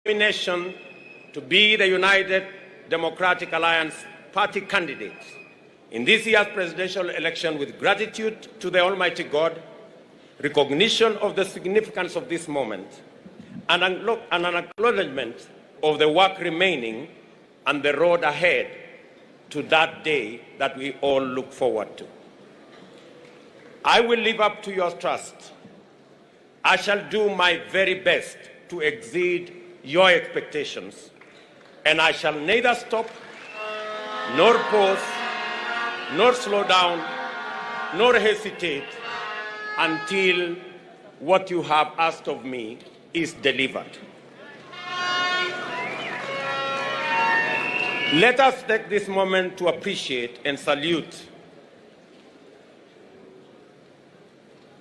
nomination to be the United Democratic Alliance party candidate in this year's presidential election with gratitude to the Almighty God, recognition of the significance of this moment, and an acknowledgement of the work remaining and the road ahead to that day that we all look forward to. I will live up to your trust. I shall do my very best to exceed your expectations, and I shall neither stop, nor pause, nor slow down, nor hesitate until what you have asked of me is delivered. Let us take this moment to appreciate and salute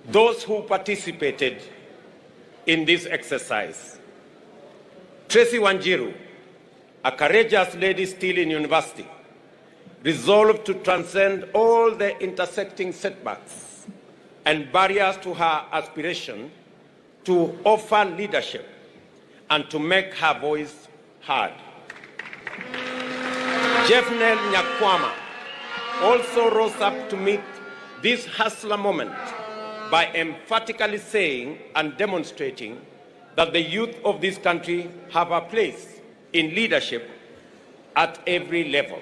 those who participated in this exercise. Tracy Wanjiru, a courageous lady still in university, resolved to transcend all the intersecting setbacks and barriers to her aspiration to offer leadership and to make her voice heard. Jeffnel Nyakwama also rose up to meet this hustler moment by emphatically saying and demonstrating that the youth of this country have a place in leadership at every level.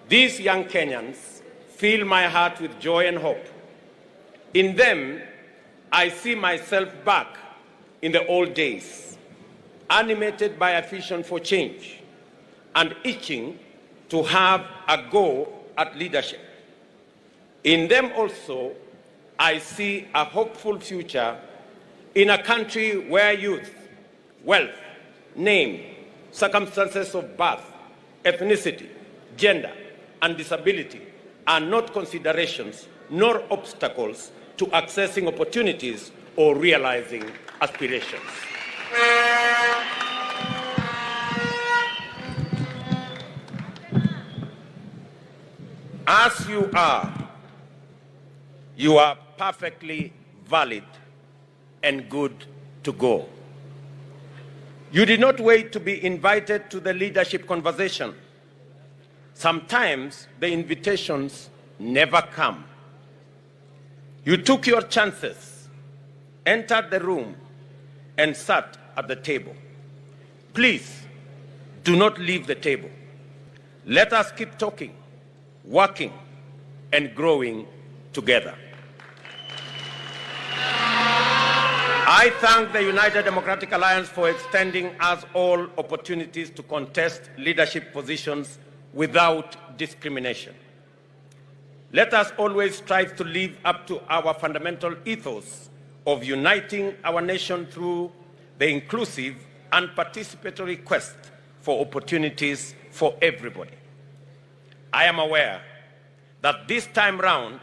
These young Kenyans fill my heart with joy and hope. In them, I see myself back in the old days, animated by a vision for change and itching to have a go at leadership. In them also, I see a hopeful future in a country where youth, wealth, name, circumstances of birth, ethnicity, gender, and disability are not considerations nor obstacles to accessing opportunities or realizing aspirations. As you are perfectly valid and good to go. You did not wait to be invited to the leadership conversation. Sometimes the invitations never come. You took your chances, entered the room, and sat at the table. Please do not leave the table. Let us keep talking, working, and growing together. I thank the United Democratic Alliance for extending us all opportunities to contest leadership positions without discrimination. Let us always strive to live up to our fundamental ethos of uniting our nation through the inclusive and participatory quest for opportunities for everybody. I am aware that this time round,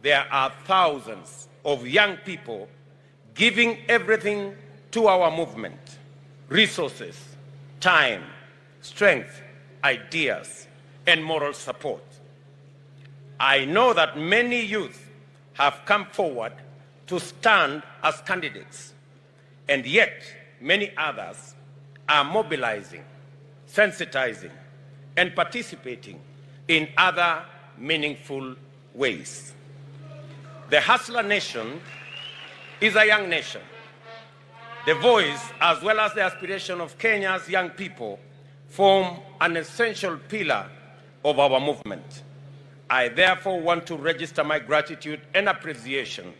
there are thousands of young people giving everything to our movement: resources, time, strength, ideas, and moral support. I know that many youth have come forward to stand as candidates, and yet many others are mobilizing, sensitizing, and participating in other meaningful ways. The Hustler Nation is a young nation. The voice, as well as the aspiration of Kenya's young people, form an essential pillar of our movement. I therefore want to register my gratitude and appreciation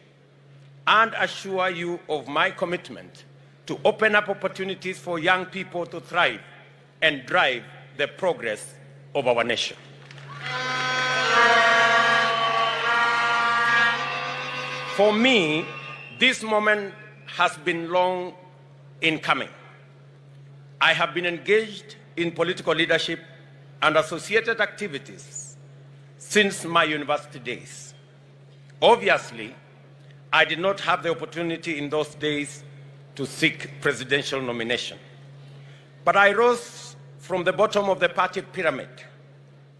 and assure you of my commitment to open up opportunities for young people to thrive and drive the progress of our nation. For me, this moment has been long in coming. I have been engaged in political leadership and associated activities since my university days. Obviously, I did not have the opportunity in those days to seek presidential nomination. But I rose from the bottom of the party pyramid,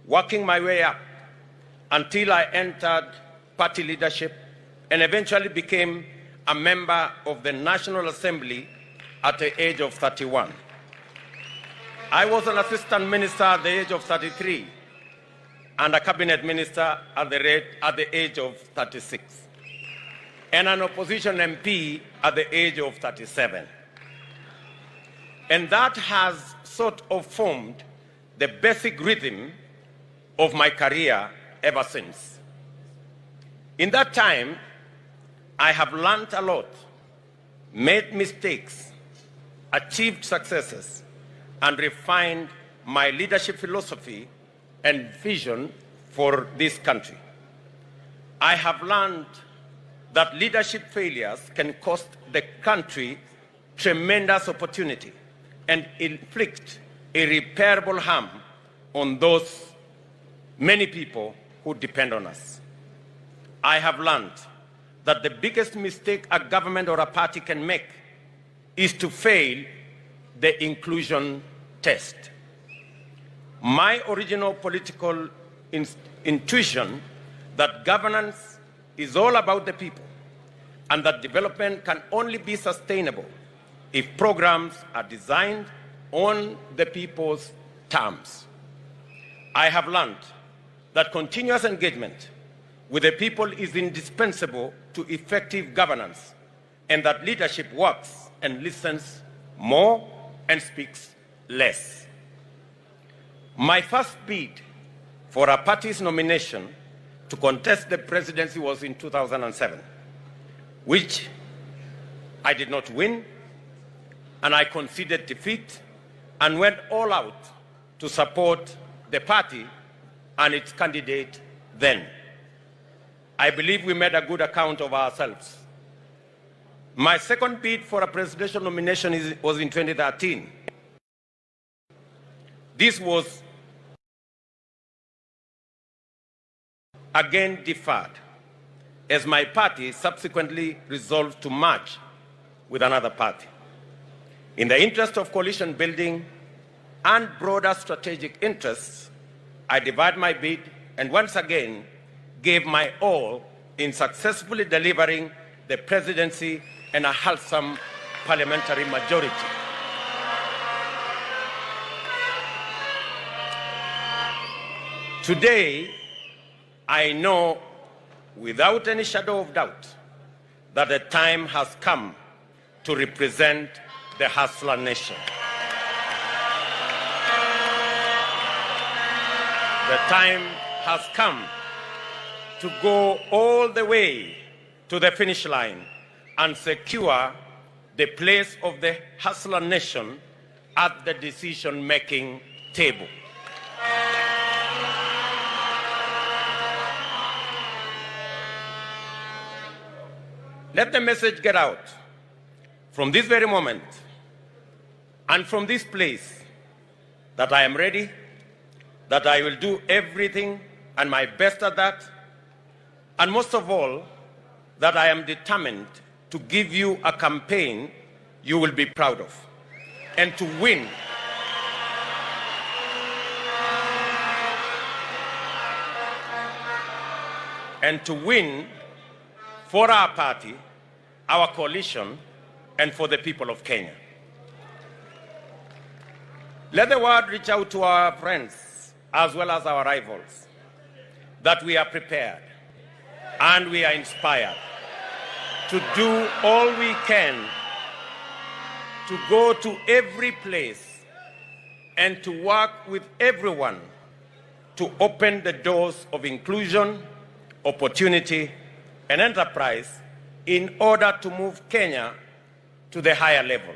working my way up until I entered party leadership and eventually became a member of the National Assembly at the age of 31. I was an assistant minister at the age of 33 and a cabinet minister at the age of 36, and an opposition MP at the age of 37. And that has sort of formed the basic rhythm of my career ever since. In that time, I have learned a lot, made mistakes, achieved successes, and refined my leadership philosophy and vision for this country. I have learned that leadership failures can cost the country tremendous opportunity and inflict irreparable harm on those many people who depend on us. I have learned that the biggest mistake a government or a party can make is to fail the inclusion test. My original political intuition that governance is all about the people and that development can only be sustainable if programs are designed on the people's terms. I have learned that continuous engagement with the people is indispensable to effective governance, and that leadership works and listens more and speaks less. My first bid for a party's nomination to contest the presidency was in 2007, which I did not win, and I conceded defeat and went all out to support the party and its candidate then. I believe we made a good account of ourselves. My second bid for a presidential nomination was in 2013. This was again deferred, as my party subsequently resolved to merge with another party. In the interest of coalition building and broader strategic interests, I divided my bid and once again gave my all in successfully delivering the presidency and a wholesome parliamentary majority. Today, I know without any shadow of doubt that the time has come to represent the hustler nation. The time has come to go all the way to the finish line and secure the place of the hustler nation at the decision-making table. Let the message get out from this very moment and from this place that I am ready, that I will do everything and my best at that, and most of all, that I am determined to give you a campaign you will be proud of, and to win. And to win for our party, our coalition, and for the people of Kenya. Let the word reach out to our friends as well as our rivals that we are prepared and we are inspired to do all we can to go to every place and to work with everyone to open the doors of inclusion, opportunity, and enterprise in order to move Kenya to the higher level.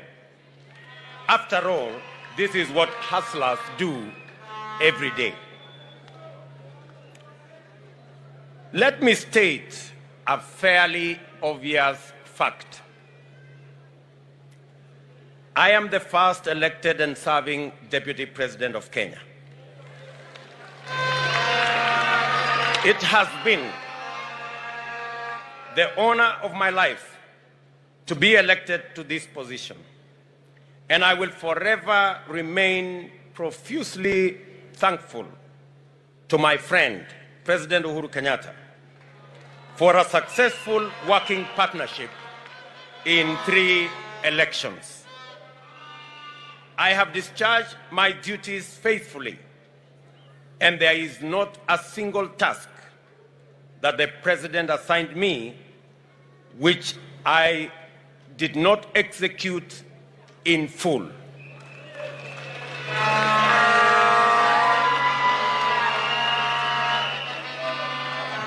After all, this is what hustlers do every day. Let me state a fairly obvious fact. I am the first elected and serving Deputy President of Kenya. It has been the honor of my life to be elected to this position, and I will forever remain profusely thankful to my friend, President Uhuru Kenyatta, for a successful working partnership in 3 elections. I have discharged my duties faithfully, and there is not a single task that the President assigned me which I did not execute in full.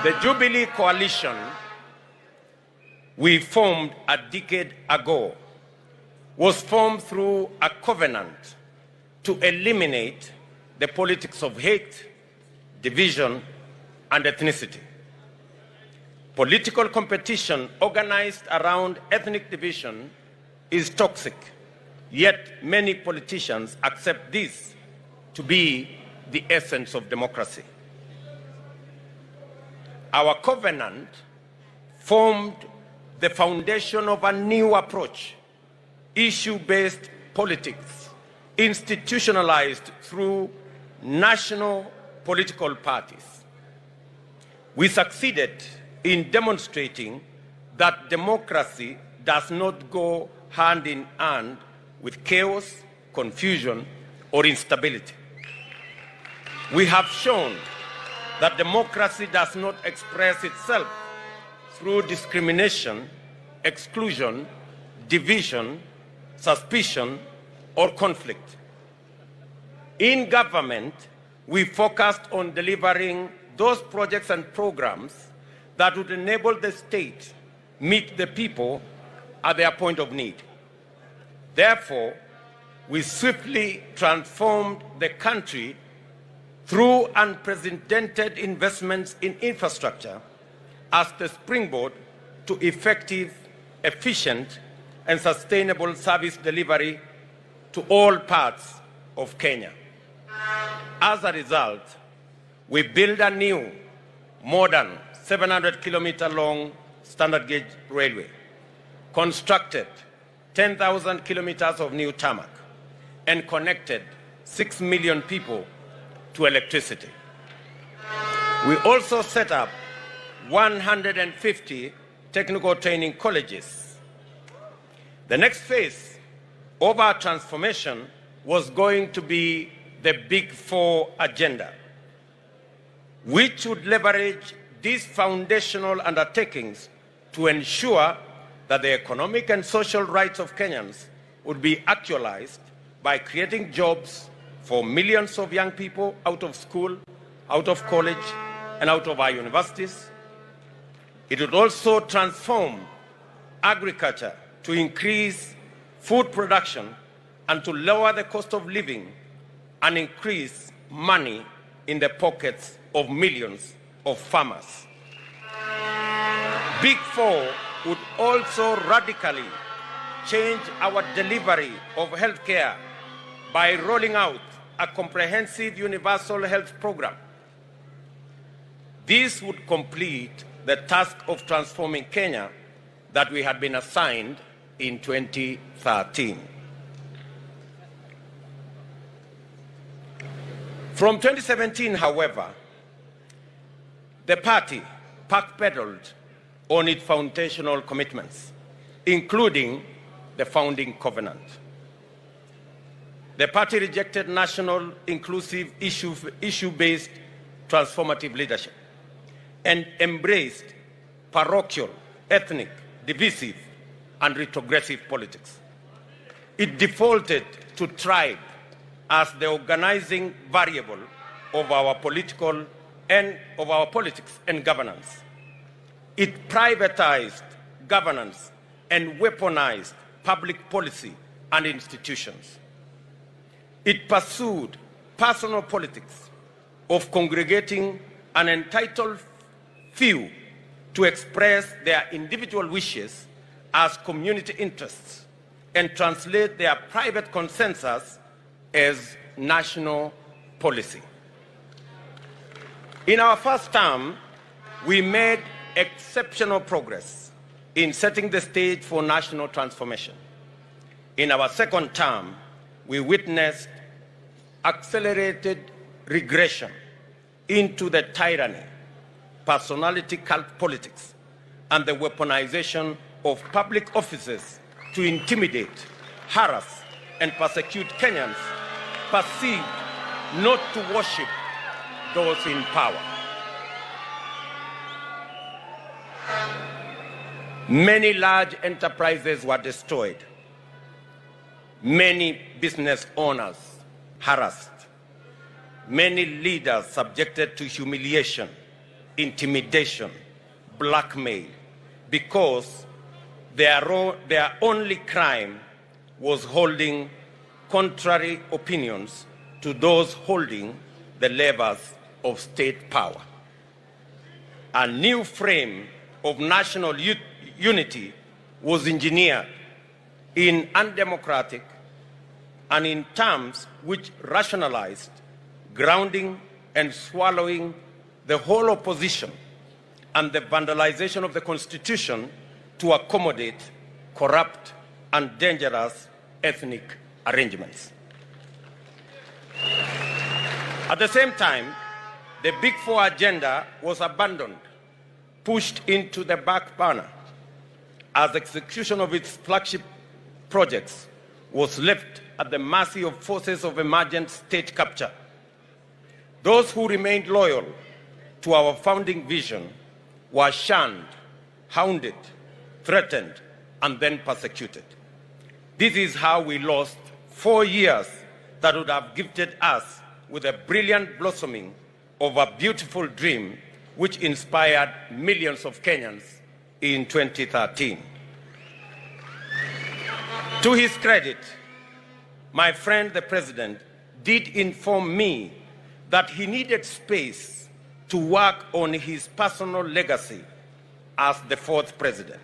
The Jubilee Coalition we formed a decade ago was formed through a covenant to eliminate the politics of hate, division, and ethnicity. Political competition organized around ethnic division is toxic, yet many politicians accept this to be the essence of democracy. Our covenant formed the foundation of a new approach, issue-based politics, institutionalized through national political parties. We succeeded in demonstrating that democracy does not go hand in hand with chaos, confusion, or instability. We have shown that democracy does not express itself through discrimination, exclusion, division, suspicion, or conflict. In government, we focused on delivering those projects and programs that would enable the state meet the people at their point of need. Therefore, we swiftly transformed the country through unprecedented investments in infrastructure as the springboard to effective, efficient, and sustainable service delivery to all parts of Kenya. As a result, we built a new, modern, 700-kilometer-long standard gauge railway, constructed 10,000 kilometers of new tarmac, and connected 6 million people to electricity. We also set up 150 technical training colleges. The next phase of our transformation was going to be the Big Four agenda, which would leverage these foundational undertakings to ensure that the economic and social rights of Kenyans would be actualized by creating jobs for millions of young people out of school, out of college, and out of our universities. It would also transform agriculture to increase food production and to lower the cost of living and increase money in the pockets of millions of farmers. Big Four would also radically change our delivery of healthcare by rolling out a comprehensive universal health program. This would complete the task of transforming Kenya that we had been assigned in 2013. From 2017, however, the party backpedaled on its foundational commitments, including the founding covenant. The party rejected national, inclusive, issue-based transformative leadership and embraced parochial, ethnic, divisive, and retrogressive politics. It defaulted to tribe as the organizing variable of our politics and governance. It privatized governance and weaponized public policy and institutions. It pursued personal politics of congregating an entitled few to express their individual wishes as community interests and translate their private consensus as national policy. In our first term, we made exceptional progress in setting the stage for national transformation. In our second term, we witnessed accelerated regression into the tyranny, personality cult politics, and the weaponization of public offices to intimidate, harass, and and persecute Kenyans perceived not to worship those in power. Many large enterprises were destroyed. Many business owners harassed. Many leaders subjected to humiliation, intimidation, blackmail, because their only crime was holding contrary opinions to those holding the levers of state power. A new frame of national unity was engineered in undemocratic and in terms which rationalized grounding and swallowing the whole opposition and the vandalization of the Constitution to accommodate corrupt and dangerous ethnic arrangements. At the same time, the Big Four agenda was abandoned, pushed into the back burner, as execution of its flagship projects was left at the mercy of forces of emergent state capture. Those who remained loyal to our founding vision were shunned, hounded, threatened, and then persecuted. This is how we lost 4 years that would have gifted us with a brilliant blossoming of a beautiful dream which inspired millions of Kenyans in 2013. To his credit, my friend the President did inform me that he needed space to work on his personal legacy as the fourth president.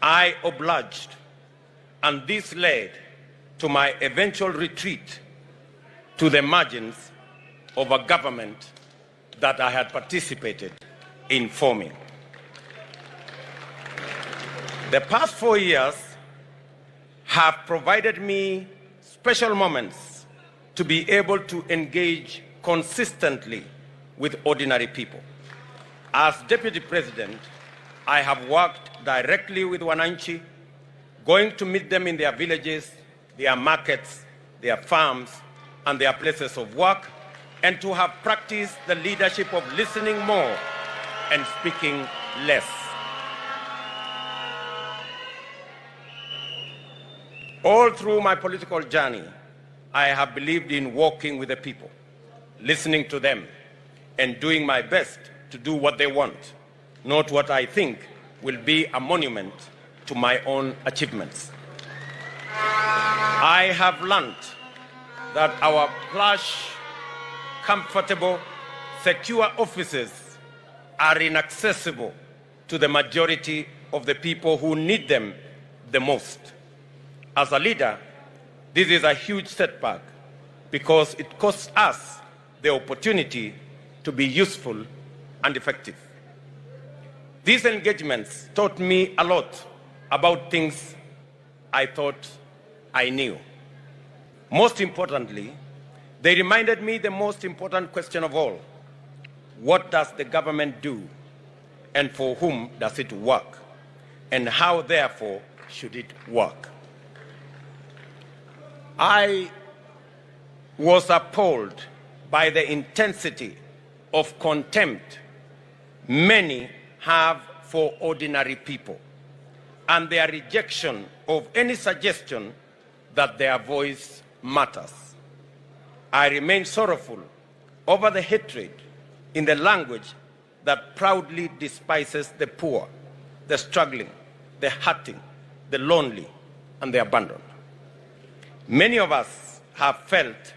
I obliged, and this led to my eventual retreat to the margins of a government that I had participated in forming. The past 4 years have provided me special moments to be able to engage consistently with ordinary people. As Deputy President, I have worked directly with Wananchi, going to meet them in their villages, their markets, their farms, and their places of work, and to have practiced the leadership of listening more and speaking less. All through my political journey, I have believed in walking with the people, listening to them, and doing my best to do what they want, not what I think will be a monument to my own achievements. I have learned that our plush, comfortable, secure offices are inaccessible to the majority of the people who need them the most. As a leader, this is a huge setback because it costs us the opportunity to be useful and effective. These engagements taught me a lot about things I thought I knew. Most importantly, they reminded me the most important question of all: what does the government do, and for whom does it work, and how, therefore, should it work? I was appalled by the intensity of contempt many have for ordinary people and their rejection of any suggestion that their voice matters. I remain sorrowful over the hatred in the language that proudly despises the poor, the struggling, the hurting, the lonely, and the abandoned. Many of us have felt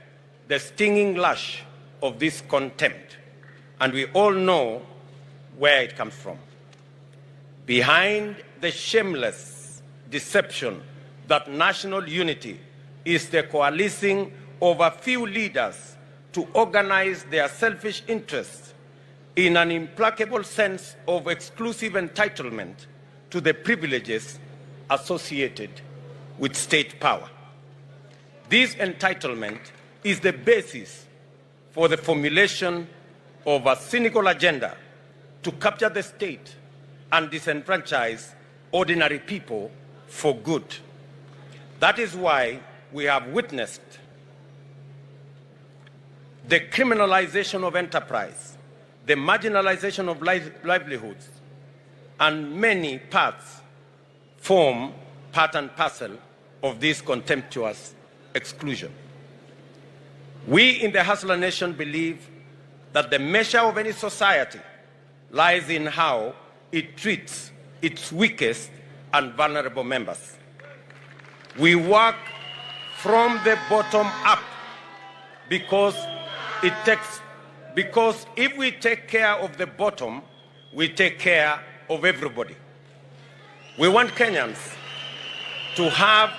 the stinging lash of this contempt, and we all know where it comes from. Behind the shameless deception that national unity is the coalescing of a few leaders to organize their selfish interests in an implacable sense of exclusive entitlement to the privileges associated with state power. This entitlement is the basis for the formulation of a cynical agenda to capture the state and disenfranchise ordinary people for good. That is why we have witnessed the criminalization of enterprise, the marginalization of livelihoods, and many parts form part and parcel of this contemptuous exclusion. We in the Hustler Nation believe that the measure of any society lies in how it treats its weakest and vulnerable members. We work from the bottom up because if we take care of the bottom, we take care of everybody. We want Kenyans to have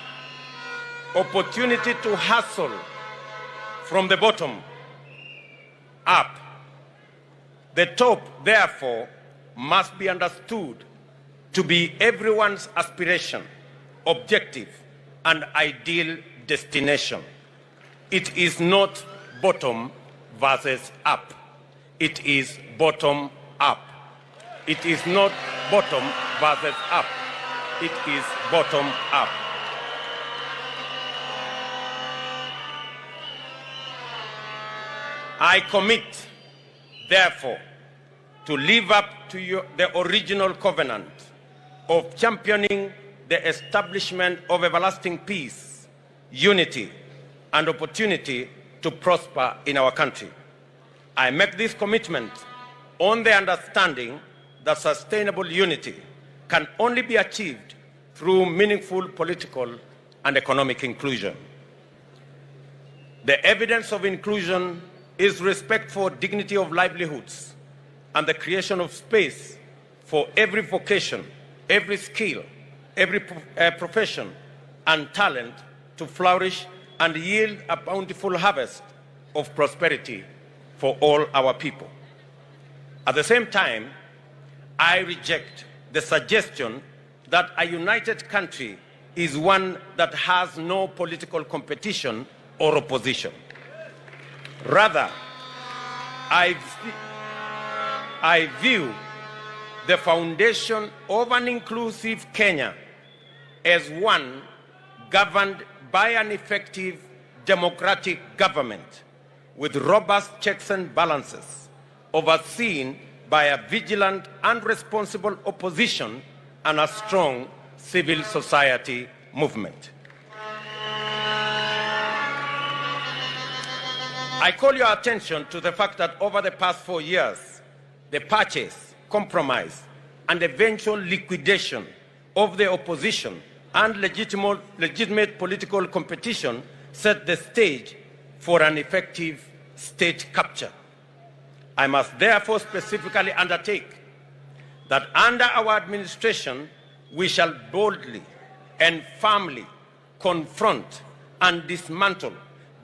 opportunity to hustle from the bottom up. The top, therefore, must be understood to be everyone's aspiration, objective, and ideal destination. It is not bottom versus up. It is bottom up. It is not bottom versus up. It is bottom up. I commit, therefore, to live up to the original covenant of championing the establishment of everlasting peace, unity, and opportunity to prosper in our country. I make this commitment on the understanding that sustainable unity can only be achieved through meaningful political and economic inclusion. The evidence of inclusion is respect for dignity of livelihoods and the creation of space for every vocation, every skill, every profession and talent to flourish and yield a bountiful harvest of prosperity for all our people. At the same time, I reject the suggestion that a united country is one that has no political competition or opposition. Rather, I view the foundation of an inclusive Kenya as one governed by an effective democratic government with robust checks and balances, overseen by a vigilant and responsible opposition and a strong civil society movement. I call your attention to the fact that over the past 4 years, the purchase, compromise, and eventual liquidation of the opposition and legitimate political competition set the stage for an effective state capture. I must therefore specifically undertake that under our administration, we shall boldly and firmly confront and dismantle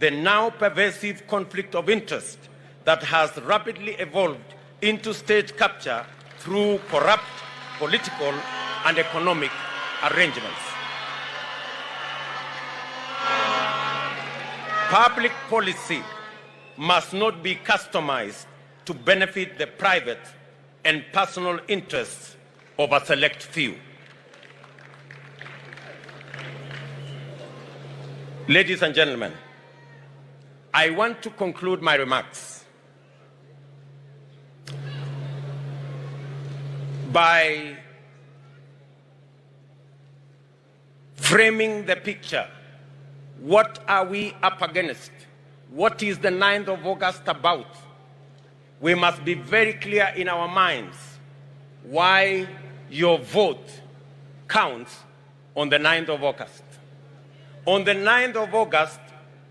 the now pervasive conflict of interest that has rapidly evolved into state capture through corrupt political and economic arrangements. Public policy must not be customized to benefit the private and personal interests of a select few. Ladies and gentlemen, I want to conclude my remarks by framing the picture. What are we up against? What is the 9th of August about? We must be very clear in our minds why your vote counts on the 9th of August. On the 9th of August,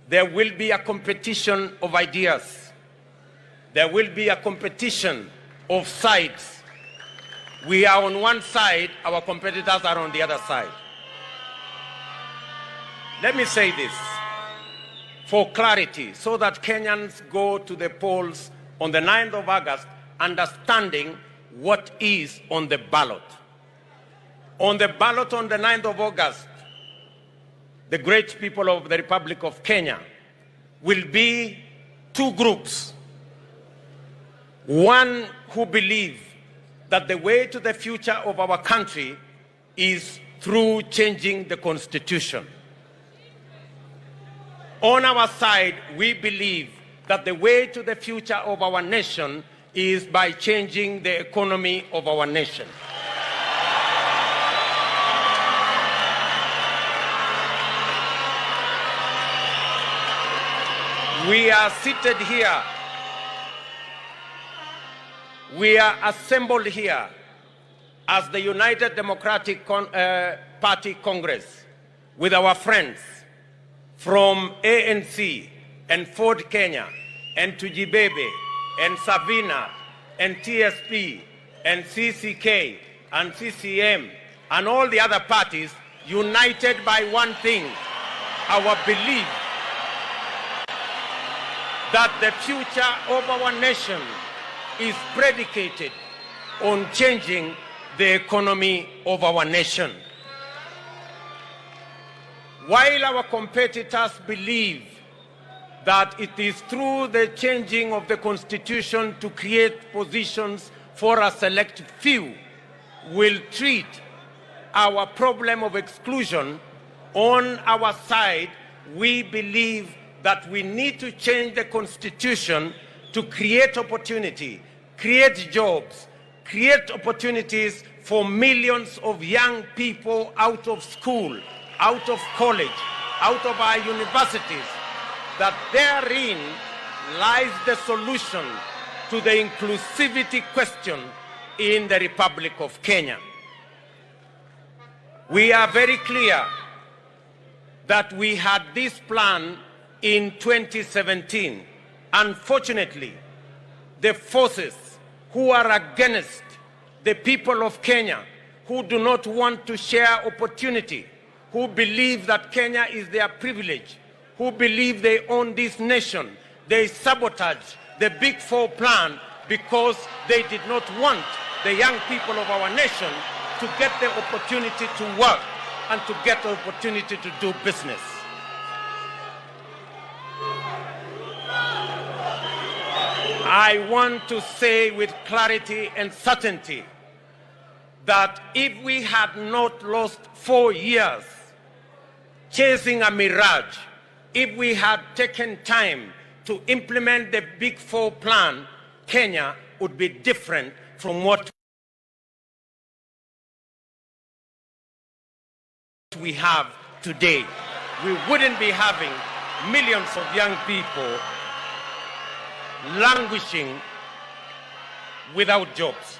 there will be a competition of ideas. There will be a competition of sides. We are on one side, our competitors are on the other side. Let me say this for clarity, so that Kenyans go to the polls on the 9th of August understanding what is on the ballot. On the ballot on the 9th of August, the great people of the Republic of Kenya will be two groups. One who believe that the way to the future of our country is through changing the Constitution. On our side, we believe that the way to the future of our nation is by changing the economy of our nation. We are seated here. We are assembled here as the United Democratic Party Congress with our friends from ANC and Ford Kenya and Tujibebe and Savina and TSP and CCK and CCM and all the other parties, united by one thing, our belief that the future of our nation is predicated on changing the economy of our nation. While our competitors believe that it is through the changing of the Constitution to create positions for a select few will treat our problem of exclusion, on our side, we believe that we need to change the Constitution to create opportunity, create jobs, create opportunities for millions of young people out of school, out of college, out of our universities, that therein lies the solution to the inclusivity question in the Republic of Kenya. We are very clear that we had this plan in 2017. Unfortunately, the forces who are against the people of Kenya, who do not want to share opportunity, who believe that Kenya is their privilege, who believe they own this nation, they sabotage the Big Four plan because they did not want the young people of our nation to get the opportunity to work and to get the opportunity to do business. I want to say with clarity and certainty that if we had not lost 4 years chasing a mirage, if we had taken time to implement the Big Four plan, Kenya would be different from what we have today. We wouldn't be having millions of young people languishing without jobs.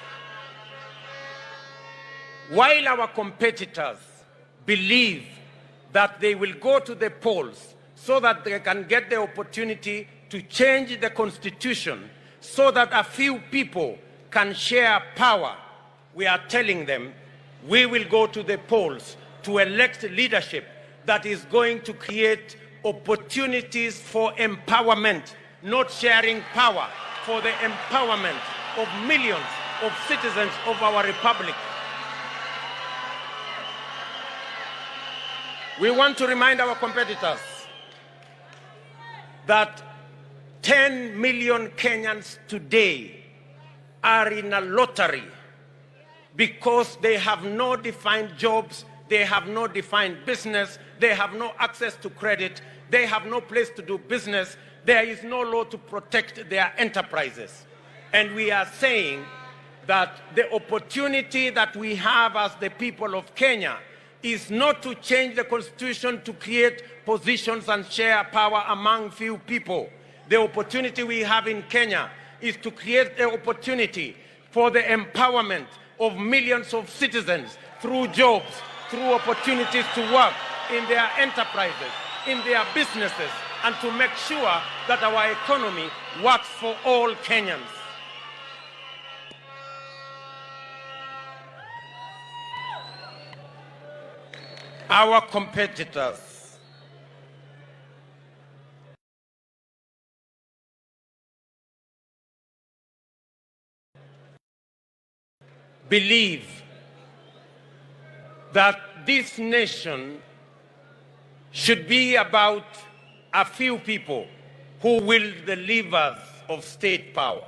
While our competitors believe that they will go to the polls so that they can get the opportunity to change the Constitution so that a few people can share power, we are telling them we will go to the polls to elect leadership that is going to create opportunities for empowerment, not sharing power, for the empowerment of millions of citizens of our republic. We want to remind our competitors that 10 million Kenyans today are in a lottery because they have no defined jobs, they have no defined business, they have no access to credit, they have no place to do business, there is no law to protect their enterprises. And we are saying that the opportunity that we have as the people of Kenya is not to change the Constitution to create positions and share power among few people. The opportunity we have in Kenya is to create the opportunity for the empowerment of millions of citizens through jobs, through opportunities to work in their enterprises, in their businesses, and to make sure that our economy works for all Kenyans. Our competitors believe that this nation should be about a few people who wield the levers of state power.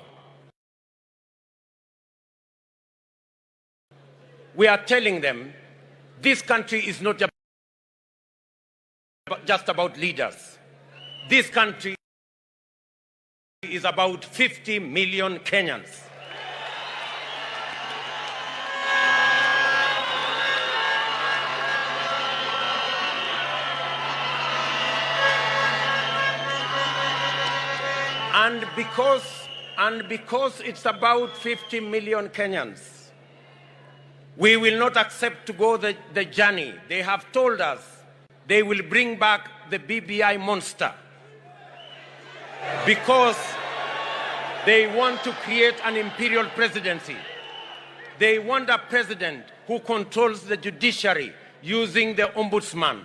We are telling them this country is not just about leaders. This country is about 50 million Kenyans. And because it's about 50 million Kenyans, we will not accept to go the journey. They have told us they will bring back the BBI monster because they want to create an imperial presidency. They want a president who controls the judiciary using the ombudsman.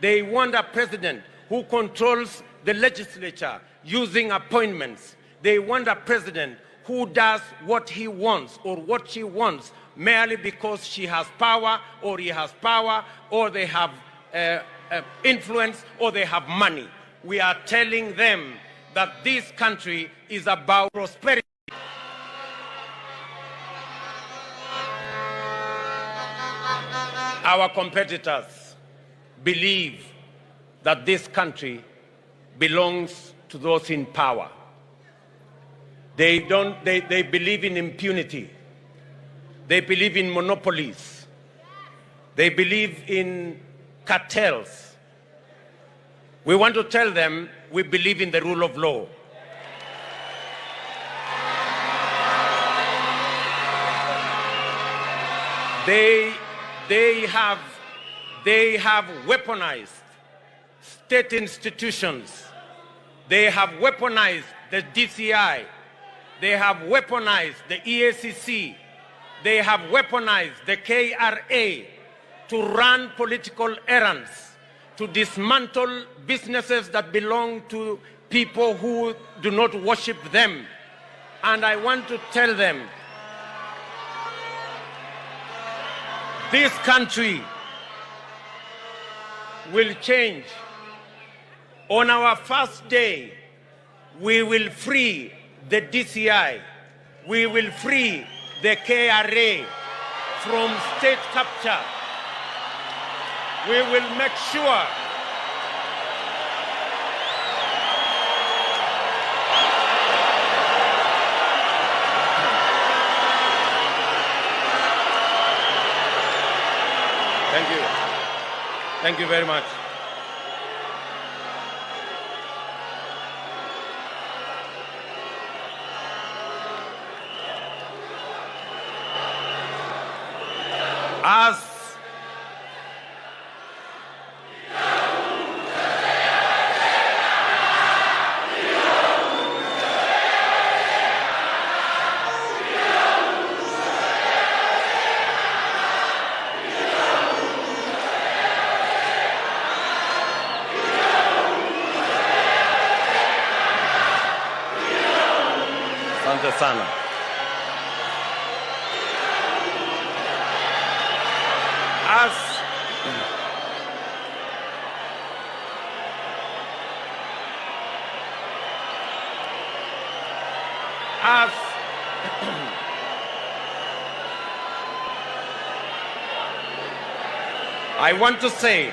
They want a president who controls the legislature using appointments. They want a president who does what he wants or what she wants merely because she has power or he has power or they have influence or they have money. We are telling them that this country is about prosperity. Our competitors believe that this country belongs to those in power. They believe in impunity. They believe in monopolies. They believe in cartels. We want to tell them we believe in the rule of law. They have weaponized state institutions. They have weaponized the DCI. They have weaponized the EACC. They have weaponized the KRA to run political errands, to dismantle businesses that belong to people who do not worship them. And I want to tell them, this country will change. On our first day, we will free the DCI. We will free the KRA from state capture. We will make sure Thank you. Thank you very much. Asante sana. I want to say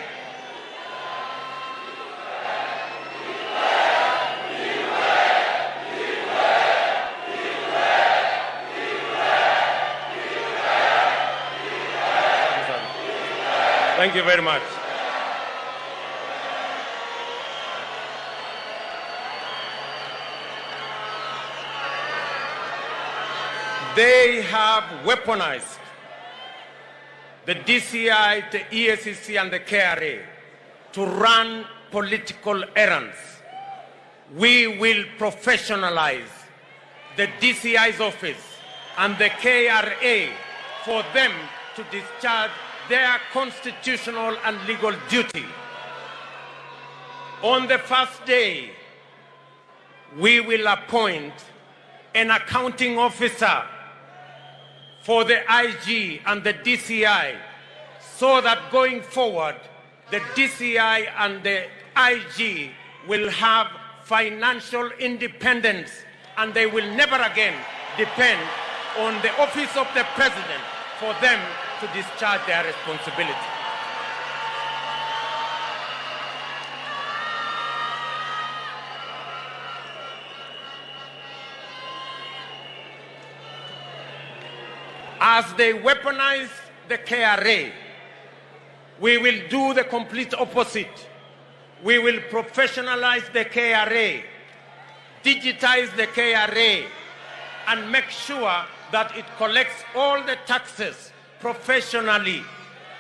thank you very much. They have weaponized the DCI, the EACC, and the KRA to run political errands. We will professionalize the DCI's office and the KRA for them to discharge their constitutional and legal duty. On the first day, we will appoint an accounting officer for the IG and the DCI, so that going forward, the DCI and the IG will have financial independence and they will never again depend on the office of the president for them to discharge their responsibility. As they weaponize the KRA, we will do the complete opposite. We will professionalize the KRA, digitize the KRA, and make sure that it collects all the taxes professionally.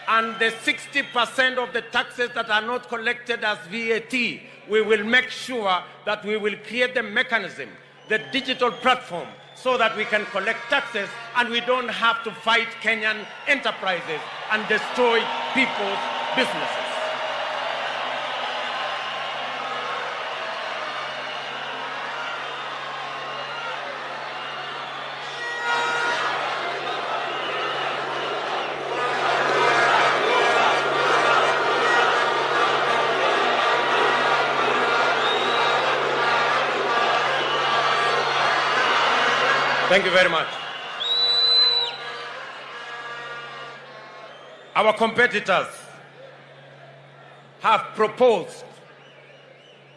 And the 60% of the taxes that are not collected as VAT, we will make sure that we will create the mechanism, the digital platform, so that we can collect taxes and we don't have to fight Kenyan enterprises and destroy people's businesses. Thank you very much. Our competitors have proposed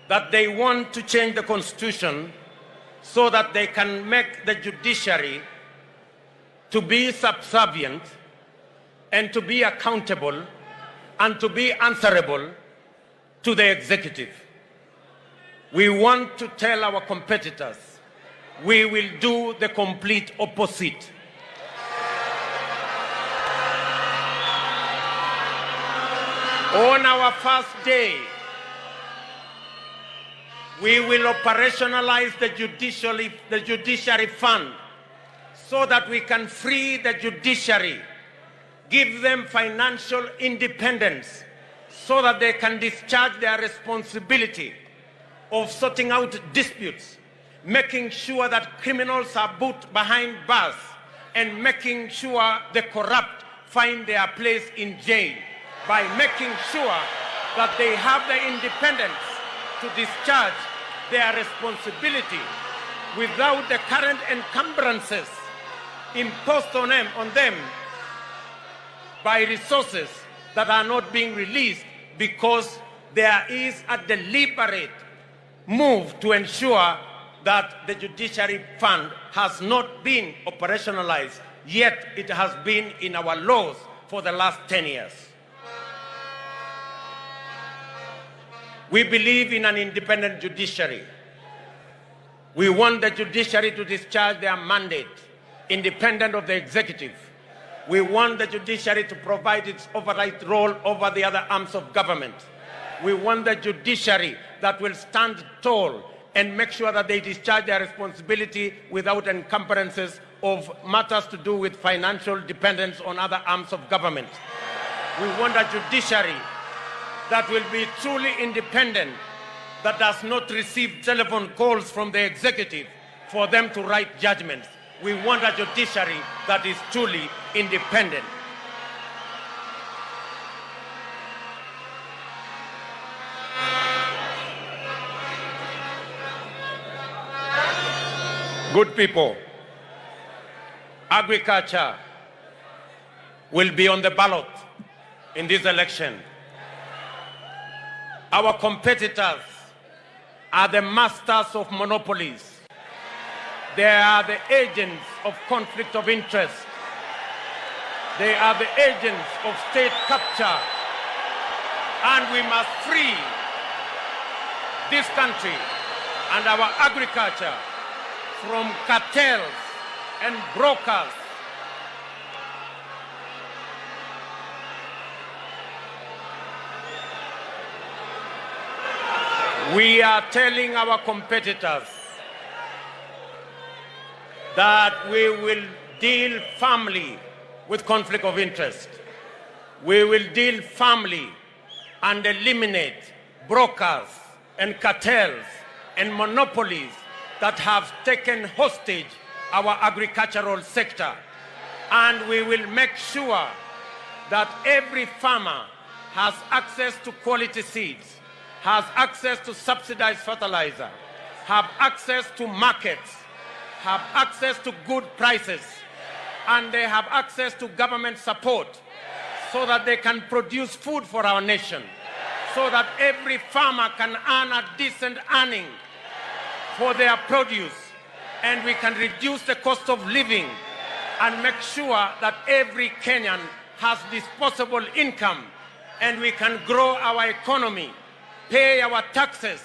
that they want to change the constitution so that they can make the judiciary to be subservient and to be accountable and to be answerable to the executive. We want to tell our competitors we will do the complete opposite. On our first day, we will operationalize the judiciary fund so that we can free the judiciary, give them financial independence so that they can discharge their responsibility of sorting out disputes, making sure that criminals are put behind bars, and making sure the corrupt find their place in jail, by making sure that they have the independence to discharge their responsibility without the current encumbrances imposed on them by resources that are not being released, because there is a deliberate move to ensure that the judiciary fund has not been operationalized, yet it has been in our laws for the last 10 years. We believe in an independent judiciary. We want the judiciary to discharge their mandate, independent of the executive. We want the judiciary to provide its oversight role over the other arms of government. We want the judiciary that will stand tall and make sure that they discharge their responsibility without encumbrances of matters to do with financial dependence on other arms of government. We want a judiciary that will be truly independent, that does not receive telephone calls from the executive for them to write judgments. We want a judiciary that is truly independent. Good people, agriculture will be on the ballot in this election. Our competitors are the masters of monopolies. They are the agents of conflict of interest. They are the agents of state capture. And we must free this country and our agriculture from cartels and brokers. We are telling our competitors that we will deal firmly with conflict of interest. We will deal firmly and eliminate brokers and cartels and monopolies that have taken hostage our agricultural sector. And we will make sure that every farmer has access to quality seeds, has access to subsidized fertilizer, have access to markets, have access to good prices, and they have access to government support so that they can produce food for our nation, so that every farmer can earn a decent earning for their produce, and we can reduce the cost of living and make sure that every Kenyan has disposable income and we can grow our economy, pay our taxes,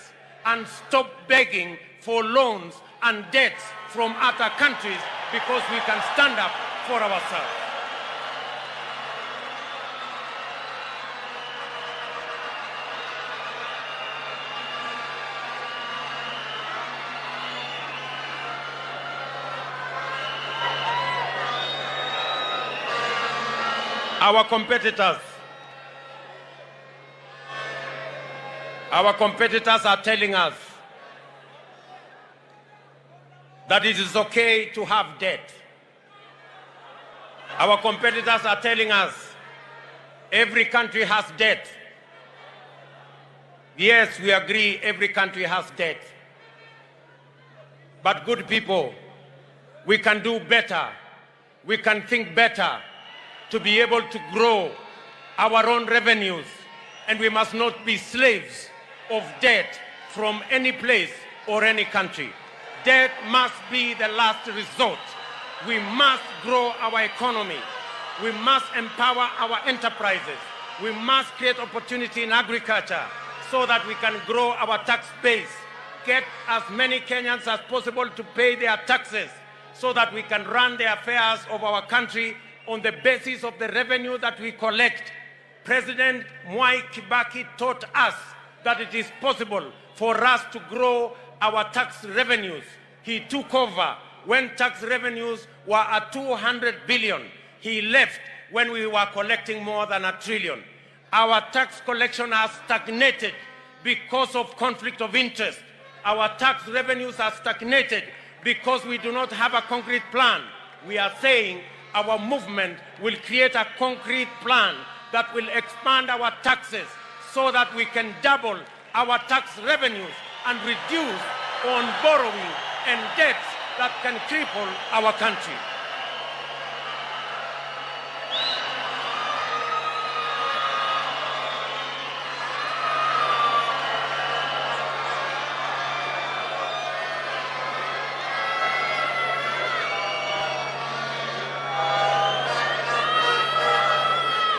and stop begging for loans and debts from other countries because we can stand up for ourselves. Our competitors are telling us that it is okay to have debt. Our competitors are telling us every country has debt. Yes, we agree every country has debt. But good people, we can do better. We can think better to be able to grow our own revenues, and we must not be slaves of debt from any place or any country. Debt must be the last resort. We must grow our economy. We must empower our enterprises. We must create opportunity in agriculture so that we can grow our tax base, get as many Kenyans as possible to pay their taxes so that we can run the affairs of our country on the basis of the revenue that we collect. President Mwai Kibaki taught us that it is possible for us to grow our tax revenues. He took over when tax revenues were at 200 billion. He left when we were collecting more than $1 trillion. Our tax collection has stagnated because of conflict of interest. Our tax revenues are stagnated because we do not have a concrete plan. We are saying our movement will create a concrete plan that will expand our taxes so that we can double our tax revenues and reduce on borrowing and debts that can cripple our country.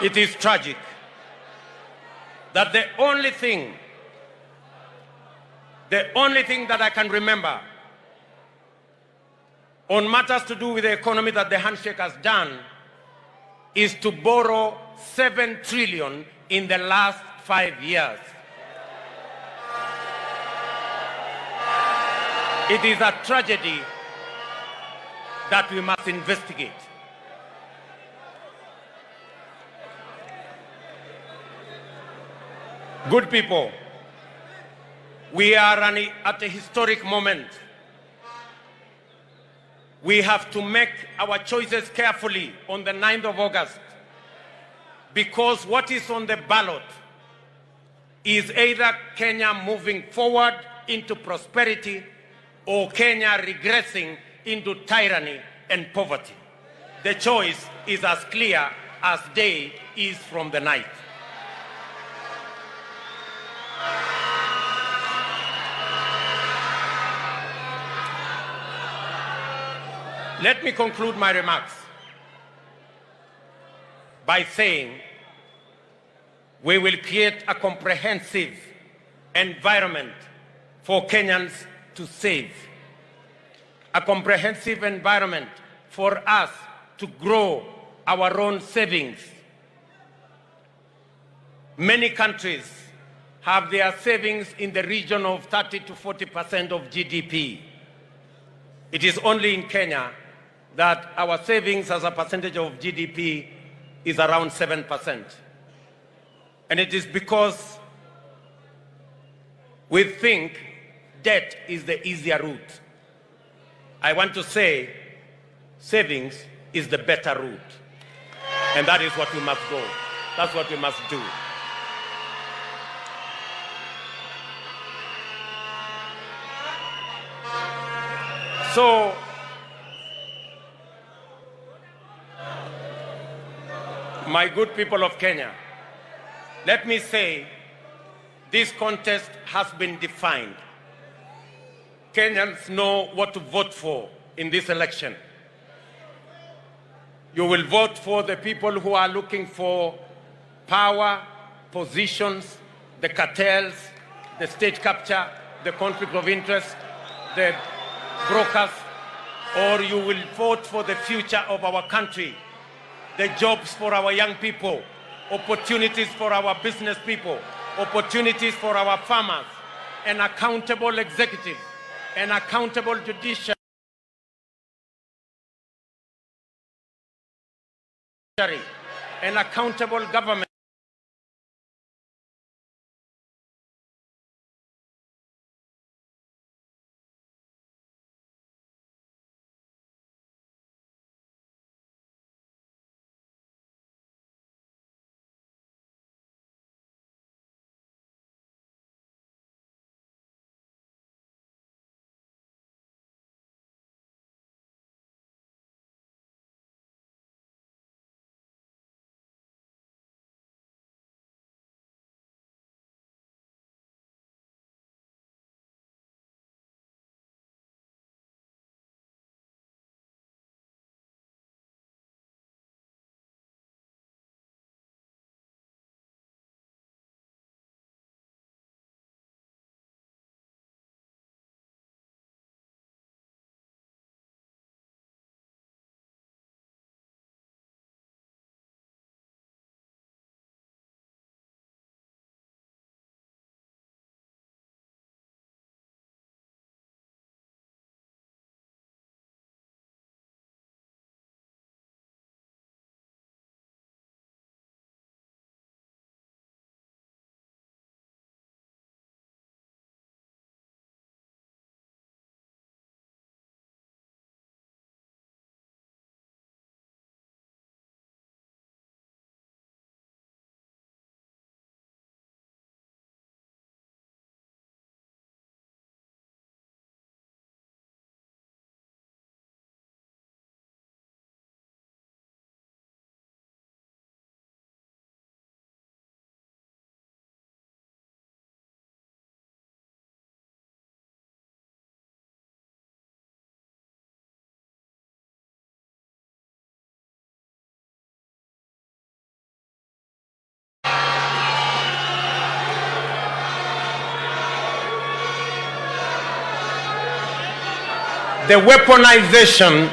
It is tragic that the only thing that I can remember on matters to do with the economy that the handshake has done is to borrow 7 trillion in the last 5 years. It is a tragedy that we must investigate. Good people, we are at a historic moment. We have to make our choices carefully on the 9th of August because what is on the ballot is either Kenya moving forward into prosperity or Kenya regressing into tyranny and poverty. The choice is as clear as day is from the night. Let me conclude my remarks by saying we will create a comprehensive environment for Kenyans to save, a comprehensive environment for us to grow our own savings. Many countries have their savings in the region of 30 to 40% of GDP. It is only in Kenya that our savings as a percentage of GDP is around 7%. And it is because we think debt is the easier route. I want to say savings is the better route. And that is what we must go. That's what we must do. So, my good people of Kenya, let me say this contest has been defined. Kenyans know what to vote for in this election. You will vote for the people who are looking for power, positions, the cartels, the state capture, the conflict of interest, the brokers, or you will vote for the future of our country, the jobs for our young people, opportunities for our business people, opportunities for our farmers, an accountable executive, an accountable judiciary, an accountable government. The weaponization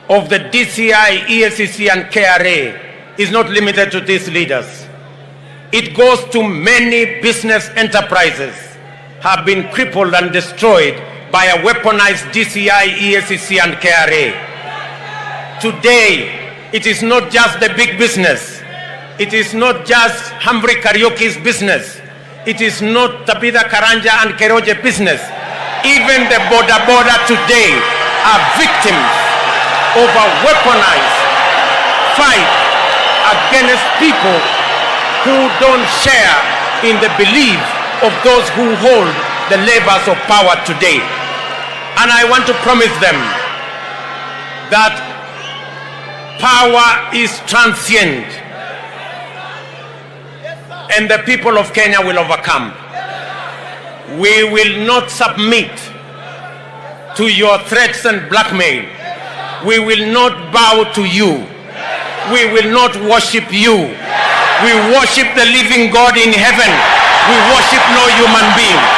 of the DCI, EACC and KRA is not limited to these leaders. It goes to many business enterprises have been crippled and destroyed by a weaponized DCI, EACC and KRA. Today, it is not just the big business. It is not just Humphrey Karaoke's business. It is not Tabitha Karanja and Keroje business. Even the border today are victims of a weaponized fight against people who don't share in the belief of those who hold the levers of power today. And I want to promise them that power is transient and the people of Kenya will overcome. We will not submit to your threats and blackmail. We will not bow to you. We will not worship you. We worship the living God in heaven. We worship no human being.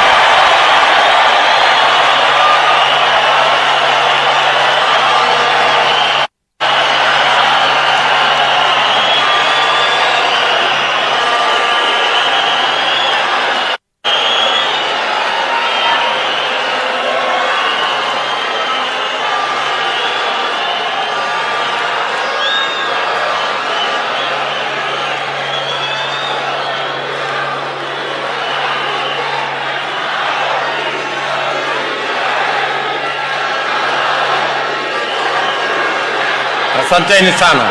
Asanteni sana.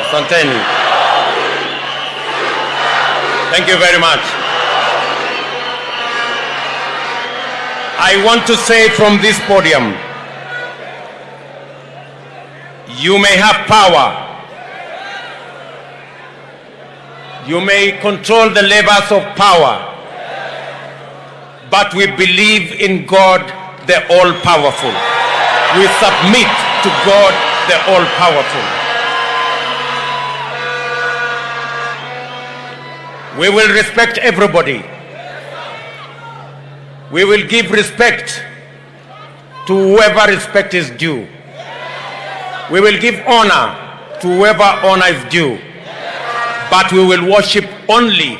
Asanteni. Thank you very much. I want to say from this podium, you may have power, you may control the levers of power, but we believe in God, the all-powerful. We submit to God, the all-powerful. We will respect everybody. We will give respect to whoever respect is due. We will give honor to whoever honor is due. But we will worship only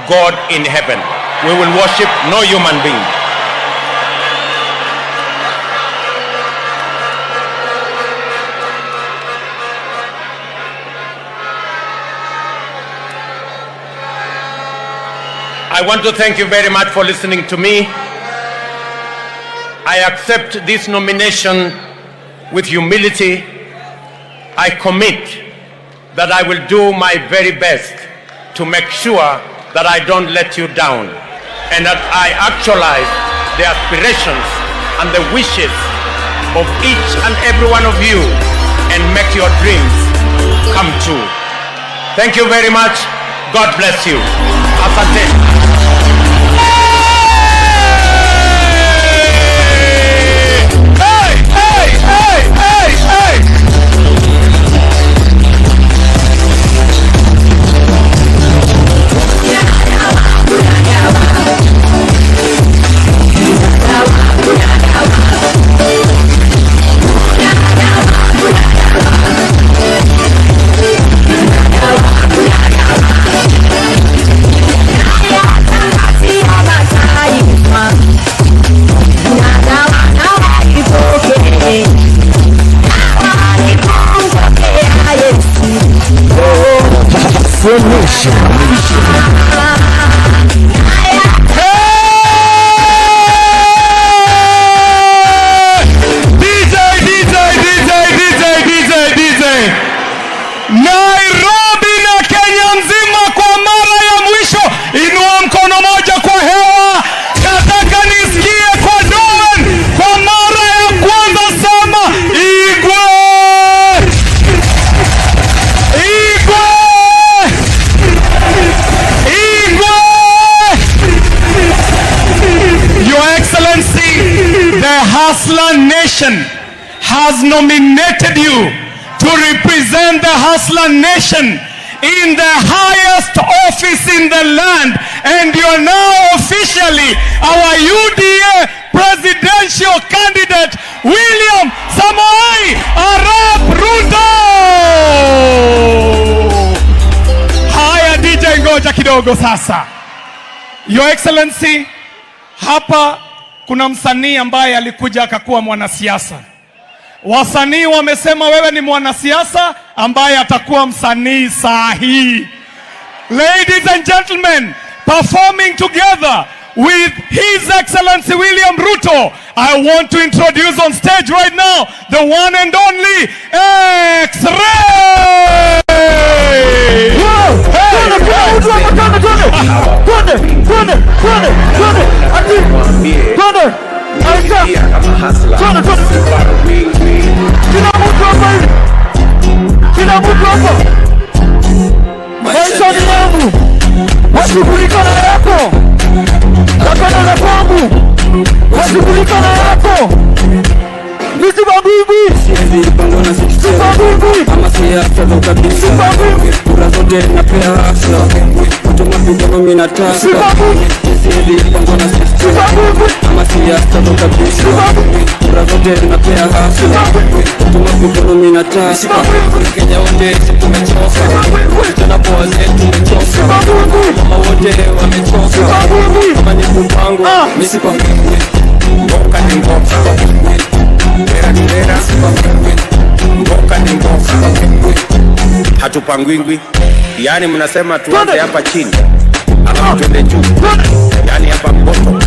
God in heaven. We will worship no human being. I want to thank you very much for listening to me. I accept this nomination with humility. I commit that I will do my very best to make sure that I don't let you down and that I actualize the aspirations and the wishes of each and every one of you and make your dreams come true. Thank you very much. God bless you. Asante. Nairobi na Kenya nzima kwa mara ya mwisho, inua mkono moja kwa hewa. Nataka nisikie kwa Doan kwa mara ya kwanza, sema Igwe! Igwe! Igwe! Your Excellency, the Hustler Nation has nominated you to represent the Hustler Nation in the highest office in the land, and you are now officially our UDA presidential candidate, William Samoei Arap Ruto. Haya DJ, ngoja kidogo sasa. Your Excellency, hapa kuna msanii ambaye alikuja akakuwa mwanasiasa. Wasanii wamesema wewe ni mwanasiasa ambaye atakuwa msanii sahihi. Ladies and gentlemen, performing together with His Excellency William Ruto, I want to introduce on stage right now the one and only X-Ray! Kila mtu hapa maisha ni yangu, washughulika na yako, takana na kwangu, washughulika na yako. Nisi babibi, si babibi, ama siasa za ukabila, si babibi, kura zote napea hafla, kutuma vijana minata, si babibi, si babibi, ama siasa za ukabila, si babibi, kura zote napea hafla, kutuma vijana minata, si babibi, Kenya wote tumechoka, vijana poa zetu tumechoka, mama wote wamechoka, kama ni kumpango, misi kwa mwenye, mboka ni mboka, Mera mboka ni mboka, hatupangwingwi. Yani mnasema tuanze hapa chini alafu tuende juu, yani hapa bottom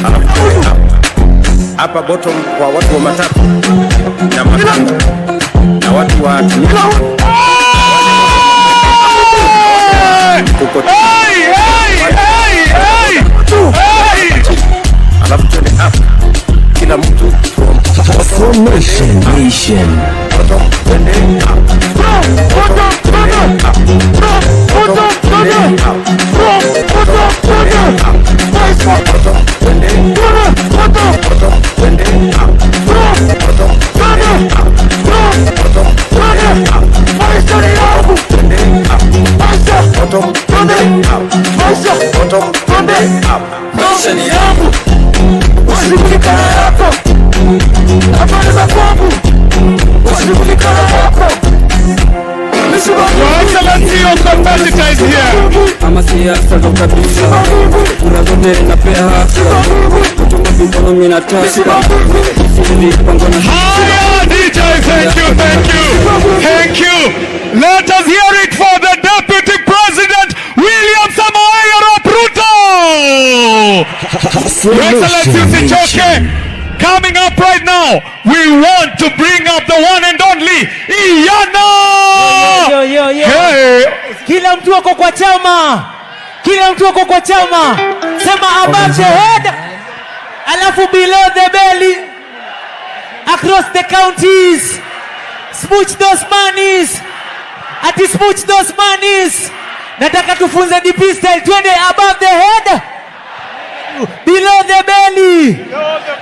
alafu tuende hapa bottom kwa watu wa matatu na makanga na watu wa alafu tuende hapa Thank you. Let us hear it for the Deputy President William Samoei Arap Ruto. Your Excellency usichoke. Coming up right now, we want to bring up the one and only Iyana. Hey. Kila mtu ako kwa chama. Kila mtu ako kwa chama. Sema above the head. Alafu below the belly. Across the counties. Smooch those monies. Ati smooch those monies. Nataka tufunze DP style. Twende above the head. Below the belly.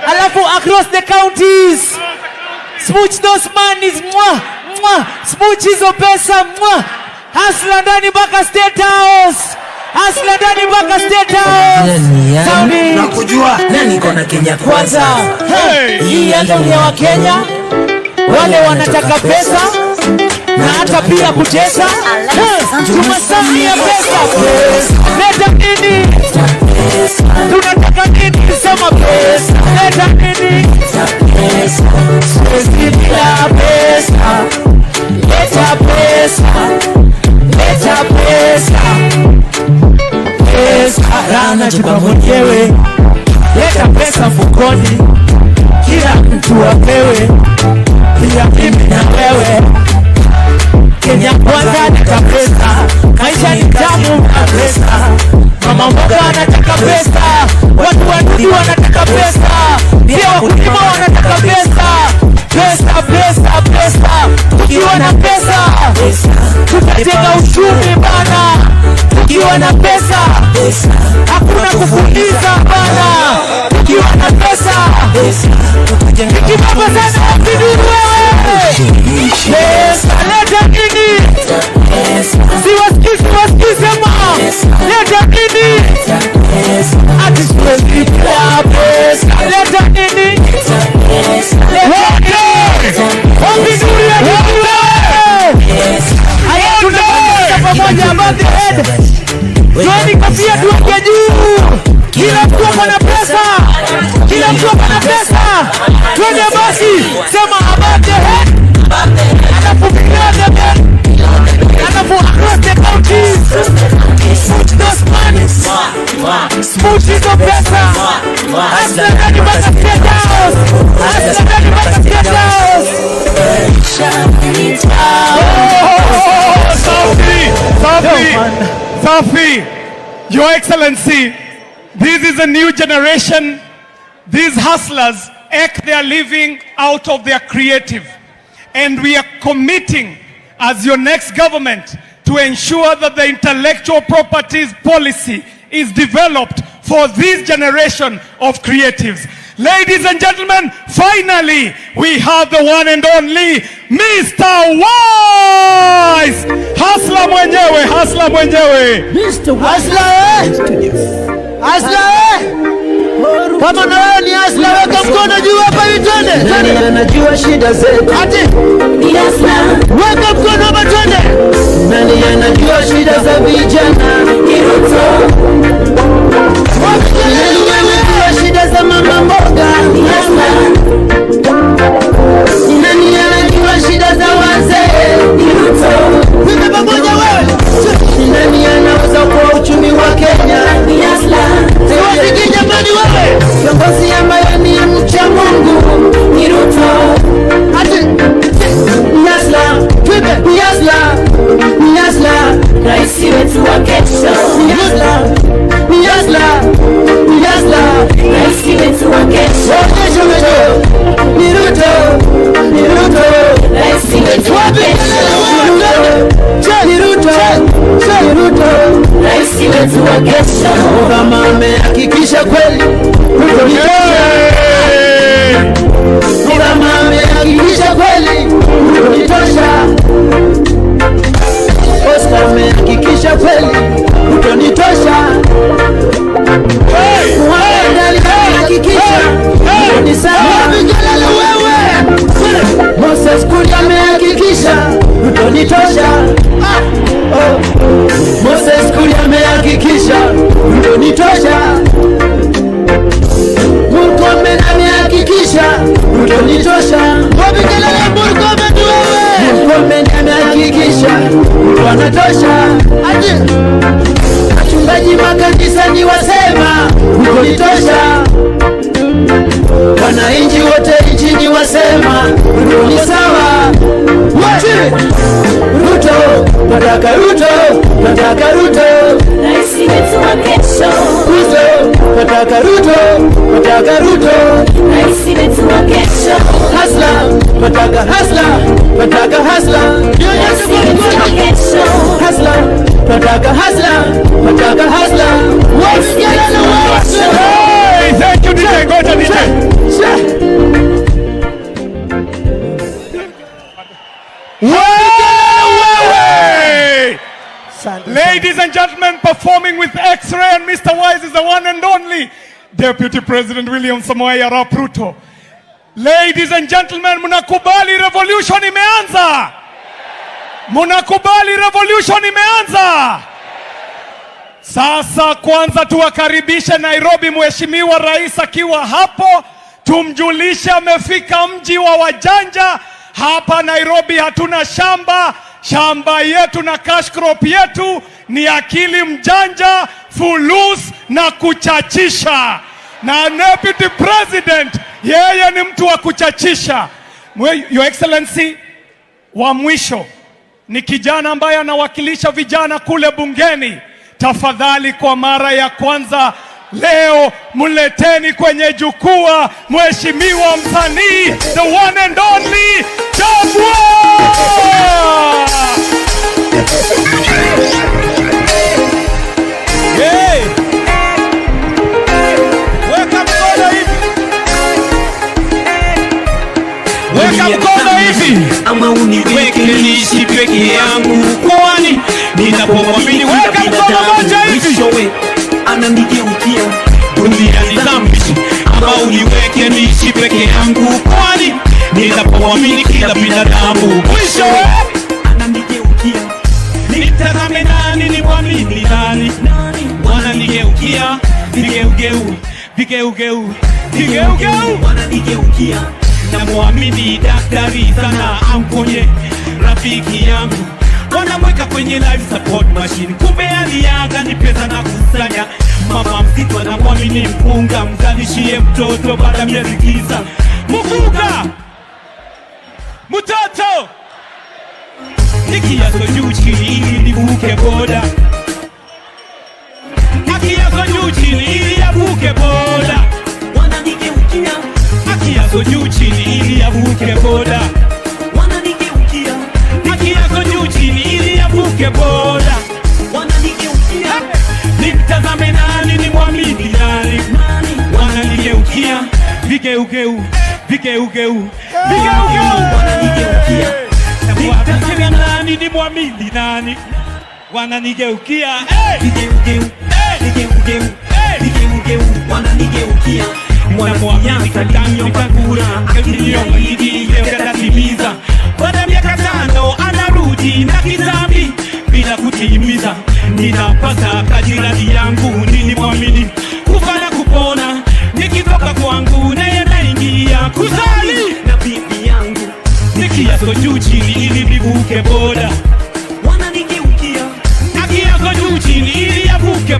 Alafu across the counties. Smooch those monies. Mwah, mwah. Smooch hizo pesa. Mwah. Hasla ndani mpaka State House. Hasla ndani mpaka State House. Saudi. Nakujua nani kona Kenya kwanza. Hii ndio ya Kenya. Wale wanataka pesa na hata pia kutesa. Tumesamia pesa. Leta nini? Tunataka nini? Sema pesa. Leta nini? Bila pesa. Leta pesa. Leta pesa. Pesa rana chupa mwenyewe. Leta pesa mfukoni. Kila mtu apewe. Pia mimi na wewe. Kenya kwanza anataka pesa. Maisha ni tamu na pesa. Mama mboga anataka pesa. Watu wadudu wanataka pesa. Pia wakulima wanataka pesa. Pesa, pesa, pesa. Tukiwa na pesa tutajenga uchumi bana. Tukiwa na pesa hakuna kufuliza bana. Tukiwa na pesa ikibaba sana kidudu wewe. Pesa leta nini? Siwasikii sema leta nini? Ati siwasikii pesa leta nini? Wapi nuri ya nuri? Haya tunapata pamoja above the head. Twende kofia tuweke juu. Kila mtu ana pesa. Kila mtu ana pesa. Twende basi. Sema above the head. Alafu below the bed. Alafu across the counties. Smooch those monies. Smooch hizo pesa. Asla ndani mpaka State House. Asla ndani mpaka State House. Safi, Your Excellency, this is a new generation. These hustlers act their living out of their creative. And we are committing as your next government to ensure that the intellectual properties policy is developed for this generation of creatives. Ladies and gentlemen, finally, we have the one and only Mr. Wise! Hasla mwenyewe, hasla mwenyewe. Mr. Hasla kama na wewe ni Hasla, weka mkono juu hapa vitende. Nani anajua shida zetu? Ati ni Hasla. Weka mkono hapa twende. Nani anajua shida za vijana? Ni Ruto. Nani anajua shida za mama mboga? Ni Hasla. Nani anajua shida za wazee? Ni Ruto. Weka pamoja wewe. Nani anaweza kwa uchumi wa Kenya? Ni Hasla. Siwasiki jamani wewe. Kiongozi ambaye ni mcha Mungu ni Ruto. Ati ni Hasla. Twende ni Hasla. Ni Hasla. Rais wetu wa kesho. Ni Hasla. wetu wa kesho. Kama amehakikisha kweli Ruto nitosha. Kama amehakikisha kweli Ruto nitosha. Oscar amehakikisha kweli Ruto nitosha. Hakikisha ni sawa vijana wewe. Moses Kuria amehakikisha Ruto nitosha. Moses Kuria amehakikisha Ruto nitosha. Murkomen amehakikisha Ruto nitosha. Vijana Murkomen wewe. Murkomen amehakikisha Ruto anatosha. Wachungaji makanisani wasema Ruto nitosha. Wananchi wote nchini wasema Ruto ni sawa. Ruto, nataka Ruto, nataka Ruto. Rais wetu wa kesho. Ruto, nataka Ruto, nataka Ruto. Rais wetu wa kesho. Hasla, nataka hasla, nataka hasla. Rais wetu wa kesho. Hasla, nataka hasla, nataka hasla. Wasikiana wote. Hey, thank you DJ, go to DJ. Ladies and gentlemen, performing with X-Ray and Mr. Wise is the one and only Deputy President William Samoei Arap Ruto. Ladies and gentlemen, munakubali revolution imeanza? Munakubali revolution imeanza? Sasa kwanza tuwakaribishe Nairobi, Mheshimiwa Rais akiwa hapo, tumjulishe amefika mji wa wajanja. Hapa Nairobi hatuna shamba, shamba yetu na cash crop yetu ni akili mjanja, fulus na kuchachisha. Na Deputy President yeye ni mtu wa kuchachisha. Your Excellency, wa mwisho ni kijana ambaye anawakilisha vijana kule bungeni. Tafadhali kwa mara ya kwanza leo mleteni kwenye jukwaa Mheshimiwa msanii, the one and only Chabwa. Hey. Weka mkono hivi. Weka mkono hivi. Ama uniweke niishi peke yangu, kwani ninapomwamini weka mkono moja hivi. Ananigeukia dunia nizambishi. Ama uniweke niishi peke yangu, kwani ninapomwamini kila binadamu mwisho ananigeukia. Nitazame nani nimwamini nani? Wananigeukia vigeugeu, vigeugeu, vigeugeu. Wananigeukia namwamini daktari sana amponye rafiki yangu. Wanamweka kwenye life support machine, kumbe aliaga ni pesa na kusanya. Mama mzito anamwamini mpunga, mzalishie mtoto baada miezi 9. Mfunga mtoto nikiazo juu chini ili nivuke boda. Akiazo juu chini ili avuke boda. Wananigeukia. Akiazo juu chini ili avuke boda. Wananigeukia. Akiazo juu chini ili avuke boda. Wananigeukia. Nitazame nani nimwamini nani? Wananigeukia. Vigeugeu, vigeugeu, vigeugeu. Wananigeukia. Nitazame nani nimwamini nani? Wananigeukia. Vigeugeu, vigeugeu, vigeugeu. Wananigeukia. Mwanamwamini katanyo kakura, kakilio hidi leo katatimiza. Baada miaka 5 anarudi na kitambi bila kutimiza. Ninapata kajirani yangu nilimwamini, kufa na kupona nikitoka kwangu naye naingia kusali na bibi yangu. Nikiazo juu chini ili nivuke boda. Wananigeukia. Akiazo juu chini ili avuke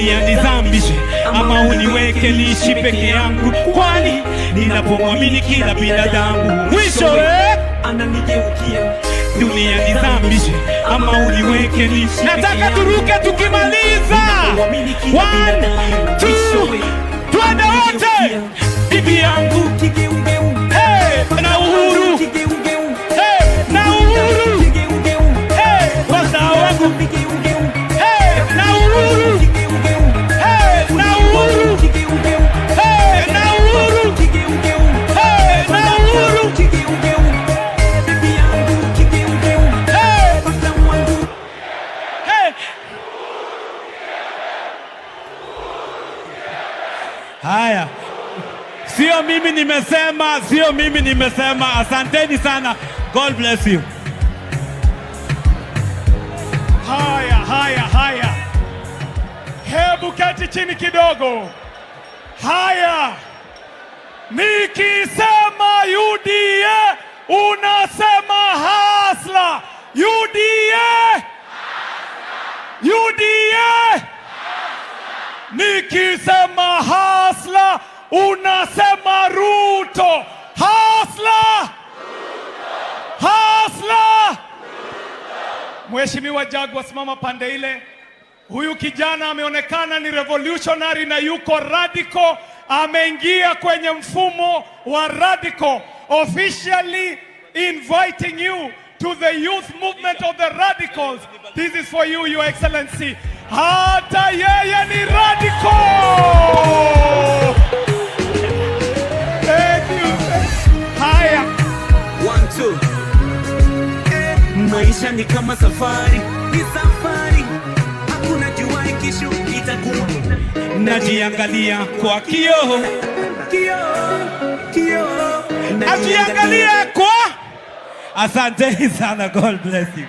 dunia nizamishe ama uniweke niishi peke yangu, kwani ninapomwamini kila binadamu mwisho ananigeukia. Dunia nizamishe ama uniweke niishi. Nataka turuke tukimaliza. 1, 2, twende wote. Bibi yangu na uhuru, na uhuru, wazao wangu, na uhuru, na uhuru, na uhuru, na uhuru. Haya, sio mimi nimesema, sio mimi nimesema. Asanteni sana. God bless you. Haya, hebu keti chini kidogo. Haya, nikisema UDA unasema hasla. UDA, UDA. Nikisema hasla unasema Ruto. Hasla, hasla. Mheshimiwa Jagwa, simama pande ile. Huyu kijana ameonekana ni revolutionary na yuko radical. Ameingia kwenye mfumo wa radical. Officially inviting you to the youth movement of the radicals. This is for you, Your Excellency. Hata yeye ni radical. Thank you. Haya. 1, 2. Maisha ni kama safari, ni safari, hakuna jua kesho itakuwa. Najiangalia kwa kioo, kioo, najiangalia kwa. Asante sana. God bless you.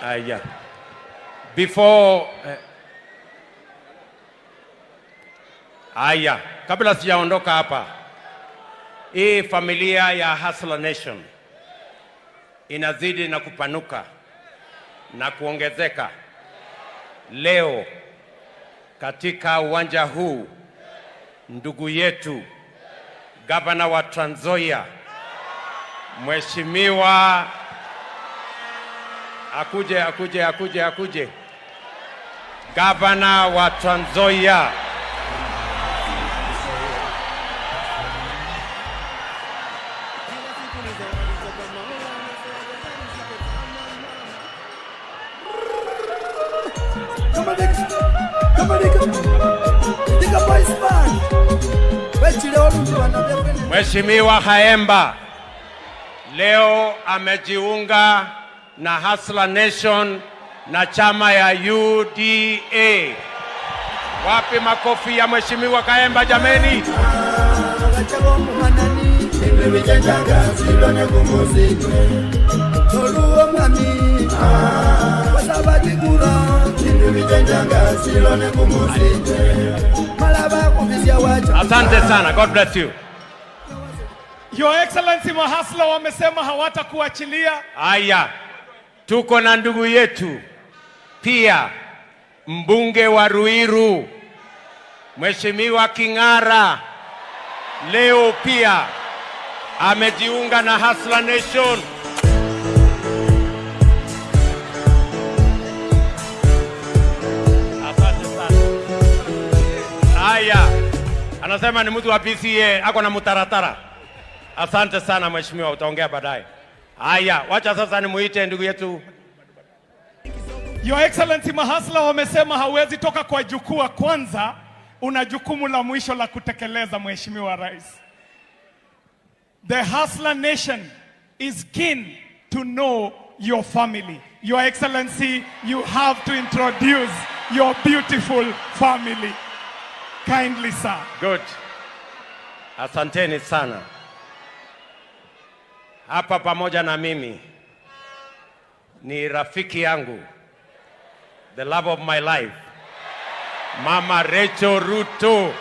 Haya. Before kabla sijaondoka hapa, hii familia ya Hustler Nation inazidi na kupanuka na kuongezeka. Leo katika uwanja huu, ndugu yetu gavana wa Trans Nzoia, Mheshimiwa akuje gavana wa Trans Nzoia Mheshimiwa Haemba leo amejiunga na Hustler Nation na chama ya UDA. Wapi makofi ya Mheshimiwa Haemba jameni? Asante sana. God bless you. Your Excellency, mahasla wamesema hawatakuachilia. Haya, tuko na ndugu yetu pia mbunge wa Ruiru Mheshimiwa King'ara leo pia amejiunga na Hustler Nation. Asante sana. Haya, anasema ni mtu wa PCA, ako na mutaratara. Asante sana mheshimiwa, utaongea baadaye. Haya, wacha sasa nimuite ndugu yetu. Your Excellency, mahasla wamesema hauwezi toka kwa jukwaa kwanza, una jukumu la mwisho la kutekeleza Mheshimiwa Rais. The Hustler Nation is keen to know your family. Your Excellency, you have to introduce your beautiful family. Kindly, sir. Good. Asanteni sana. Hapa pamoja na mimi ni rafiki yangu, the love of my life, Mama Rachel Ruto.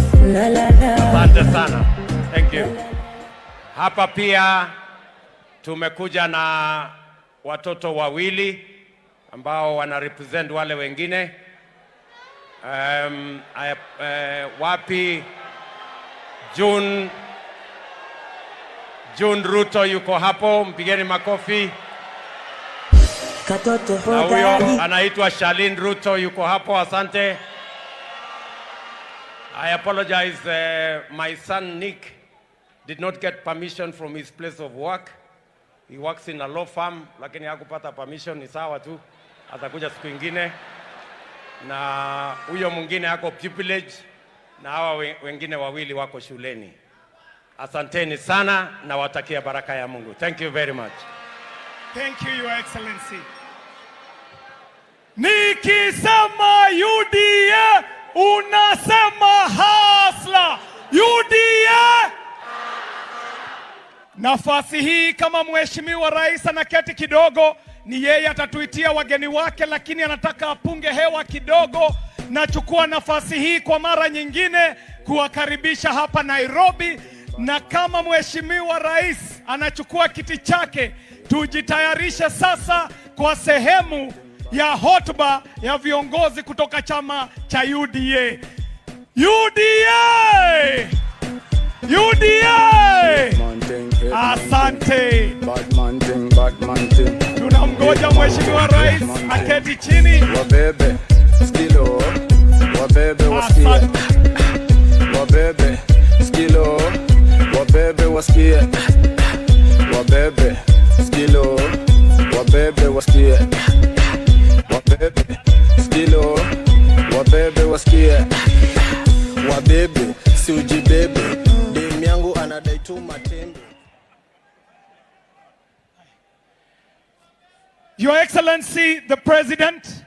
Asante sana. Thank you. Hapa pia tumekuja na watoto wawili ambao wana represent wale wengine. Wapi June Ruto yuko hapo, mpigeni makofi. Na huyo anaitwa Shalin Ruto yuko hapo, asante. I apologize, my son Nick did not get permission from his place of work. He works in a law firm, lakini hakupata permission, ni sawa tu, atakuja siku ingine. Na huyo mwingine hako pupillage, na hawa wengine wawili wako shuleni. Asanteni sana na watakia baraka ya Mungu. Thank you very much. Thank you, Your Excellency. Nikisema UDA, unasema hasla. UDA! Nafasi hii kama mheshimiwa rais anaketi kidogo, ni yeye atatuitia wageni wake, lakini anataka apunge hewa kidogo. Nachukua nafasi hii kwa mara nyingine kuwakaribisha hapa Nairobi, na kama mheshimiwa rais anachukua kiti chake, tujitayarishe sasa kwa sehemu ya hotuba ya viongozi kutoka chama cha UDA. UDA! UDA! Asante. Tunamgoja mheshimiwa rais aketi chini. Wabebe skilo, wabebe wasikie. Wabebe skilo, wabebe wasikie. Wabebe skilo, wabebe wasikie. Wabebe skilo, wabebe wasikie. Wabebe si ujibebe, demu yangu anadai tu matembe. Your Excellency, the President,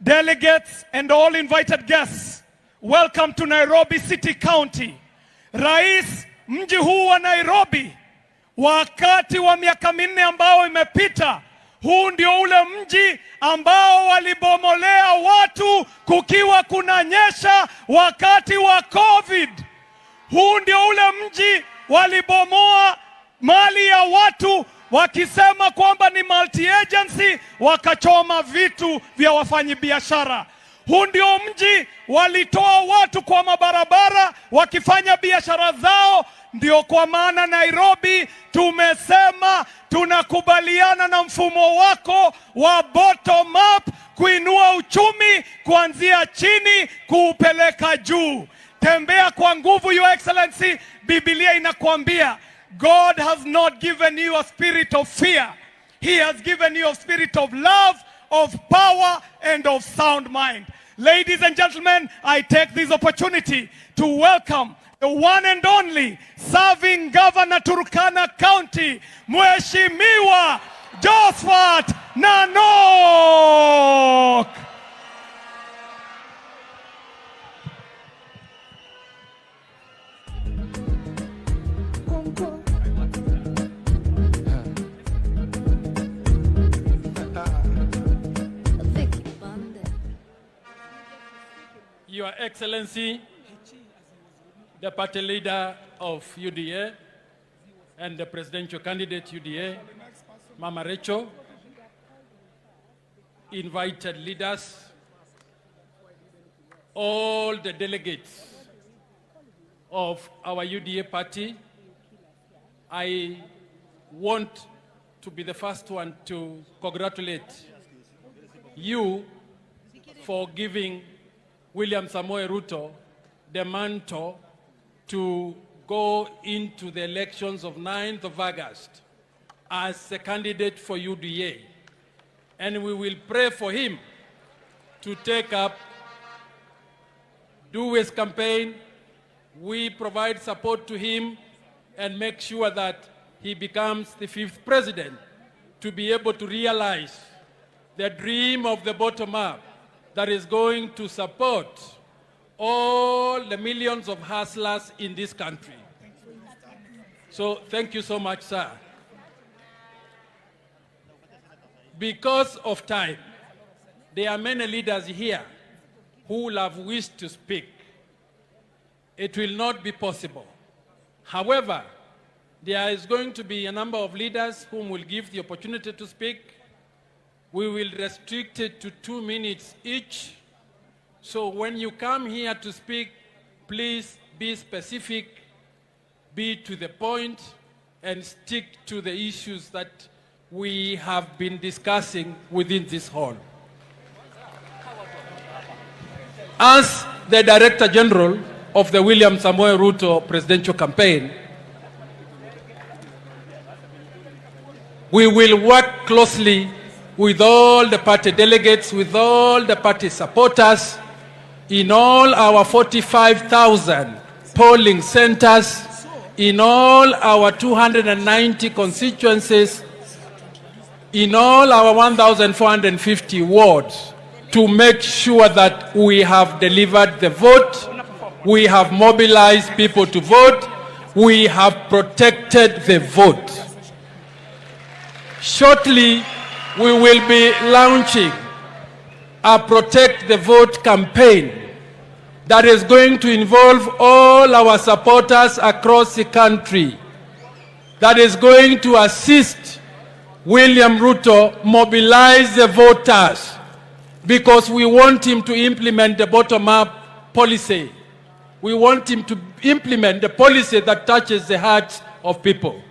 delegates, and all invited guests, welcome to Nairobi City County. Rais, mji huu wa Nairobi, wakati wa miaka minne ambao imepita, huu ndio ule mji ambao walibomolea watu kukiwa kunanyesha wakati wa COVID. Huu ndio ule mji walibomoa mali ya watu wakisema kwamba ni multi-agency, wakachoma vitu vya wafanyabiashara. Huu ndio mji walitoa watu kwa mabarabara wakifanya biashara zao. Ndio kwa maana Nairobi tumesema tunakubaliana na mfumo wako wa bottom up, kuinua uchumi kuanzia chini kuupeleka juu. Tembea kwa nguvu, Your Excellency. Biblia inakuambia God has not given you a spirit of fear. He has given you a spirit of love, of power, and of sound mind. Ladies and gentlemen, I take this opportunity to welcome the one and only serving Governor Turkana County, Mheshimiwa Josephat Nanok. Your Excellency, the party leader of UDA and the presidential candidate UDA, Mama Rachel, invited leaders, all the delegates of our UDA party, I want to be the first one to congratulate you for giving William Samoei Ruto the mantle to go into the elections of 9th of August as a candidate for UDA. And we will pray for him to take up, do his campaign. We provide support to him and make sure that he becomes the 5th president to be able to realize the dream of the bottom up that is going to support all the millions of hustlers in this country. So thank you so much, sir. Because of time, there are many leaders here who will have wished to speak. It will not be possible. However, There is going to be a number of leaders whom will give the opportunity to speak. We will restrict it to 2 minutes each. So when you come here to speak, please be specific, be to the point, and stick to the issues that we have been discussing within this hall. As the Director General of the William Samoei Ruto presidential campaign, we will work closely with all the party delegates, with all the party supporters, in all our 45,000 polling centers, in all our 290 constituencies, in all our 1,450 wards, to make sure that we have delivered the vote, we have mobilized people to vote, we have protected the vote. Shortly, we will be launching a Protect the Vote campaign that is going to involve all our supporters across the country, that is going to assist William Ruto mobilize the voters, because we want him to implement the bottom-up policy. We want him to implement the policy that touches the hearts of people.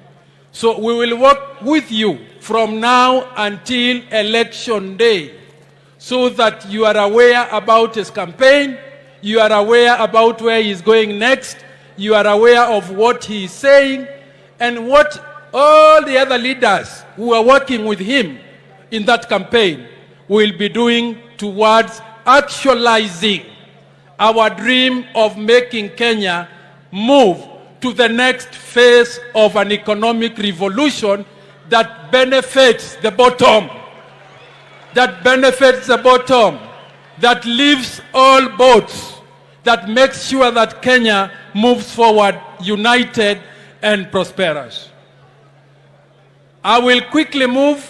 So we will work with you from now until election day, so that you are aware about his campaign, you are aware about where he's going next, you are aware of what he is saying, and what all the other leaders who are working with him in that campaign will be doing towards actualizing our dream of making Kenya move to the next phase of an economic revolution that benefits the bottom, that lifts all boats, that makes sure that Kenya moves forward united and prosperous. I will quickly move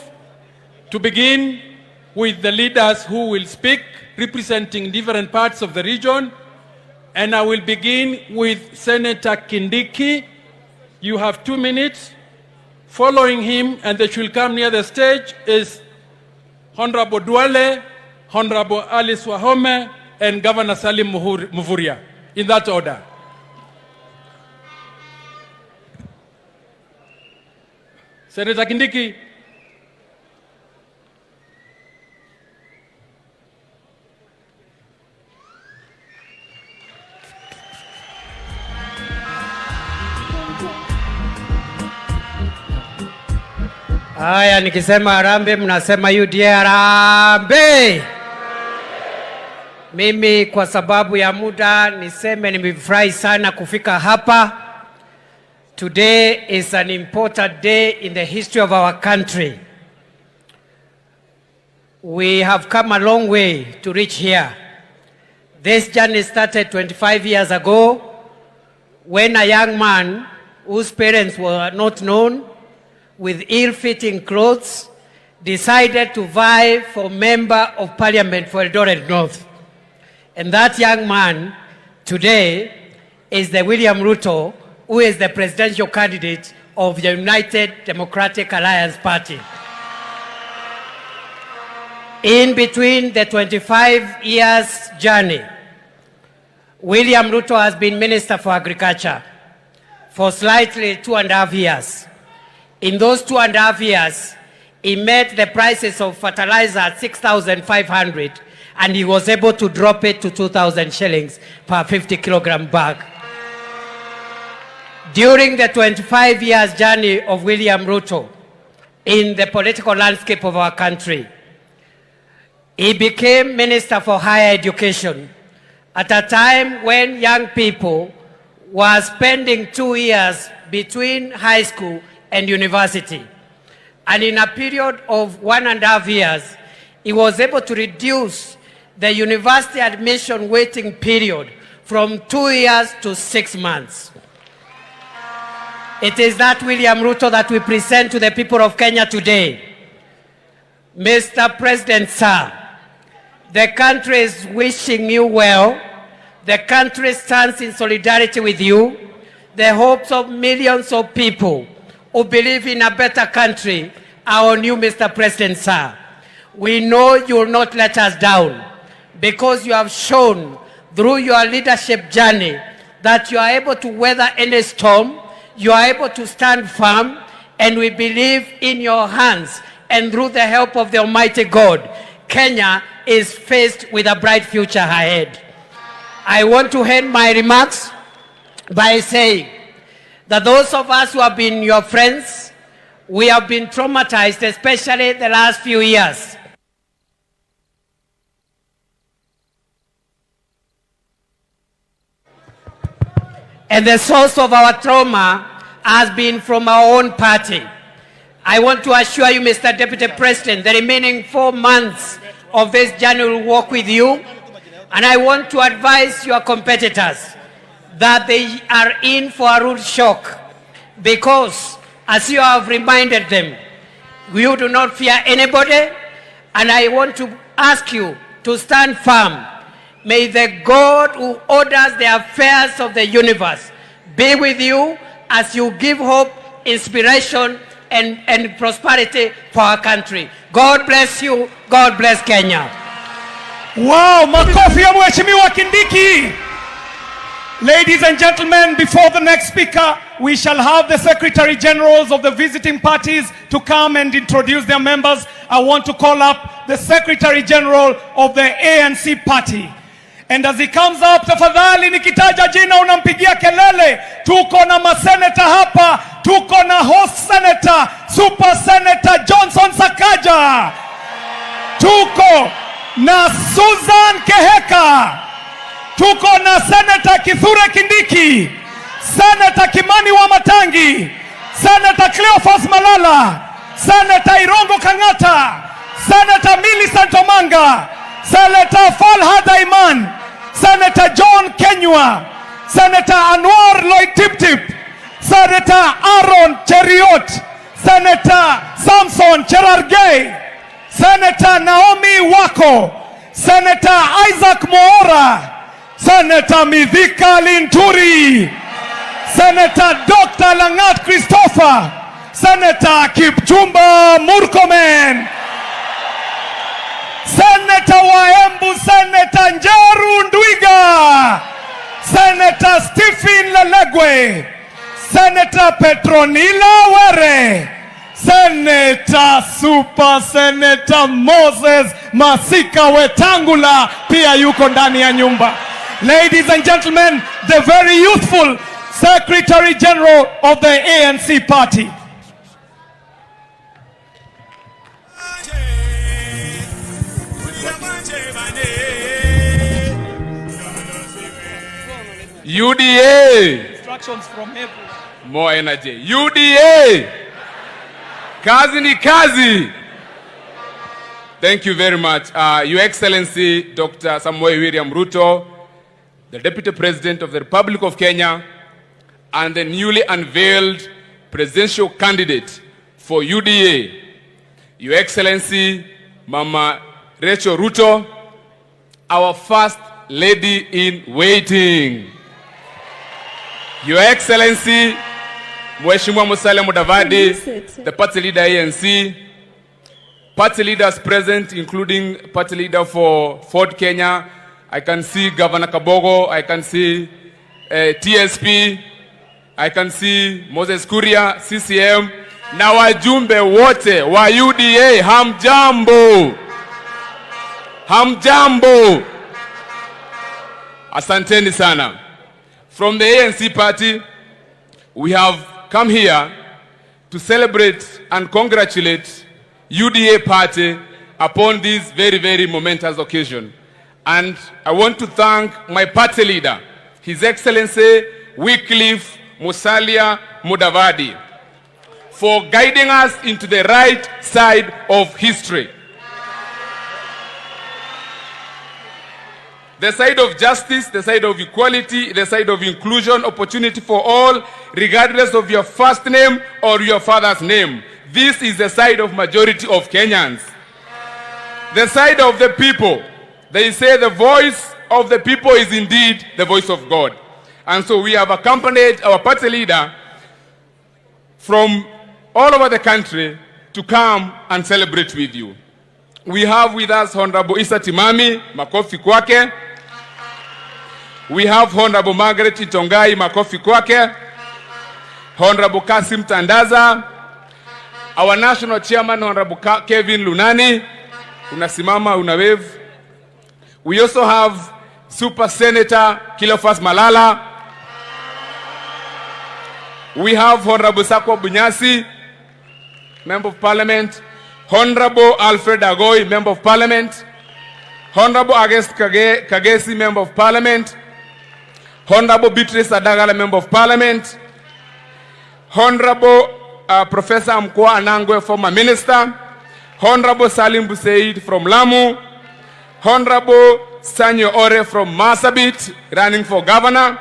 to begin with the leaders who will speak, representing different parts of the region. And I will begin with Senator Kindiki. You have 2 minutes. Following him, and they should come near the stage, is Honorable Duale, Honorable Alice Wahome, and Governor Salim Muvuria, in that order. Senator Kindiki. Haya, nikisema harambee mnasema UDA harambee. Mimi kwa sababu ya muda niseme nimefurahi sana kufika hapa. Today is an important day in the history of our country. We have come a long way to reach here. This journey started 25 years ago when a young man whose parents were not known, with ill-fitting clothes, decided to vie for Member of Parliament for Eldoret North. And that young man today is the William Ruto, who is the presidential candidate of the United Democratic Alliance Party. In between the 25 years journey, William Ruto has been Minister for Agriculture for slightly 2.5 years. In those 2.5 years, he made the prices of fertilizer at 6,500, and he was able to drop it to 2,000 shillings per 50-kilogram bag. During the 25 years journey of William Ruto in the political landscape of our country, he became Minister for Higher Education at a time when young people were spending 2 years between high school and university. And in a period of 1.5 years, he was able to reduce the university admission waiting period from 2 years to 6 months. It is that William Ruto that we present to the people of Kenya today. Mr. President, sir, the country is wishing you well. The country stands in solidarity with you. the hopes of millions of people who believe in a better country are on you, Mr. President, sir. We know you will not let us down because you have shown through your leadership journey that you are able to weather any storm, you are able to stand firm, and we believe in your hands, and through the help of the Almighty God, Kenya is faced with a bright future ahead. I want to end my remarks by saying that those of us who have been your friends, we have been traumatized, especially the last few years. And the source of our trauma has been from our own party. I want to assure you, Mr. Deputy President, the remaining 4 months of this journey will work with you. And I want to advise your competitors that they are in for a rude shock because, as you have reminded them, you do not fear anybody, and I want to ask you to stand firm. May the God who orders the affairs of the universe be with you as you give hope, inspiration, and prosperity for our country. God bless you. God bless Kenya. Wow, makofi ya Mheshimiwa Kindiki. Ladies and gentlemen, before the next speaker, we shall have the Secretary Generals of the visiting parties to come and introduce their members. I want to call up the Secretary General of the ANC party. And as he comes up, tafadhali nikitaja jina unampigia kelele. Tuko na maseneta hapa, tuko na host senator, super senator Johnson Sakaja. Tuko na Susan Keheka. Tuko na Senator Kithure Kindiki, Senator Kimani Wamatangi, Senator Cleophas Malala, Senator Irongo Kangata, Senator Millicent Omanga, Senator Falhad Aiman, Senator John Kenywa, Senator Anwar Loitiptip, Senator Aaron Cheriot, Senator Samson Cherargei, Senator Naomi Wako, Senator Isaac Moora, Senator Mithika Linturi, Senator Dr. Langat Christopher, Senator Kipchumba Murkomen, Senator Waembu, Senator Njeru Ndwiga, Senator Stephen Lelegwe, Senator Petronila Were, Senator Super Senator Moses Masika Wetangula pia yuko ndani ya nyumba. Ladies and gentlemen, the very youthful Secretary General of the ANC party. UDA. Instructions from everyone. More energy. UDA. Kazi ni kazi. Thank you very much. Your Excellency, Dr. Samoei William Ruto, the Deputy President of the Republic of Kenya, and the newly unveiled presidential candidate for UDA, Your Excellency, Mama Rachel Ruto, our first lady in waiting. Your Excellency, Mheshimiwa Musalia Mudavadi, the party leader ANC, party leaders present, including party leader for Ford Kenya. I can see Governor Kabogo, I can see TSP, I can see Moses Kuria, CCM, na wajumbe wote wa UDA, hamjambo. Hamjambo. Asanteni sana. From the ANC party, we have come here to celebrate and congratulate UDA party upon this very, very momentous occasion. And I want to thank my party leader, His Excellency Wycliffe Musalia Mudavadi, for guiding us into the right side of history. The side of justice, the side of equality, the side of inclusion, opportunity for all, regardless of your first name or your father's name. This is the side of majority of Kenyans. The side of the people. They say the voice of the people is indeed the voice of God. And so we have accompanied our party leader from all over the country to come and celebrate with you. We have with us Honorable Isa Timami, makofi kwake. We have Honorable Margaret Itongai, makofi kwake. Honorable Kasim Tandaza. Our national chairman, Honorable Kevin Lunani. Unasimama, unawave. We also have Super Senator Kilofas Malala. We have Honorable Sakwa Bunyasi, Member of Parliament. Honorable Alfred Agoy, Member of Parliament. Honorable Agest Kagesi, Member of Parliament. Honorable Beatrice Adagala, Member of Parliament. Honorable Professor Mkwa Anangwe, former Minister. Honorable Salim Busaid from Lamu. Honorable Sanyo Ore from Marsabit, running for Governor.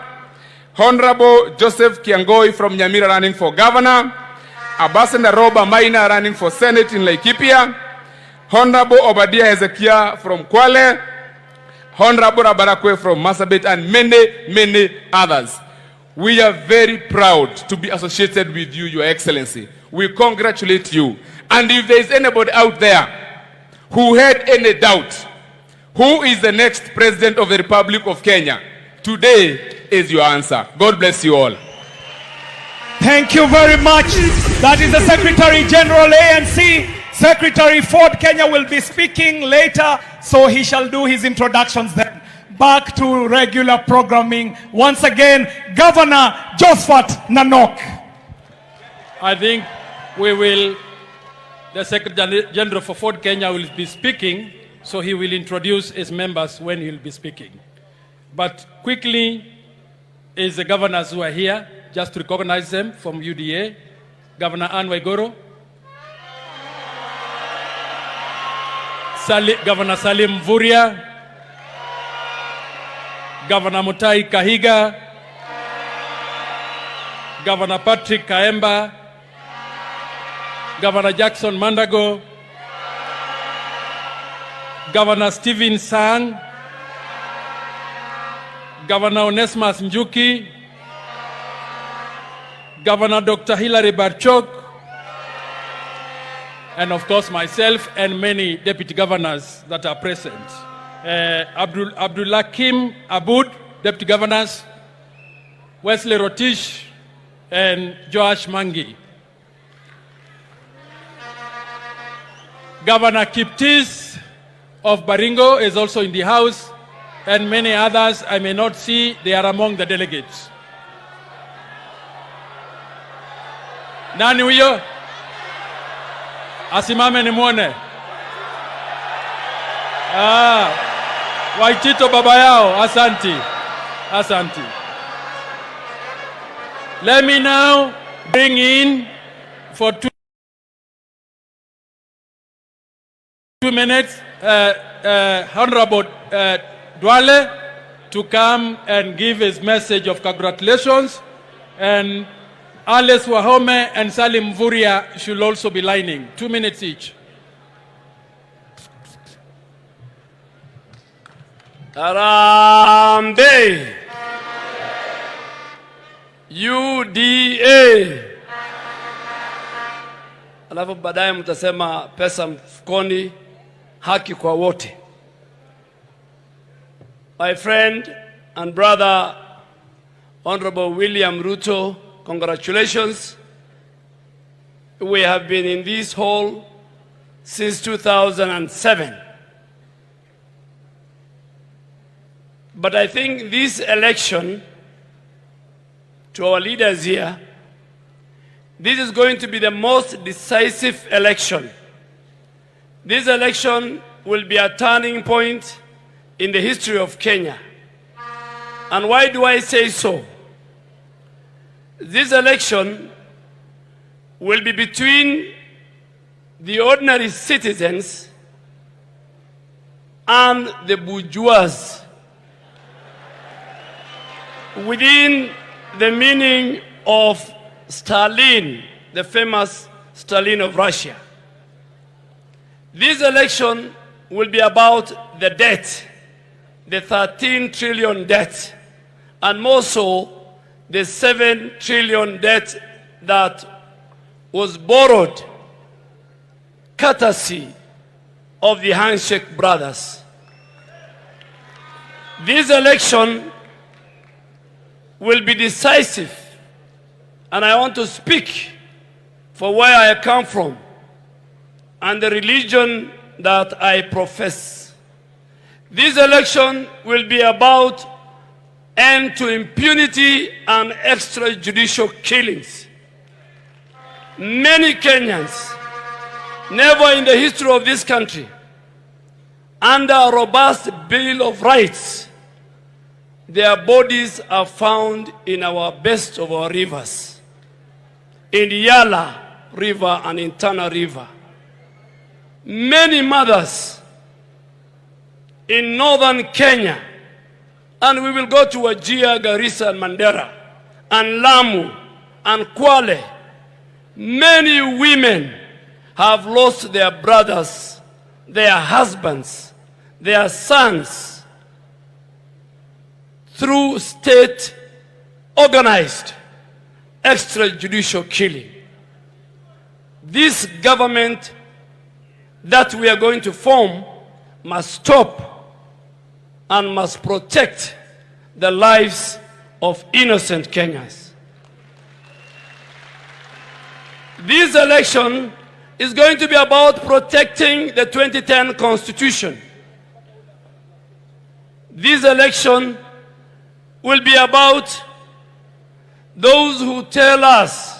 Honorable Joseph Kiangoi from Nyamira, running for Governor. Ambassador Roba Maina, running for Senate in Laikipia. Honorable Obadiah Ezekiah from Kwale. Honorable Rabarakwe from Marsabit, and many, many others. We are very proud to be associated with you, Your Excellency. We congratulate you. And if there is anybody out there who had any doubt who is the next President of the Republic of Kenya, today is your answer. God bless you all. Thank you very much. That is the Secretary General ANC. Secretary Ford Kenya will be speaking later, so he shall do his introductions then. Back to regular programming. Once again, Governor Josphat Nanok. I think the Secretary General for Ford Kenya will be speaking, so he will introduce his members when he'll be speaking. But quickly, is the governors who are here, just to recognize them from UDA. Governor Anne Waiguru, Governor Salim Mvurya, Governor Mutai Kahiga, Governor Patrick Kaemba, Governor Jackson Mandago, Governor Stephen Sang, Governor Onesmus Njuki, Governor Dr. Hilary Barchok, and of course myself and many deputy governors that are present. Abdulakim Abud, deputy governors, Wesley Rotish, and Joash Mangi. Governor Kiptis of Baringo is also in the house, and many others I may not see. They are among the delegates. Nani huyo? Asimame nimwone. Waitito baba yao, asanti. Asanti. Let me now bring in for 2 minutes Honorable Dwale to come and give his message of congratulations, and Alice Wahome and Salim Mvurya should also be lining. 2 minutes each. Harambee! UDA! Alafu baadaye mtasema pesa mfukoni, haki kwa wote. My friend and brother, Honorable William Ruto, congratulations. We have been in this hall since 2007. But I think this election, to our leaders here, this is going to be the most decisive election. This election will be a turning point in the history of Kenya. And why do I say so? This election will be between the ordinary citizens and the bourgeois, within the meaning of Stalin, the famous Stalin of Russia. This election will be about the debt, the 13 trillion debt, and more so, the 7 trillion debt that was borrowed courtesy of the handshake brothers. This election will be decisive, and I want to speak for where I come from and the religion that I profess. This election will be about end to impunity and extrajudicial killings. Many Kenyans, never in the history of this country, under a robust Bill of Rights, their bodies are found in our best of our rivers, in Yala River and in Tana River. Many mothers in northern Kenya, and we will go to Wajir, Garissa, and Mandera, and Lamu, and Kwale. Many women have lost their brothers, their husbands, their sons, through state-organized extrajudicial killing. This government that we are going to form must stop and must protect the lives of innocent Kenyans. This election is going to be about protecting the 2010 Constitution. This election will be about those who tell us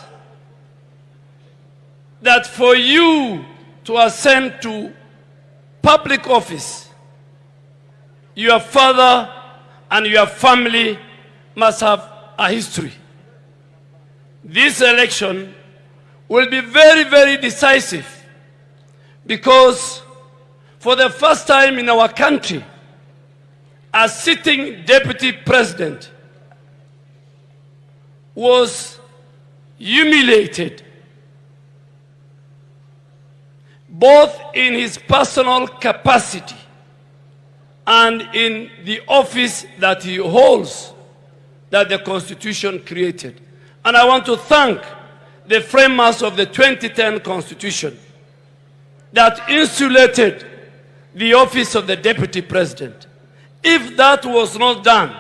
that for you to ascend to public office, your father and your family must have a history. This election will be very, very decisive because for the first time in our country, a sitting deputy president was humiliated both in his personal capacity and in the office that he holds that the Constitution created. And I want to thank the framers of the 2010 Constitution that insulated the office of the deputy president. If that was not done,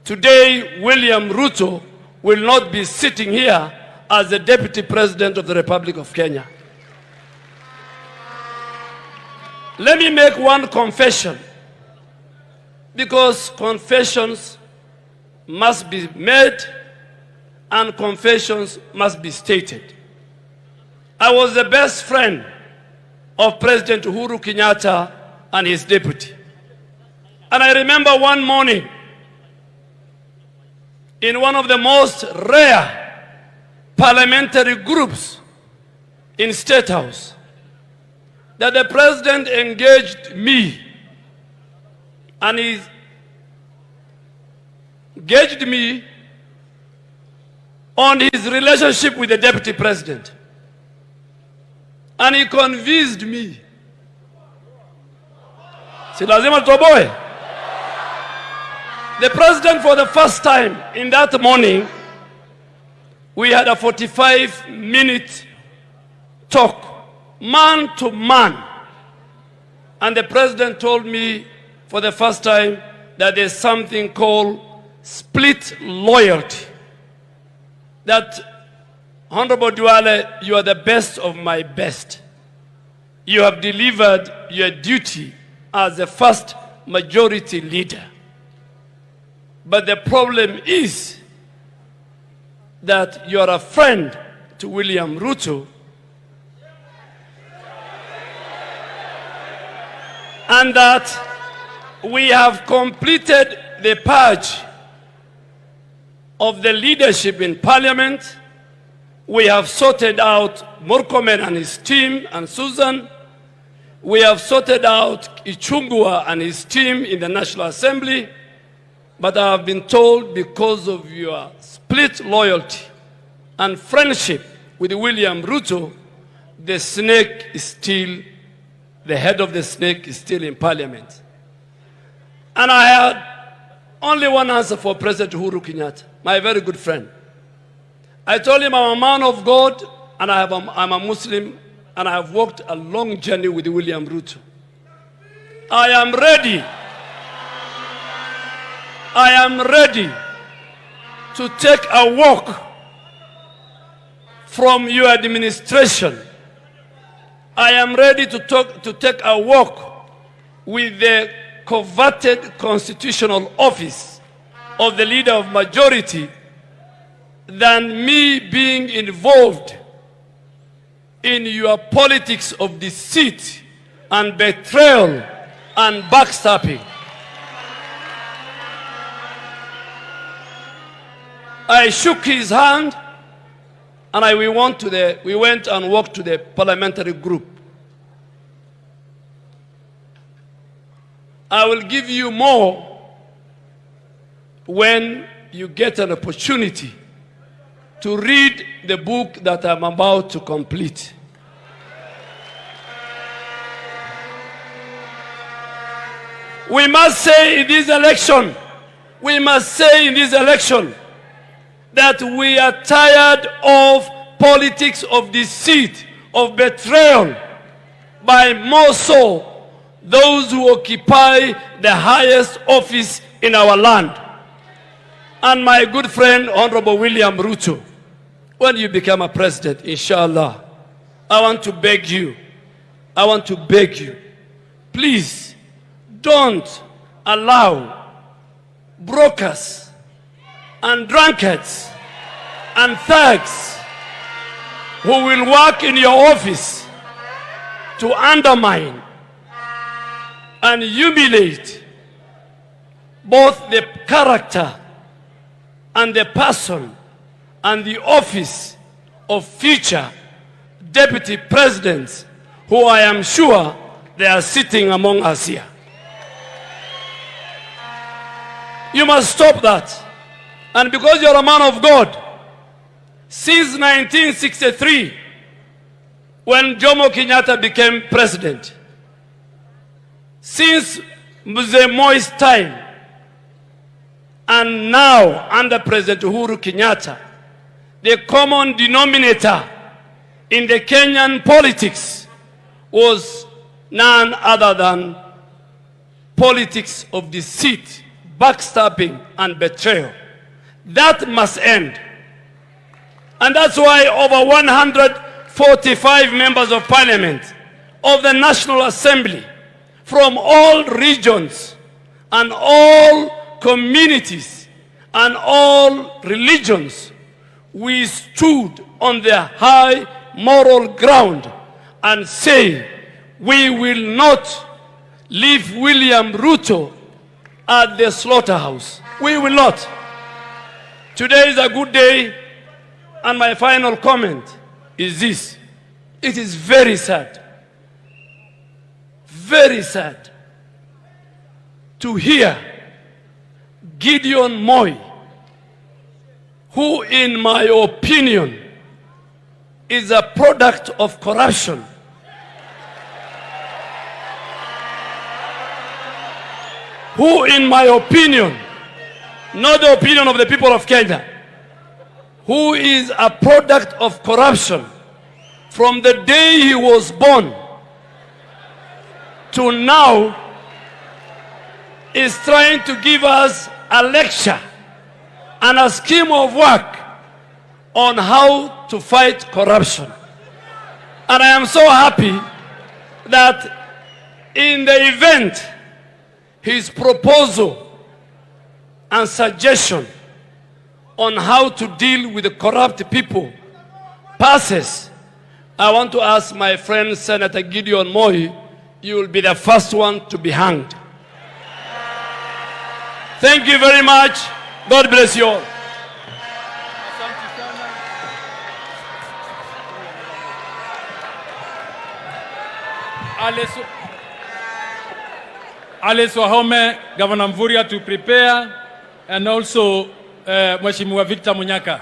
today William Ruto will not be sitting here as the deputy president of the Republic of Kenya. Let me make one confession, because confessions must be made and confessions must be stated. I was the best friend of President Uhuru Kenyatta and his deputy. And I remember one morning, in one of the most rare parliamentary groups in State House, that the president engaged me, and he engaged me on his relationship with the deputy president. And he convinced me. Si lazima tutoboe. The president, for the first time in that morning, we had a 45-minute talk, man to man. And the president told me for the first time that there's something called split loyalty. That, Honorable Duale, you are the best of my best. You have delivered your duty as the first majority leader. But the problem is that you are a friend to William Ruto, and that we have completed the purge of the leadership in parliament. We have sorted out Murkomen and his team and Susan. We have sorted out Ichungua and his team in the National Assembly. But I have been told, because of your split loyalty and friendship with William Ruto, the snake is still, the head of the snake is still in parliament. And I had only one answer for President Uhuru Kenyatta, my very good friend. I told him I'm a man of God and I'm a Muslim and I have walked a long journey with William Ruto. I am ready to take a walk from your administration. I am ready to take a walk with the coveted constitutional office of the leader of majority than me being involved in your politics of deceit and betrayal and backstabbing. I shook his hand and we went and walked to the parliamentary group. I will give you more when you get an opportunity to read the book that I'm about to complete. We must say in this election, that we are tired of politics of deceit, of betrayal, by more so those who occupy the highest office in our land. And my good friend, Honorable William Ruto, when you become a president, inshallah, I want to beg you, please don't allow brokers and drunkards and thugs who will work in your office to undermine and humiliate both the character and the person and the office of future deputy presidents who I am sure they are sitting among us here. You must stop that. And because you're a man of God, since 1963, when Jomo Kenyatta became president, since Mzee Moi's time, and now under President Uhuru Kenyatta, the common denominator in the Kenyan politics was none other than politics of deceit, backstabbing, and betrayal. That must end. And that's why over 145 members of parliament of the National Assembly from all regions and all communities and all religions, we stood on the high moral ground and say, we will not leave William Ruto at the slaughterhouse. We will not. Today is a good day, and my final comment is this. It is very sad to hear Gideon Moi, who in my opinion is a product of corruption, who in my opinion, not the opinion of the people of Kenya, who is a product of corruption from the day he was born to now, is trying to give us a lecture and a scheme of work on how to fight corruption. And I am so happy that in the event his proposal and suggestion on how to deal with the corrupt people passes, I want to ask my friend Senator Gideon Moi, you will be the first one to be hanged. Thank you very much. God bless you all. Alice Wahome, Governor Mvurya to prepare, and also Mheshimiwa Victor Munyaka.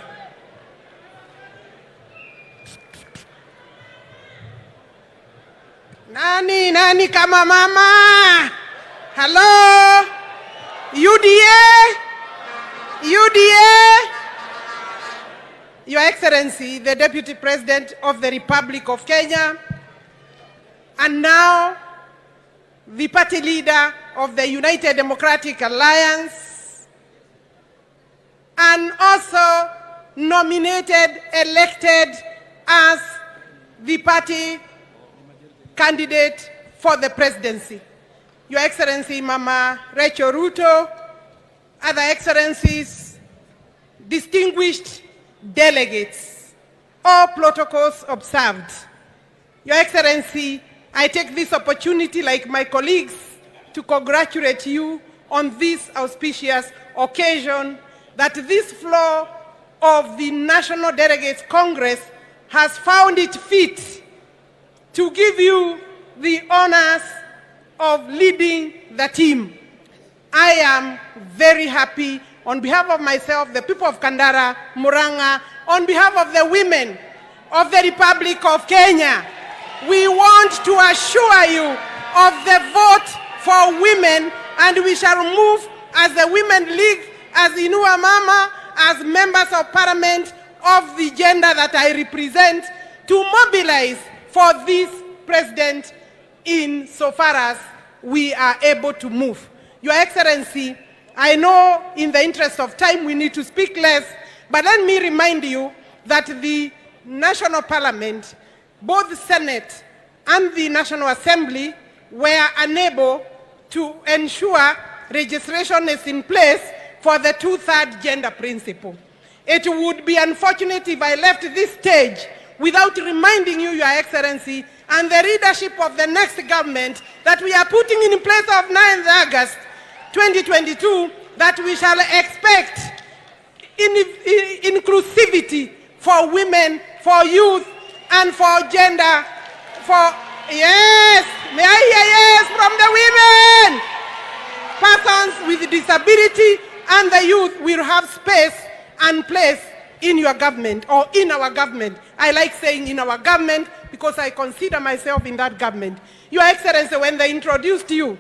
Nani kama mama? Hello? UDA, Your Excellency, the Deputy President of the Republic of Kenya, and now the party leader of the United Democratic Alliance, and also nominated, elected as the party candidate for the presidency. Your Excellency, Mama Rachel Ruto, other excellencies, distinguished delegates, all protocols observed. Your Excellency, I take this opportunity, like my colleagues, to congratulate you on this auspicious occasion that this floor of the National Delegates Congress has found it fit to give you the honors of leading the team. I am very happy on behalf of myself, the people of Kandara, Muranga, on behalf of the women of the Republic of Kenya. We want to assure you of the vote for women, and we shall move as the Women League, as Inua Mama, as members of parliament of the gender that I represent, to mobilize for this president in so far as we are able to move. Your Excellency, I know in the interest of time we need to speak less, but let me remind you that the National Parliament, both the Senate and the National Assembly, were unable to ensure registration is in place for the 2/3 gender principle. It would be unfortunate if I left this stage without reminding you, Your Excellency, and the leadership of the next government that we are putting in place of 9th August 2022, that we shall expect inclusivity for women, for youth, and for gender, for, yes, may I hear yes from the women? Persons with disability and the youth will have space and place in your government, or in our government. I like saying in our government because I consider myself in that government. Your Excellency, when they introduced you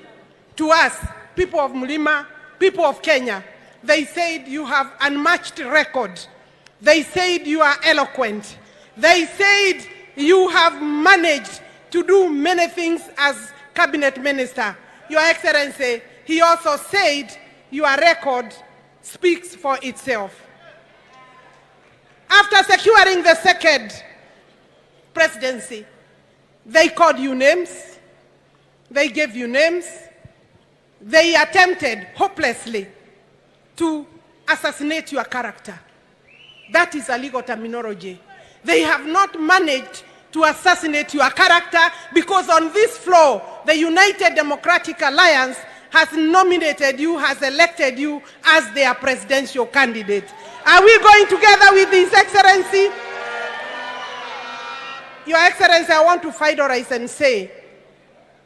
to us, people of Mulima, people of Kenya, they said you have unmatched record. They said you are eloquent. They said you have managed to do many things as cabinet minister. Your Excellency, he also said your record speaks for itself. After securing the second presidency, they called you names, they gave you names, they attempted hopelessly to assassinate your character. That is a legal terminology. They have not managed to assassinate your character because on this floor, the United Democratic Alliance has nominated you, has elected you as their presidential candidate. Are we going together with His Excellency? Your Excellency, I want to finalize and say,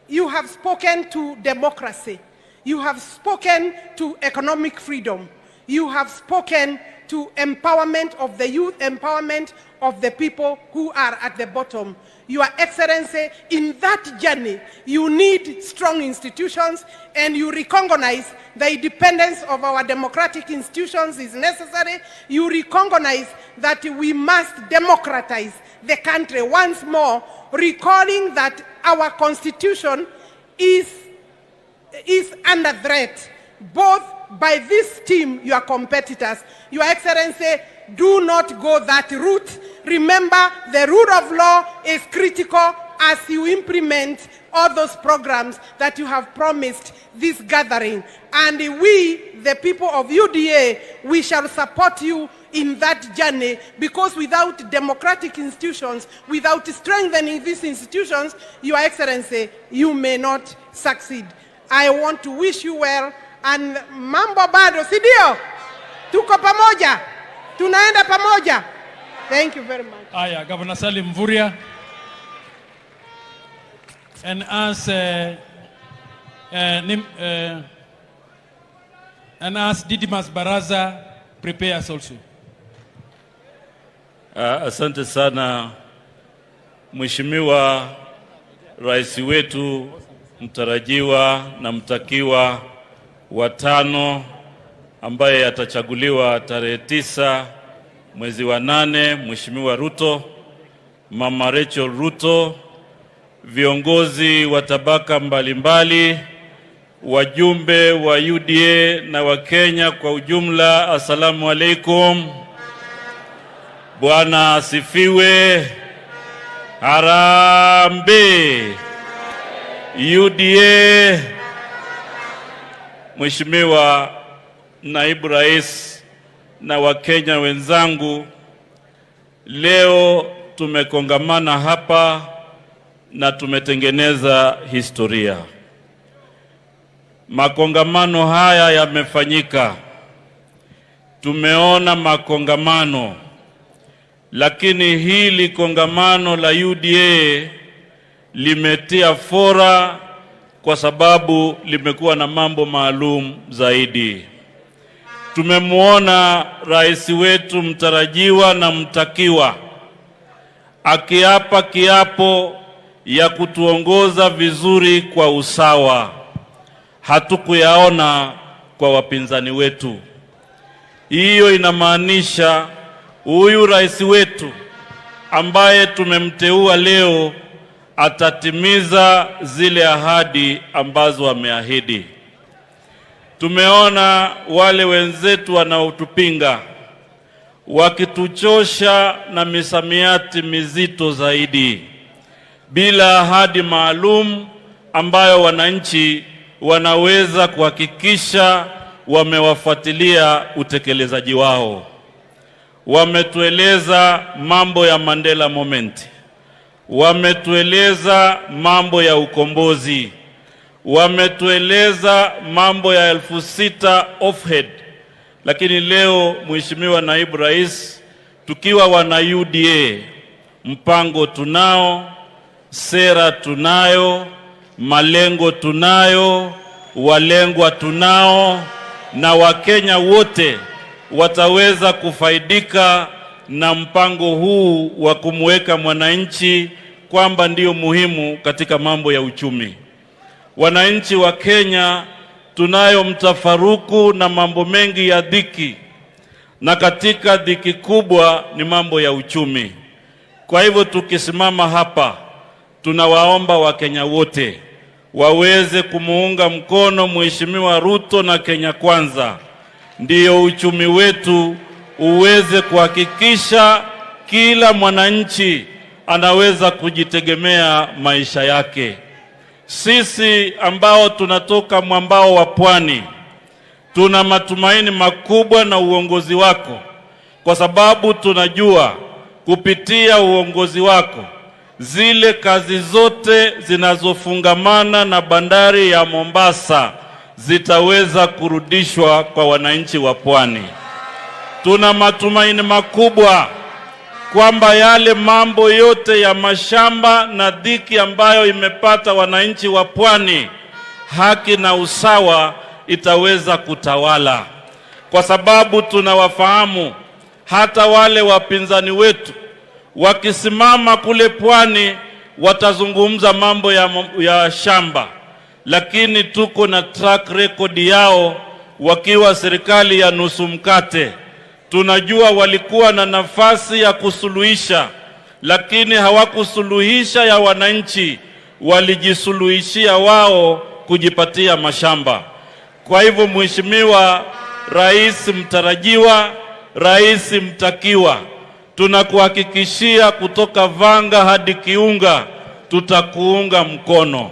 you have spoken to democracy. You have spoken to economic freedom. You have spoken to empowerment of the youth, empowerment of the people who are at the bottom. Your Excellency, in that journey, you need strong institutions, and you recognize the independence of our democratic institutions is necessary. You recognize that we must democratize the country once more, recalling that our constitution is under threat, both by this team, your competitors. Your Excellency, do not go that route. Remember, the rule of law is critical as you implement all those programs that you have promised this gathering. And we, the people of UDA, we shall support you in that journey, because without democratic institutions, without strengthening these institutions, Your Excellency, you may not succeed. I want to wish you well, and mambo bado, si ndio? Tuko pamoja, tunaenda pamoja. Thank you very much. Aya, Governor Salim Mvurya. And as Didimas Baraza prepares also. Asante sana Mheshimiwa Rais wetu mtarajiwa na mtakiwa wa 5 ambaye atachaguliwa tarehe 9 mwezi wa 8, Mheshimiwa Ruto, Mama Rachel Ruto, viongozi wa tabaka mbalimbali, wajumbe wa UDA na wa Kenya kwa ujumla, assalamu alaikum. Bwana asifiwe. Harambee. UDA. Mheshimiwa Naibu Rais na Wakenya wenzangu, leo tumekongamana hapa na tumetengeneza historia. Makongamano haya yamefanyika. Tumeona makongamano, lakini hili kongamano la UDA limetia fora kwa sababu limekuwa na mambo maalum zaidi. Tumemwona rais wetu mtarajiwa na mtakiwa akiapa kiapo ya kutuongoza vizuri kwa usawa. Hatukuyaona kwa wapinzani wetu. Hiyo inamaanisha huyu rais wetu ambaye tumemteua leo atatimiza zile ahadi ambazo ameahidi. Tumeona wale wenzetu wanaotupinga wakituchosha na misamiati mizito zaidi, bila ahadi maalum ambayo wananchi wanaweza kuhakikisha wamewafuatilia utekelezaji wao. Wametueleza mambo ya Mandela Moment, wametueleza mambo ya ukombozi, wametueleza mambo ya 6,000 offhead. Lakini leo, Mheshimiwa Naibu Rais, tukiwa wana UDA, mpango tunao, sera tunayo, malengo tunayo, walengwa tunao, na Wakenya wote wataweza kufaidika na mpango huu wa kumweka mwananchi kwamba ndio muhimu katika mambo ya uchumi. Wananchi wa Kenya tunayo mtafaruku na mambo mengi ya dhiki, na katika dhiki kubwa ni mambo ya uchumi. Kwa hivyo tukisimama hapa, tunawaomba Wakenya wote waweze kumuunga mkono Mheshimiwa Ruto na Kenya Kwanza, ndiyo uchumi wetu uweze kuhakikisha kila mwananchi anaweza kujitegemea maisha yake. Sisi ambao tunatoka mwambao wa pwani tuna matumaini makubwa na uongozi wako, kwa sababu tunajua kupitia uongozi wako zile kazi zote zinazofungamana na bandari ya Mombasa zitaweza kurudishwa kwa wananchi wa pwani. Tuna matumaini makubwa kwamba yale mambo yote ya mashamba na dhiki ambayo imepata wananchi wa pwani, haki na usawa itaweza kutawala, kwa sababu tunawafahamu hata wale wapinzani wetu wakisimama kule pwani watazungumza mambo ya shamba, lakini tuko na track record yao wakiwa serikali ya nusu mkate. Tunajua walikuwa na nafasi ya kusuluhisha, lakini hawakusuluhisha ya wananchi, walijisuluhishia wao kujipatia mashamba. Kwa hivyo, Mheshimiwa Rais mtarajiwa, Rais mtakiwa, tunakuhakikishia kutoka Vanga hadi Kiunga tutakuunga mkono.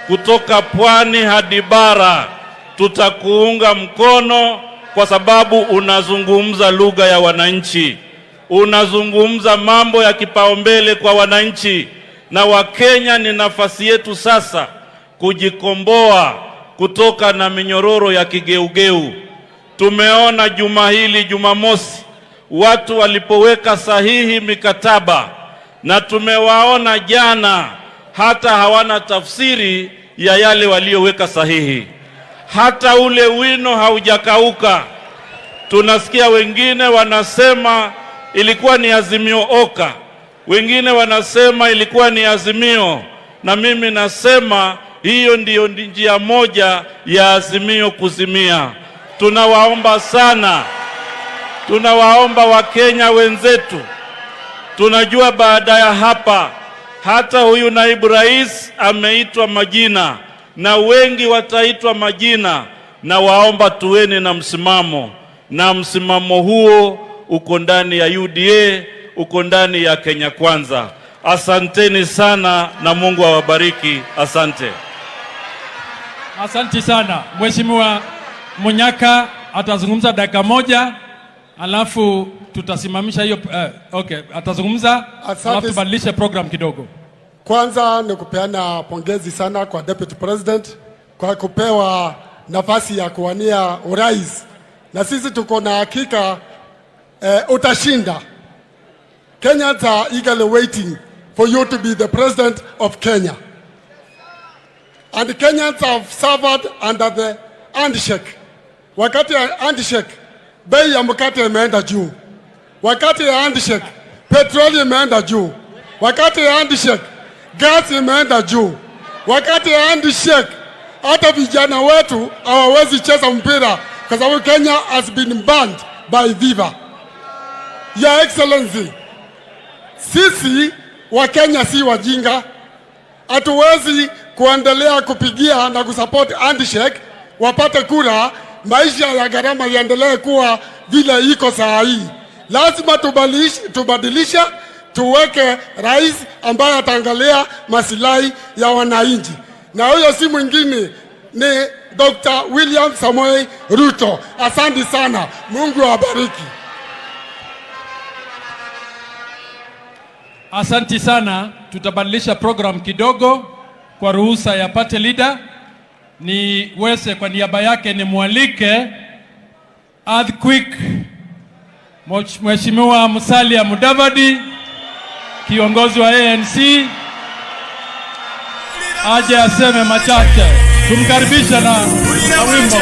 Kutoka pwani hadi bara tutakuunga mkono, kwa sababu unazungumza lugha ya wananchi, unazungumza mambo ya kipaumbele kwa wananchi. Na Wakenya, ni nafasi yetu sasa kujikomboa kutoka na minyororo ya kigeugeu. Tumeona juma hili, Jumamosi, watu walipoweka sahihi mikataba, na tumewaona jana hata hawana tafsiri ya yale walioweka sahihi. Hata ule wino haujakauka. Tunasikia wengine wanasema ilikuwa ni Azimio Oka, wengine wanasema ilikuwa ni Azimio, na mimi nasema Hiyo ndiyo njia moja ya Azimio kuzimia. Tunawaomba sana, tunawaomba Wakenya wenzetu. Tunajua baada ya hapa hata huyu naibu rais ameitwa majina na wengi wataitwa majina, na waomba tuweni na msimamo, na msimamo huo uko ndani ya UDA, uko ndani ya Kenya Kwanza. Asanteni sana na Mungu awabariki. Asante. Asante sana. Mheshimiwa Munyaka atazungumza dakika moja, alafu tutasimamisha hiyo okay, atazungumza alafu tubadilishe program kidogo. Kwanza ni kupeana pongezi sana kwa Deputy President kwa kupewa nafasi ya kuwania urais, na sisi tuko na hakika utashinda. Kenyans are eagerly waiting for you to be the president of Kenya. And Kenyans have suffered under the handshake. Wakati ya handshake, bei ya mkate imeenda juu. Wakati ya handshake, petroli imeenda juu. Wakati ya handshake, gas imeenda juu. Wakati ya handshake, hata vijana wetu hawawezi cheza mpira kwa sababu Kenya has been banned by Viva. Your Excellency, sisi wa Kenya si wajinga. Hatuwezi kuendelea kupigia na kusupport handshake wapate kura, maisha ya gharama yaendelee kuwa vile iko saa hii. Lazima tubadilisha, tuweke rais ambaye ataangalia masilahi ya wananchi, na huyo si mwingine ni Dr. William Samoei Ruto. Asante sana, Mungu awabariki. Asante sana. Tutabadilisha program kidogo kwa ruhusa ya party leader. Ni wese kwa niaba yake ni mwalike Earthquake Mheshimiwa Musalia Mudavadi, kiongozi wa ANC, aje aseme machache. Tumkaribisha na wimbo.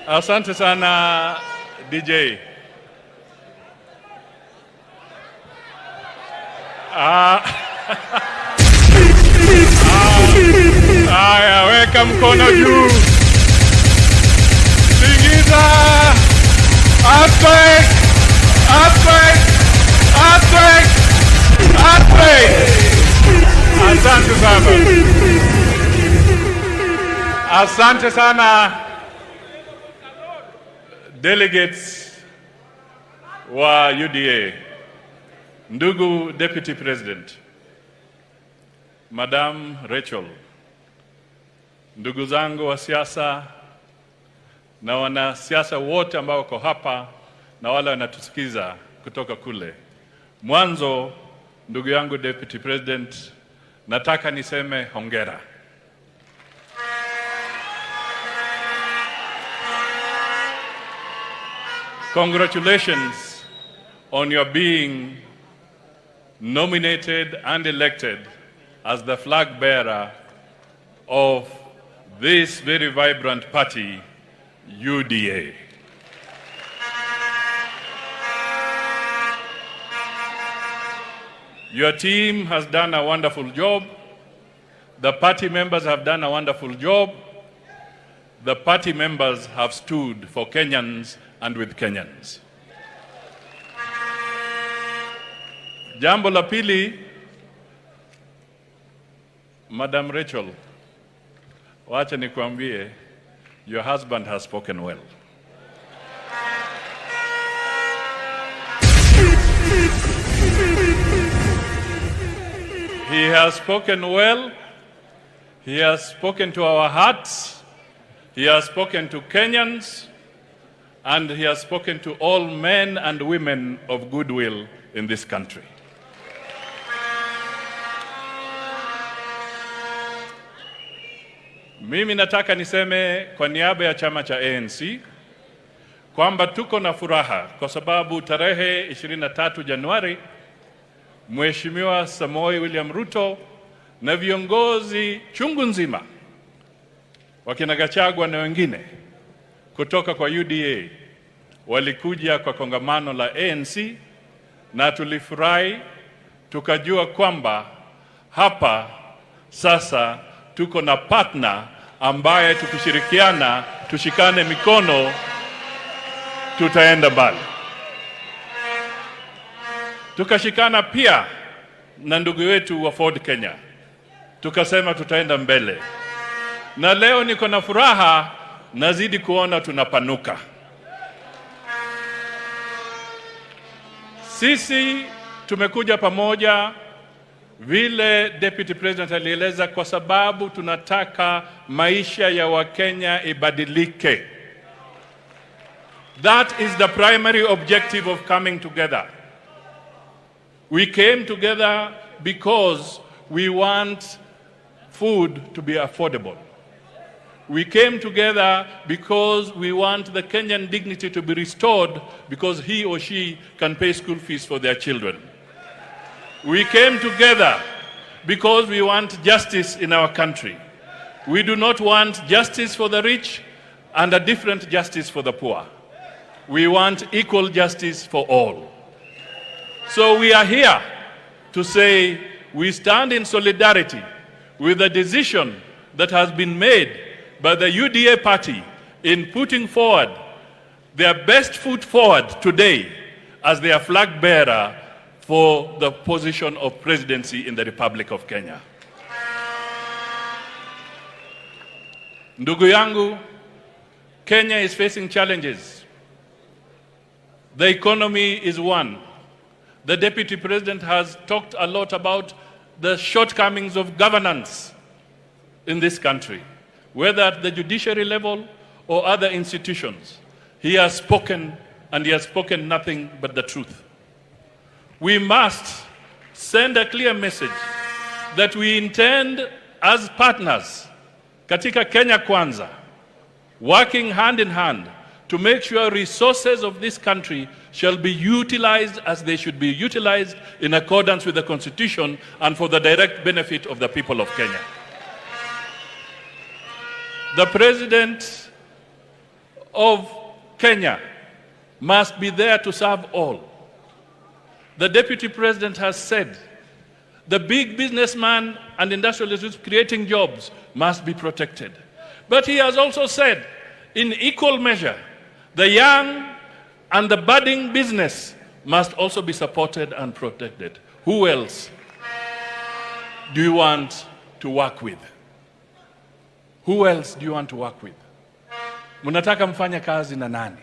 Asante sana DJ. Aya, weka mkono juu. Singiza. Earthquake. Earthquake. Earthquake. Earthquake. Asante sana. Asante sana delegates wa UDA. Ndugu Deputy President, Madam Rachel, ndugu zangu wa siasa na wanasiasa wote ambao wako hapa na wale wanatusikiza kutoka kule. Mwanzo, ndugu yangu Deputy President, nataka niseme hongera. Congratulations on your being nominated and elected as the flag bearer of this very vibrant party, UDA. Your team has done a wonderful job. The party members have done a wonderful job. The party members have stood for Kenyans and with Kenyans. Jambo la pili, Madam Rachel, wacha nikuambie, your husband has spoken well. He has spoken well. He has spoken to our hearts. He has spoken to Kenyans. And he has spoken to all men and women of goodwill in this country. Mimi nataka niseme kwa niaba ya chama cha ANC kwamba tuko na furaha kwa sababu tarehe 23 Januari Mheshimiwa Samoei William Ruto na viongozi chungu nzima wakina Gachagua na wengine kutoka kwa UDA walikuja kwa kongamano la ANC, na tulifurahi tukajua kwamba hapa sasa tuko na partner ambaye tukishirikiana, tushikane mikono, tutaenda mbali. Tukashikana pia na ndugu wetu wa Ford Kenya, tukasema tutaenda mbele. Na leo niko na furaha, nazidi kuona tunapanuka. Sisi tumekuja pamoja vile Deputy President alieleza, kwa sababu tunataka maisha ya Wakenya ibadilike. That is the primary objective of coming together. We came together because we want food to be affordable. We came together because we want the Kenyan dignity to be restored, because he or she can pay school fees for their children. We came together because we want justice in our country. We do not want justice for the rich and a different justice for the poor. We want equal justice for all. So we are here to say we stand in solidarity with the decision that has been made by the UDA party in putting forward their best foot forward today as their flag bearer for the position of presidency in the Republic of Kenya. Ndugu yangu, Kenya is facing challenges. The economy is one. The Deputy President has talked a lot about the shortcomings of governance in this country, whether at the judiciary level or other institutions. He has spoken, and he has spoken nothing but the truth. We must send a clear message that we intend as partners katika Kenya Kwanza, working hand in hand to make sure resources of this country shall be utilized as they should be utilized in accordance with the Constitution and for the direct benefit of the people of Kenya. The President of Kenya must be there to serve all. The Deputy President has said the big businessman and industrialists creating jobs must be protected. But he has also said, in equal measure, the young and the budding business must also be supported and protected. Who else do you want to work with? Who else do you want to work with? Munataka mfanye kazi na nani?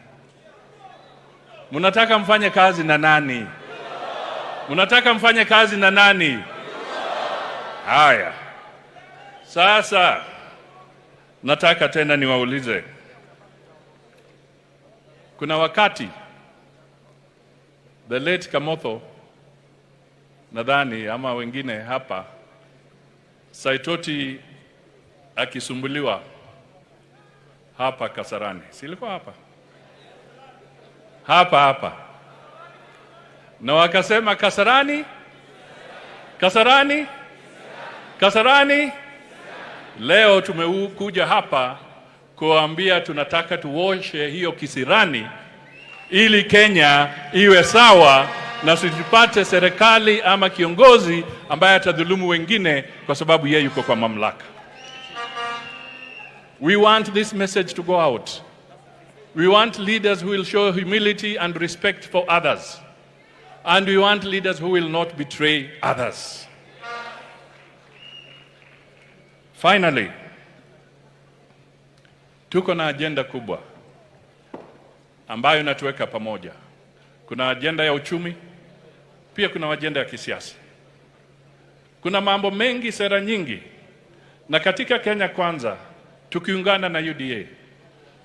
Munataka mfanye kazi na nani? Munataka mfanye kazi na nani? Haya. Sasa nataka tena niwaulize. Kuna wakati the late Kamotho nadhani ama wengine hapa Saitoti akisumbuliwa hapa Kasarani. Silikuwa hapa? Hapa. Na wakasema Kasarani? Kasarani? Kasarani? Leo tumekuja hapa kuambia tunataka tuoshe hiyo kisirani ili Kenya iwe sawa na usipate serikali ama kiongozi ambaye atadhulumu wengine kwa sababu yeye yuko kwa mamlaka. We want this message to go out. We want leaders who will show humility and respect for others. And we want leaders who will not betray others. Finally, tuko na agenda kubwa ambayo inatuweka pamoja. Kuna agenda ya uchumi, pia kuna agenda ya kisiasa. Kuna mambo mengi, sera nyingi. Na katika Kenya Kwanza, tukiungana na UDA,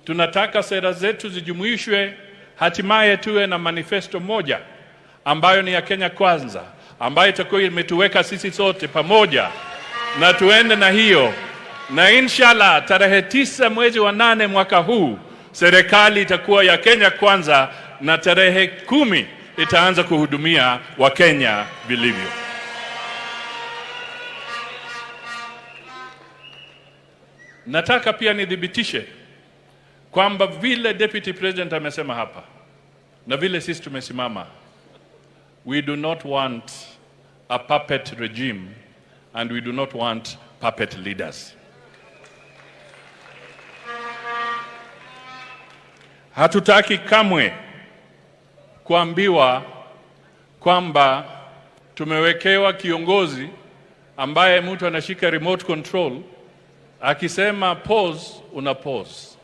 tunataka sera zetu zijumuishwe, hatimaye tuwe na manifesto moja ambayo ni ya Kenya Kwanza, ambayo itakuwa imetuweka sisi sote pamoja, na tuende na hiyo na inshallah tarehe 9 mwezi wa 8 mwaka huu serikali itakuwa ya Kenya kwanza, na tarehe 10 itaanza kuhudumia Wakenya vilivyo. Nataka pia nidhibitishe kwamba vile Deputy President amesema hapa na vile sisi tumesimama, we do not want a puppet regime and we do not want puppet leaders. Hatutaki kamwe kuambiwa kwamba tumewekewa kiongozi ambaye mtu anashika remote control, akisema pause una pause,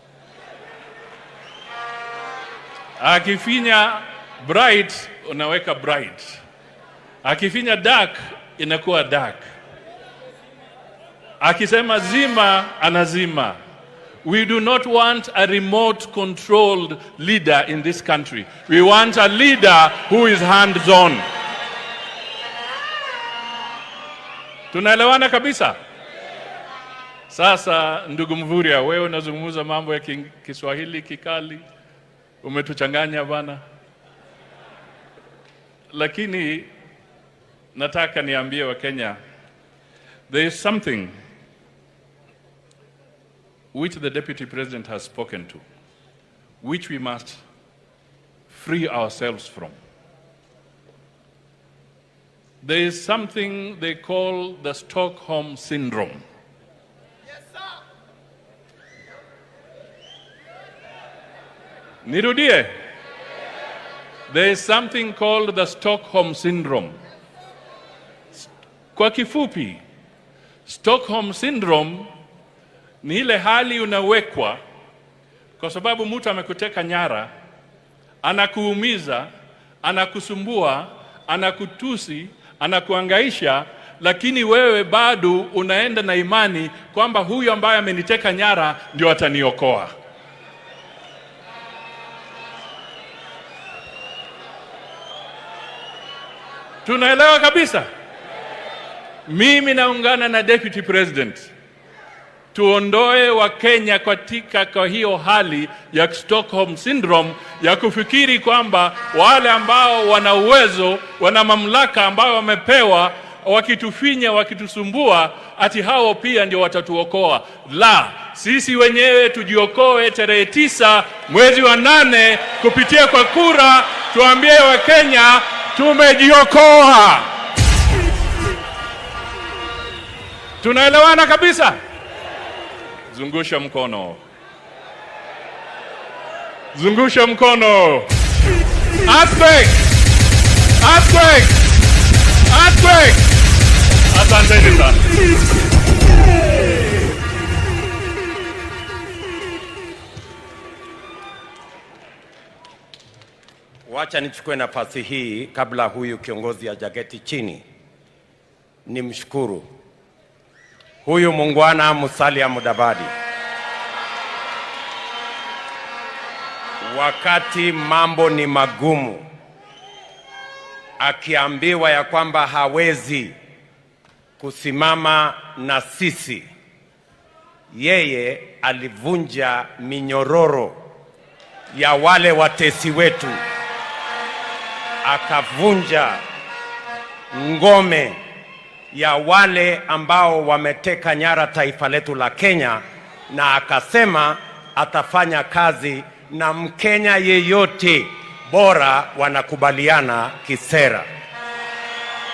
akifinya bright unaweka bright, akifinya dark inakuwa dark, akisema zima anazima. We do not want a remote controlled leader in this country. We want a leader who is hands-on. Tunaelewana kabisa? Sasa ndugu Mvurya, wewe unazungumza mambo ya Kiswahili kikali, umetuchanganya bana. Lakini nataka niambie wa Kenya, there is something which the Deputy President has spoken to, which we must free ourselves from. There is something they call the Stockholm Syndrome. Yes, sir. Nirudie. There is something called the Stockholm Syndrome. Kwa kifupi, Stockholm Syndrome ni ile hali unawekwa kwa sababu mtu amekuteka nyara, anakuumiza, anakusumbua, anakutusi, anakuangaisha, lakini wewe bado unaenda na imani kwamba huyu ambaye ameniteka nyara ndio ataniokoa. Tunaelewa kabisa? Mimi naungana na Deputy President. Tuondoe wa Kenya katika kwa hiyo hali ya Stockholm Syndrome ya kufikiri kwamba wale ambao wana uwezo, wana mamlaka ambao wamepewa, wakitufinya, wakitusumbua, ati hao pia ndio watatuokoa. La, sisi wenyewe tujiokoe tarehe 9 mwezi wa 8 kupitia kwa kura, tuambie wa Kenya tumejiokoa. Tunaelewana kabisa? Zungusha mkono. Zungusha mkono. Earthquake! Earthquake! Earthquake! Asante sana. Wacha nichukue nafasi hii kabla huyu kiongozi hajaketi chini, nimshukuru huyu muungwana Musalia Mudavadi. Wakati mambo ni magumu, akiambiwa ya kwamba hawezi kusimama na sisi, yeye alivunja minyororo ya wale watesi wetu, akavunja ngome ya wale ambao wameteka nyara taifa letu la Kenya, na akasema atafanya kazi na Mkenya yeyote bora wanakubaliana kisera.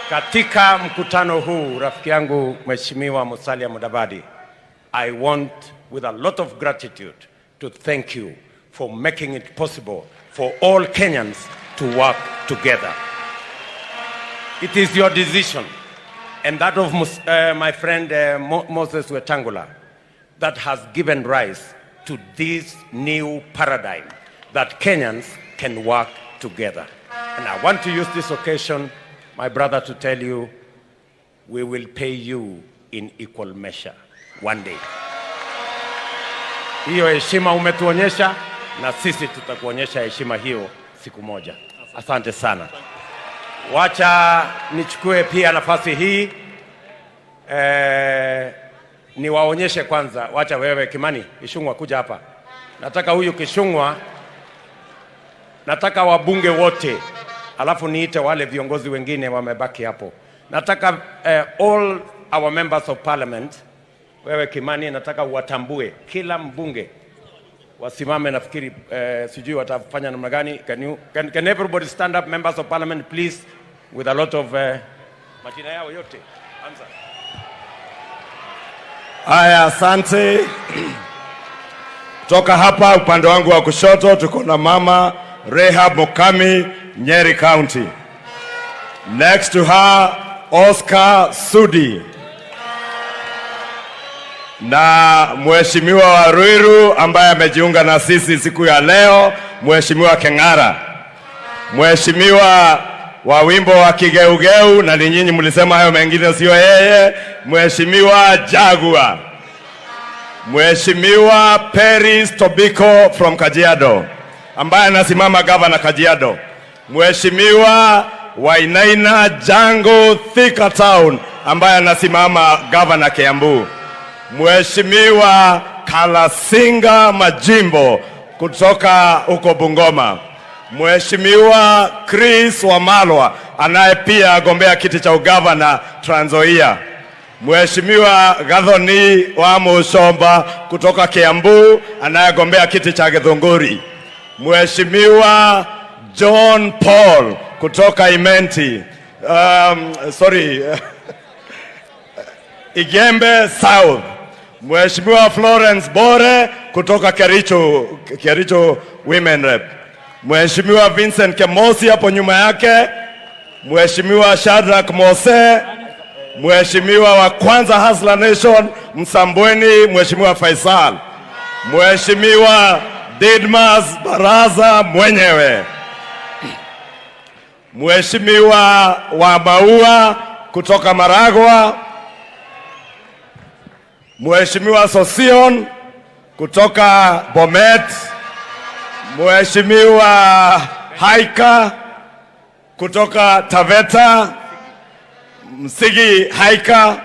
Katika mkutano huu, rafiki yangu Mheshimiwa Musalia Mudavadi, I want with a lot of gratitude to thank you for making it possible for all Kenyans to work together. It is your decision and that of my friend Moses Wetangula that has given rise to this new paradigm that Kenyans can work together. And I want to use this occasion, my brother, to tell you, we will pay you in equal measure one day. Hiyo heshima umetuonyesha na sisi tutakuonyesha heshima hiyo siku moja. Asante sana. Wacha nichukue pia nafasi hii niwaonyeshe kwanza. Wacha wewe Kimani Kishungwa kuja hapa. Nataka huyu Kishungwa, nataka wabunge wote, alafu niite wale viongozi wengine wamebaki hapo. Nataka all our members of parliament, wewe Kimani, nataka uwatambue kila mbunge, wasimame. Nafikiri sijui watafanya namna gani. Can everybody stand up, members of parliament, please, with a lot of majina yao yote. Anza. Aya, asante. Toka hapa upande wangu wa kushoto tuko na mama Rehab Mokami, Nyeri County. Next to her, Oscar Sudi. Na Mheshimiwa wa Ruiru ambaye amejiunga na sisi siku ya leo, Mheshimiwa Keng'ara. Mheshimiwa wa wimbo wa Kigeugeu, na ni nyinyi mlisema hayo mengine sio yeye, Mheshimiwa Jagua. Mheshimiwa Peris Tobiko from Kajiado ambaye anasimama gavana Kajiado. Mheshimiwa Wainaina Jango Thika Town ambaye anasimama gavana Kiambu. Mheshimiwa Kalasinga Majimbo kutoka huko Bungoma. Mheshimiwa Chris Wamalwa anaye pia agombea kiti cha ugavana Trans Nzoia. Mheshimiwa Gathoni wa Mushomba kutoka Kiambu anayegombea kiti cha Githunguri. Mheshimiwa John Paul kutoka Imenti, Igembe South. Mheshimiwa Florence Bore kutoka Kericho Women Rep. Mheshimiwa Vincent Kemosi hapo nyuma yake. Mheshimiwa Shadrack Mose. Mheshimiwa wa kwanza Hustler Nation Msambweni, Mheshimiwa Faisal. Mheshimiwa Didmas Baraza mwenyewe. Mheshimiwa wa Maua kutoka Maragwa. Mheshimiwa Sosion kutoka Bomet. Mheshimiwa Haika kutoka Taveta, Msigi Haika.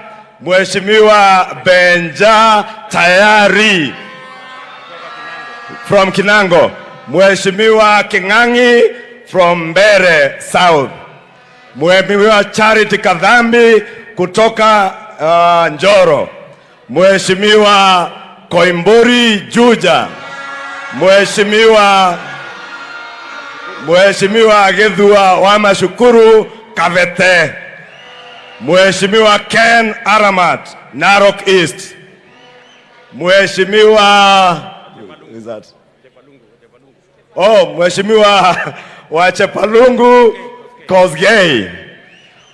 Mheshimiwa Benja Tayari from Kinango. Mheshimiwa Kingangi from Mbere South. Mheshimiwa Charity Kadhambi kutoka Njoro. Mheshimiwa Koimburi Juja. Mheshimiwa Githua wa Mashukuru Kavete. Mheshimiwa Ken Aramat Narok East. Mheshimiwa Mheshimiwa wa Chepalungu Kosgei.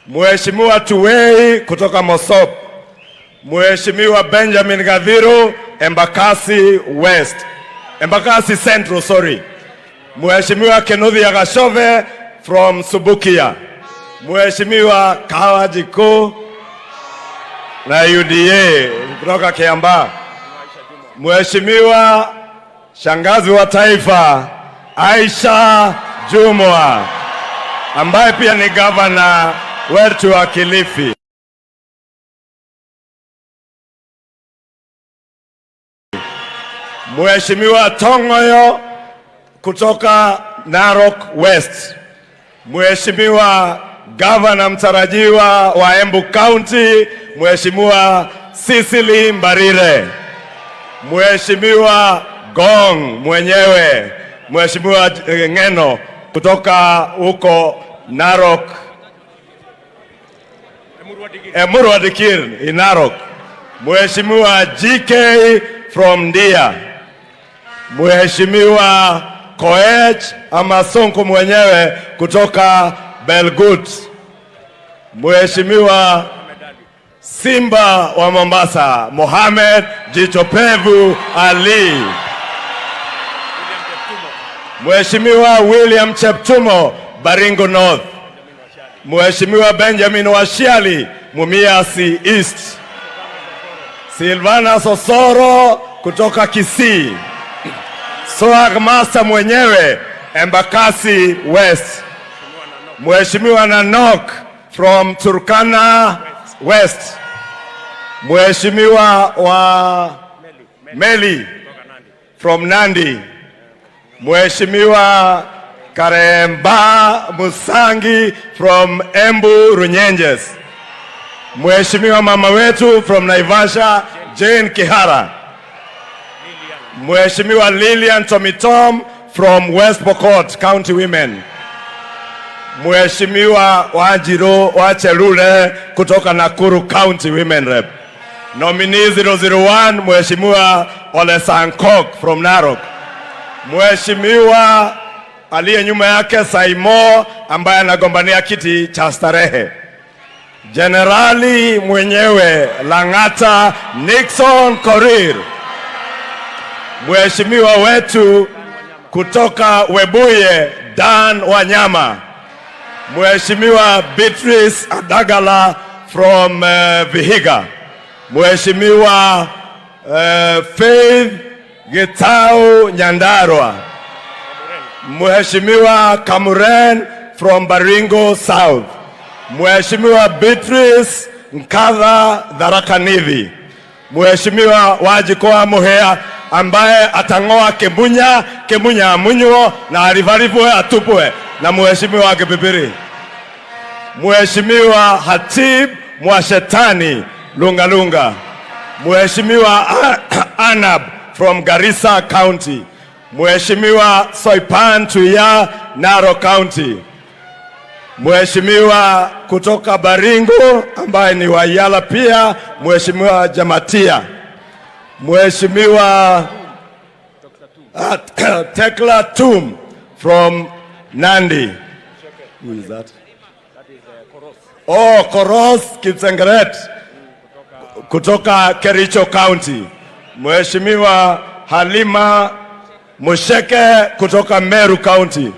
Mheshimiwa Tuwei kutoka Mosop. Mheshimiwa Benjamin Gadhiru Embakasi West, Embakasi Central, sorry. Mheshimiwa Kenuthi Agashove from Subukia. Mheshimiwa Kawajiko na UDA kutoka Kiambaa. Mheshimiwa Shangazi wa Taifa Aisha Jumwa ambaye pia ni gavana wetu wa Kilifi. Mheshimiwa Tongoyo kutoka Narok West. Mheshimiwa gavana mtarajiwa wa Embu County, Mheshimiwa Sicily Mbarire. Mheshimiwa Gong mwenyewe, Mheshimiwa Ngeno kutoka huko Narok, Emurua Dikir in Narok. Mheshimiwa GK from Ndia. Mheshimiwa Koech Amasonko mwenyewe kutoka Belgut. Mheshimiwa Simba wa Mombasa Mohamed Jichopevu Ali. Mheshimiwa William Cheptumo Baringo North. Mheshimiwa Benjamin Washiali Mumiasi East. Silvana Sosoro kutoka Kisii. Swag Master mwenyewe Embakasi West. Mheshimiwa Nanok from Turkana West. Mheshimiwa wa Meli from Nandi, Mheshimiwa Karemba Musangi from Embu Runyenjes, Mheshimiwa mama wetu from Naivasha Jane Kihara, Mheshimiwa Lilian Tomitom from West Pokot County Women, Mheshimiwa Wajiro Wachelule kutoka Nakuru County Women Rep, Nominee 001 Mheshimiwa Ole Sankok from Narok, Mheshimiwa aliye nyuma yake Saimo ambaye anagombania kiti cha starehe, Generali mwenyewe Lang'ata Nixon Korir, Mheshimiwa wetu kutoka Webuye Dan Wanyama, Mheshimiwa Beatrice Adagala from Vihiga, Mheshimiwa Faith Gitau Nyandarua, Mheshimiwa Kamuren from Baringo South, Mheshimiwa Beatrice Nkadha Dharakanithi, Mheshimiwa Wajikoa Muhea ambaye atang'oa Kemunya Amunyo na arivarivwe atupwe na Mheshimiwa Kipipiri, Mheshimiwa Hatib Mwashetani Lungalunga, Mheshimiwa Anab from Garissa County, Mheshimiwa Soipan Tuya Narok County, Mheshimiwa kutoka Baringo ambaye ni Wayala pia Mheshimiwa Jamatia, Mheshimiwa Tekla Tum from Nandi. Who is that? That is Koros. Oh, Koros Kipsengeret kutoka Kericho County, Mheshimiwa Halima Musheke kutoka Meru County,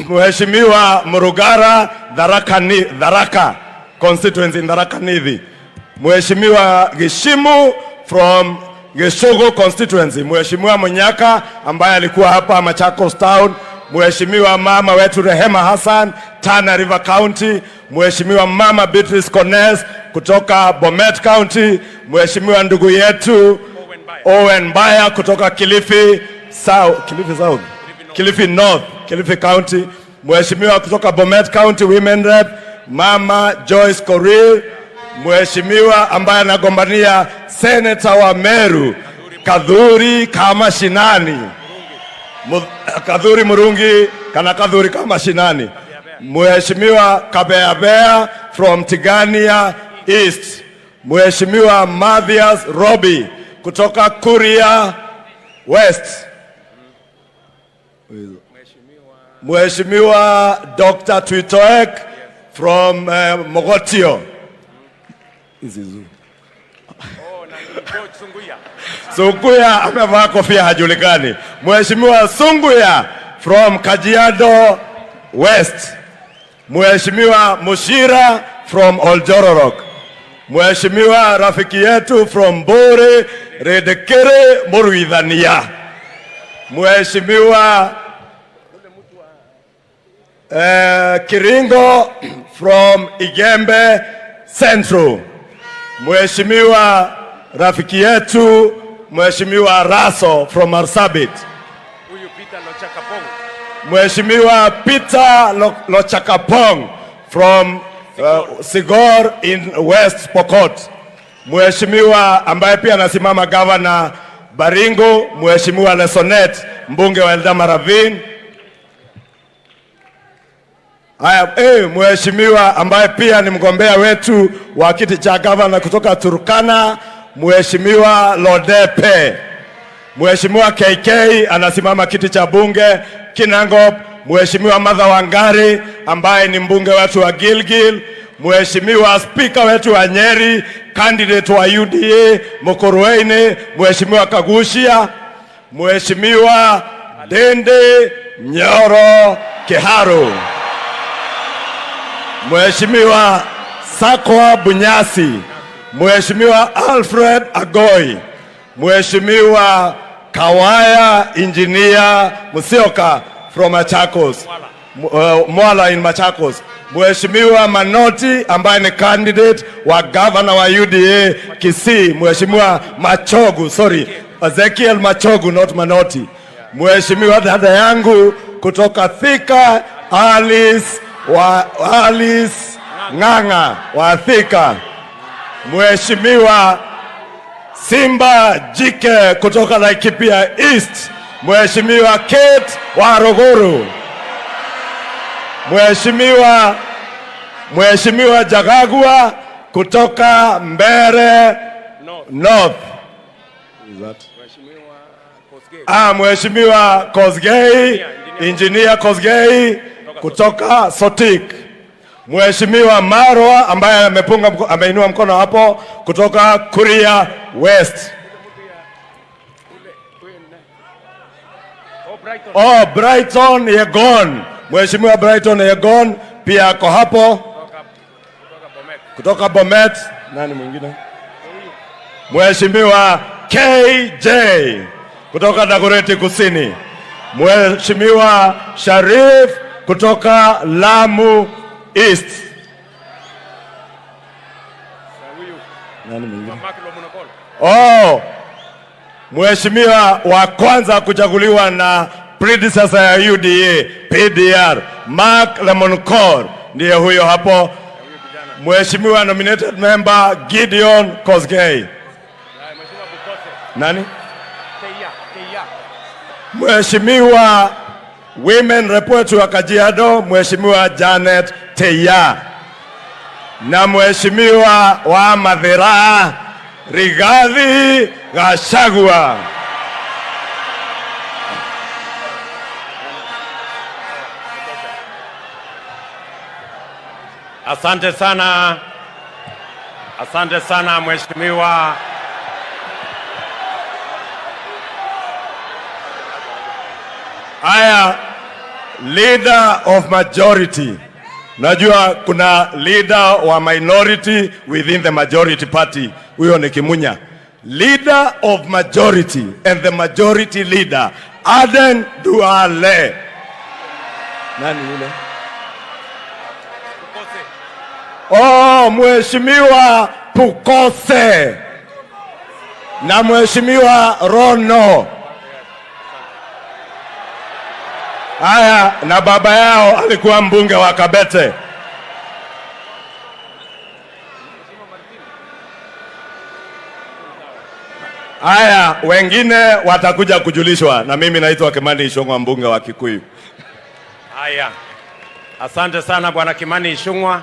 Mheshimiwa Murugara Dharaka constituency in Dharaka Nithi, Mheshimiwa Gishimu from Geshogo constituency, Mheshimiwa Munyaka ambaye alikuwa hapa Machakos Town, Mheshimiwa mama wetu Rehema Hassan Tana River County, Mheshimiwa mama Beatrice Kones kutoka Bomet County, Mheshimiwa ndugu yetu Owen Baya kutoka Kilifi South, Kilifi North, Kilifi County, Mheshimiwa kutoka Bomet County Women Rep mama Joyce Korir, Mheshimiwa ambaye anagombania Senator wa Meru Kadhuri kama Shinani, Kadhuri Murungi kana Kadhuri kama Shinani, Mheshimiwa Kabeabea from Tigania East, Mheshimiwa Mathias Robi kutoka Kuria West, Mheshimiwa Dr. Twitoek from Mogotio. Sunguya amevaa kofia hajulikani. Mheshimiwa Sunguya from Kajiado West, Mheshimiwa Mushira from Oljororok, Mheshimiwa rafiki yetu from Bore Redekere Muruidhania, Mheshimiwa Kiringo from Igembe Central, Mheshimiwa rafiki yetu Mheshimiwa Raso from Marsabit, Mheshimiwa Peter Lochakapong from Sigor in West Pokot, Mheshimiwa ambaye pia anasimama governor Baringo, Mheshimiwa Lesonet mbunge wa Eldama Ravine. Haya, Mheshimiwa ambaye pia ni mgombea wetu wa kiti cha governor kutoka Turkana, Mheshimiwa Lodepe. Mheshimiwa KK anasimama kiti cha bunge Kinangop, Mheshimiwa Martha Wangari ambaye ni mbunge wetu wa Gilgil, Mheshimiwa Speaker wetu wa Nyeri, candidate wa UDA Mokorweine, Mheshimiwa Kagushia, Mheshimiwa Dende Nyoro Kiharu, Mheshimiwa Sakwa Bunyasi, Mheshimiwa Alfred Agoi, Mheshimiwa Kawaya Engineer Musioka from Machakos, Mwala in Machakos, Mheshimiwa Manoti ambaye ni candidate wa governor wa UDA Kisii, Mheshimiwa Machogu, Ezekiel Machogu, not Manoti. Mheshimiwa dada yangu kutoka Thika, Alice Ng'ang'a wa Thika. Mheshimiwa Simba Jike kutoka Laikipia East, Mheshimiwa Kate wa Rogoro. Mheshimiwa Jagagua kutoka Mbere North. Mheshimiwa Kosgei, Engineer Kosgei kutoka Sotik. Mheshimiwa Marwa ambaye ameinua mkono hapo kutoka Kuria West. Brighton Yegon. Mheshimiwa Brighton Yegon pia ako hapo kutoka Bomet. Nani mwingine? Mheshimiwa KJ kutoka Dagoretti Kusini. Mheshimiwa Sharif kutoka Lamu East. Nani mwingine? Mheshimiwa wa kwanza kuchaguliwa na predecessor ya UDA PDR, Mark Lemonkor, ndiye huyo hapo. Mheshimiwa nominated member Gideon Kosgei. Nani? Mheshimiwa women rep wa Kajiado, Mheshimiwa Janet Teya. Na Mheshimiwa wa Mathira Rigathi Gachagua. Asante sana Mheshimiwa. Leader of majority. Najua kuna leader wa minority within the majority party. Huyo ni Kimunya. Leader of majority and the majority leader, Aden Duale. Nani yule? Mheshimiwa Pukose na Mheshimiwa Rono. Na baba yao alikuwa mbunge wa Kabete. Wengine watakuja kujulishwa, na mimi naitwa Kimani Ichung'wa, mbunge wa Kikuyu. Asante sana Bwana Kimani Ichung'wa.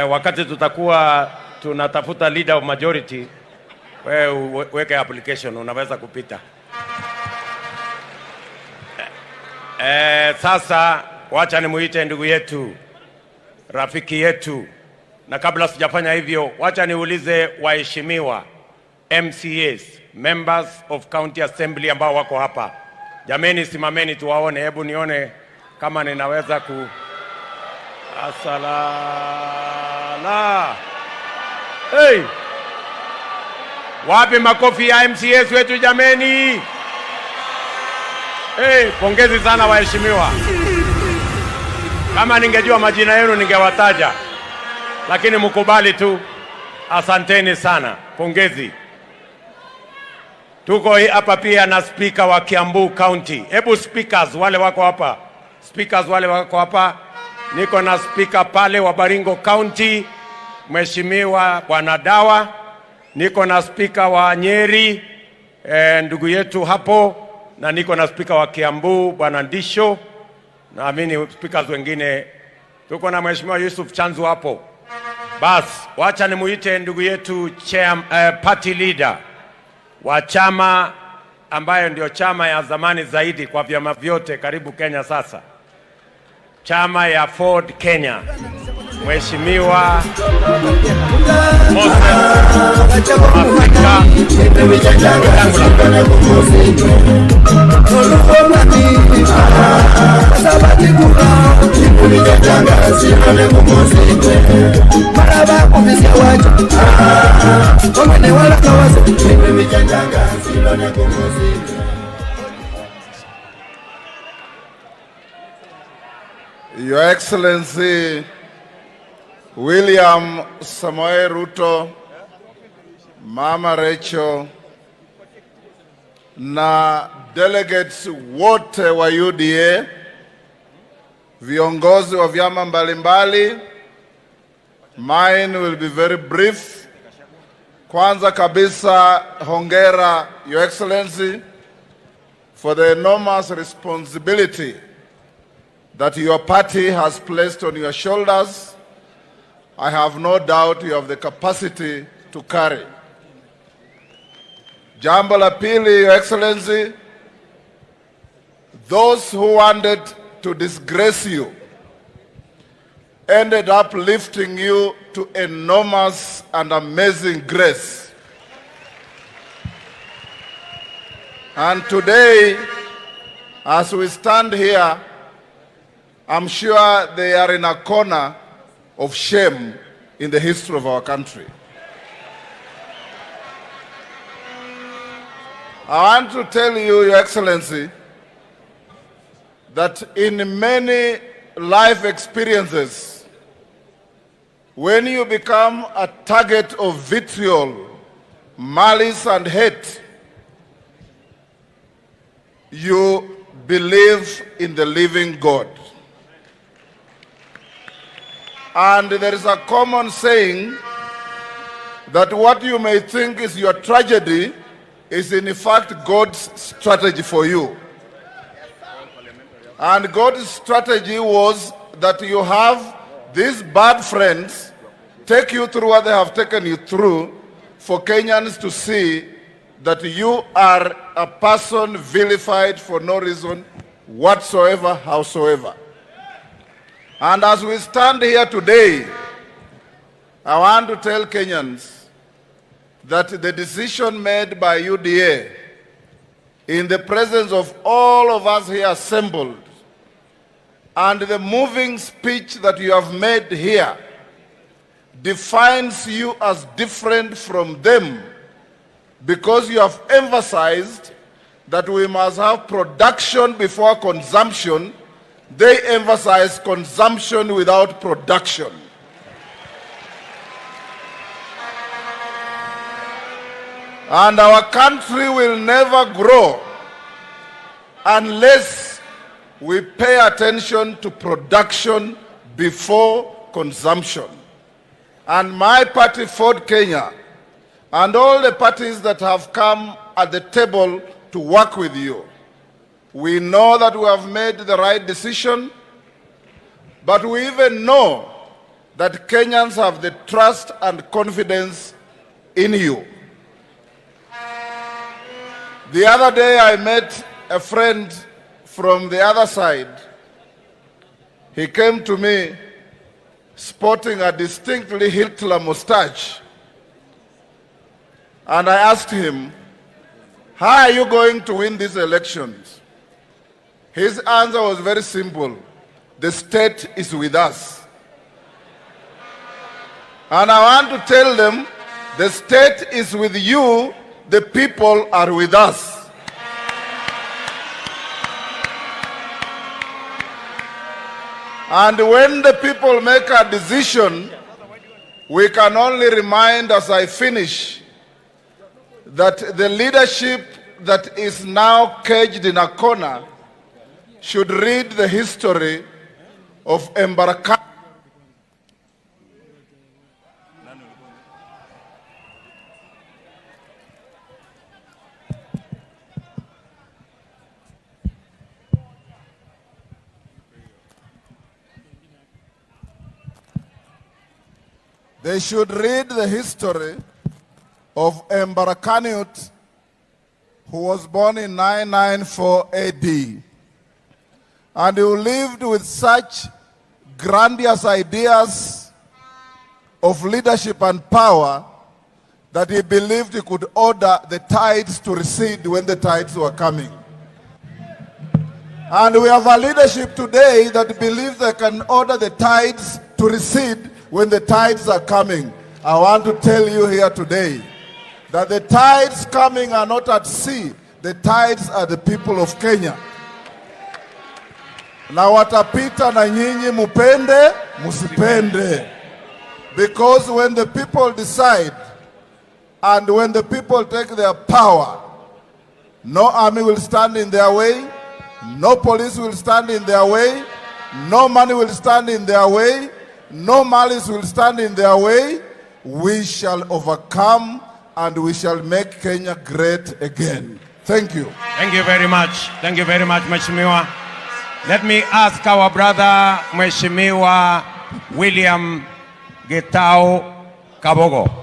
Wakati tutakuwa tunatafuta leader of majority, wewe weke application, unaweza kupita. Sasa wacha nimuite ndugu yetu, rafiki yetu, na kabla sijafanya hivyo wacha niulize waheshimiwa MCAs, members of county assembly ambao wako hapa. Jameni, simameni tuwaone, hebu nione kama ninaweza ku asalala. Hey! Wapi makofi ya MCAs wetu jameni? Pongezi sana waheshimiwa. Kama ningejua majina yenu ningewataja, lakini mkubali tu. Asanteni sana. Pongezi. Tuko hapa pia na speaker wa Kiambu County. Hebu speakers wale wako hapa. Niko na speaker pale wa Baringo County, Mheshimiwa Bwana Dawa. Niko na speaker wa Nyeri, ndugu yetu hapo. Na niko na speaker wa Kiambu Bwana Ndisho, na amini speakers wengine. Tuko na Mheshimiwa Yusuf Chanzu hapo. Bas, wacha nimuite ndugu yetu party leader wa chama ambayo ndio chama ya zamani zaidi kwa vyama vyote karibu Kenya sasa, chama ya Ford Kenya, Mheshimiwa Your Excellency William Samoei Ruto, Mama Rachel, na delegates wote wa UDA, viongozi wa vyama mbalimbali. Mine will be very brief. Kwanza kabisa, hongera Your Excellency for the enormous responsibility that your party has placed on your shoulders. I have no doubt you have the capacity to carry. Jambo la pili, Your Excellency, those who wanted to disgrace you ended up lifting you to enormous and amazing grace. And today, as we stand here, I'm sure they are in a corner of shame in the history of our country. I want to tell you, Your Excellency, that in many life experiences, when you become a target of vitriol, malice, and hate, you believe in the living God. And there is a common saying that what you may think is your tragedy is in fact God's strategy for you. And God's strategy was that you have these bad friends take you through what they have taken you through for Kenyans to see that you are a person vilified for no reason whatsoever, howsoever. And as we stand here today, I want to tell Kenyans that the decision made by UDA in the presence of all of us here assembled and the moving speech that you have made here defines you as different from them, because you have emphasized that we must have production before consumption. They emphasize consumption without production. And our country will never grow unless we pay attention to production before consumption. And my party, Ford Kenya, and all the parties that have come at the table to work with you, we know that we have made the right decision, but we even know that Kenyans have the trust and confidence in you. The other day I met a friend from the other side. He came to me sporting a distinctly Hitler mustache. And I asked him, how are you going to win these elections? His answer was very simple. The state is with us. And I want to tell them, the state is with you, the people are with us. And when the people make a decision, we can only remind, as I finish, that the leadership that is now caged in a corner should read the history of Embarkation. They should read the history of Embarkaniut, who was born in 994 AD, and who lived with such grandiose ideas of leadership and power that he believed he could order the tides to recede when the tides were coming. And we have a leadership today that believes they can order the tides to recede when the tides are coming. I want to tell you here today that the tides coming are not at sea. The tides are the people of Kenya. na watapita na nyinyi, mupende musipende. Because when the people decide and when the people take their power, no army will stand in their way, no police will stand in their way, no money will stand in their way, no malice will stand in their way. We shall overcome and we shall make Kenya great again. Thank you. Thank you very much. Thank you very much, Mheshimiwa. Let me ask our brother, Mheshimiwa William Getao Kabogo.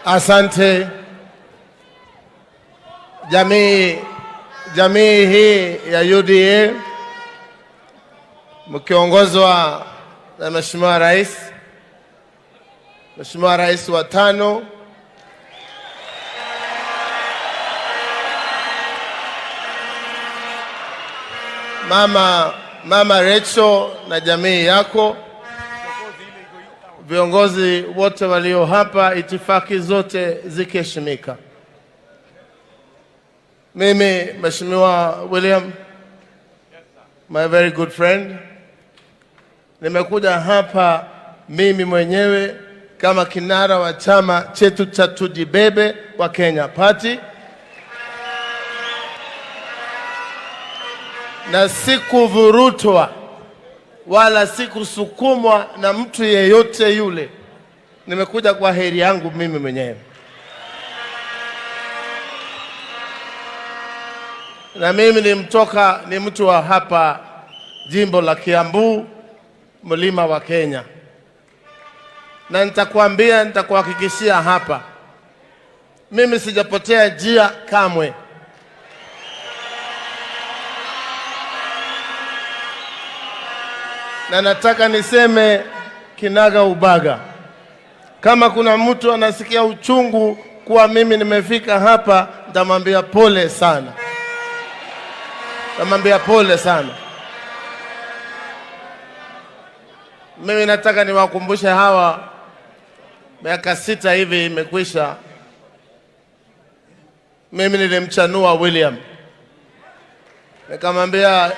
Asante. Jamii hii ya UDA mkiongozwa na Mheshimiwa Rais wa tano, Mama Rachel na jamii yako, viongozi wote walio hapa, itifaki zote zikiheshimika. Mimi Mheshimiwa William, my very good friend, nimekuja hapa mimi mwenyewe kama kinara wa chama chetu cha Tujibebe wa Kenya Party, na sikuvurutwa wala sikusukumwa na mtu yeyote yule. Nimekuja kwa heri yangu mimi mwenyewe. Na mimi ni mtu wa hapa jimbo la Kiambu, mlima wa Kenya. Na nitakuhakikishia hapa, mimi sijapotea njia kamwe. Na nataka niseme kinaga ubaga, kama kuna mtu anasikia uchungu kuwa mimi nimefika hapa, nitamwambia pole sana. Mimi nataka niwakumbushe hawa, miaka 6 hivi imekwisha, mimi nilimchanua William. Nikamwambia,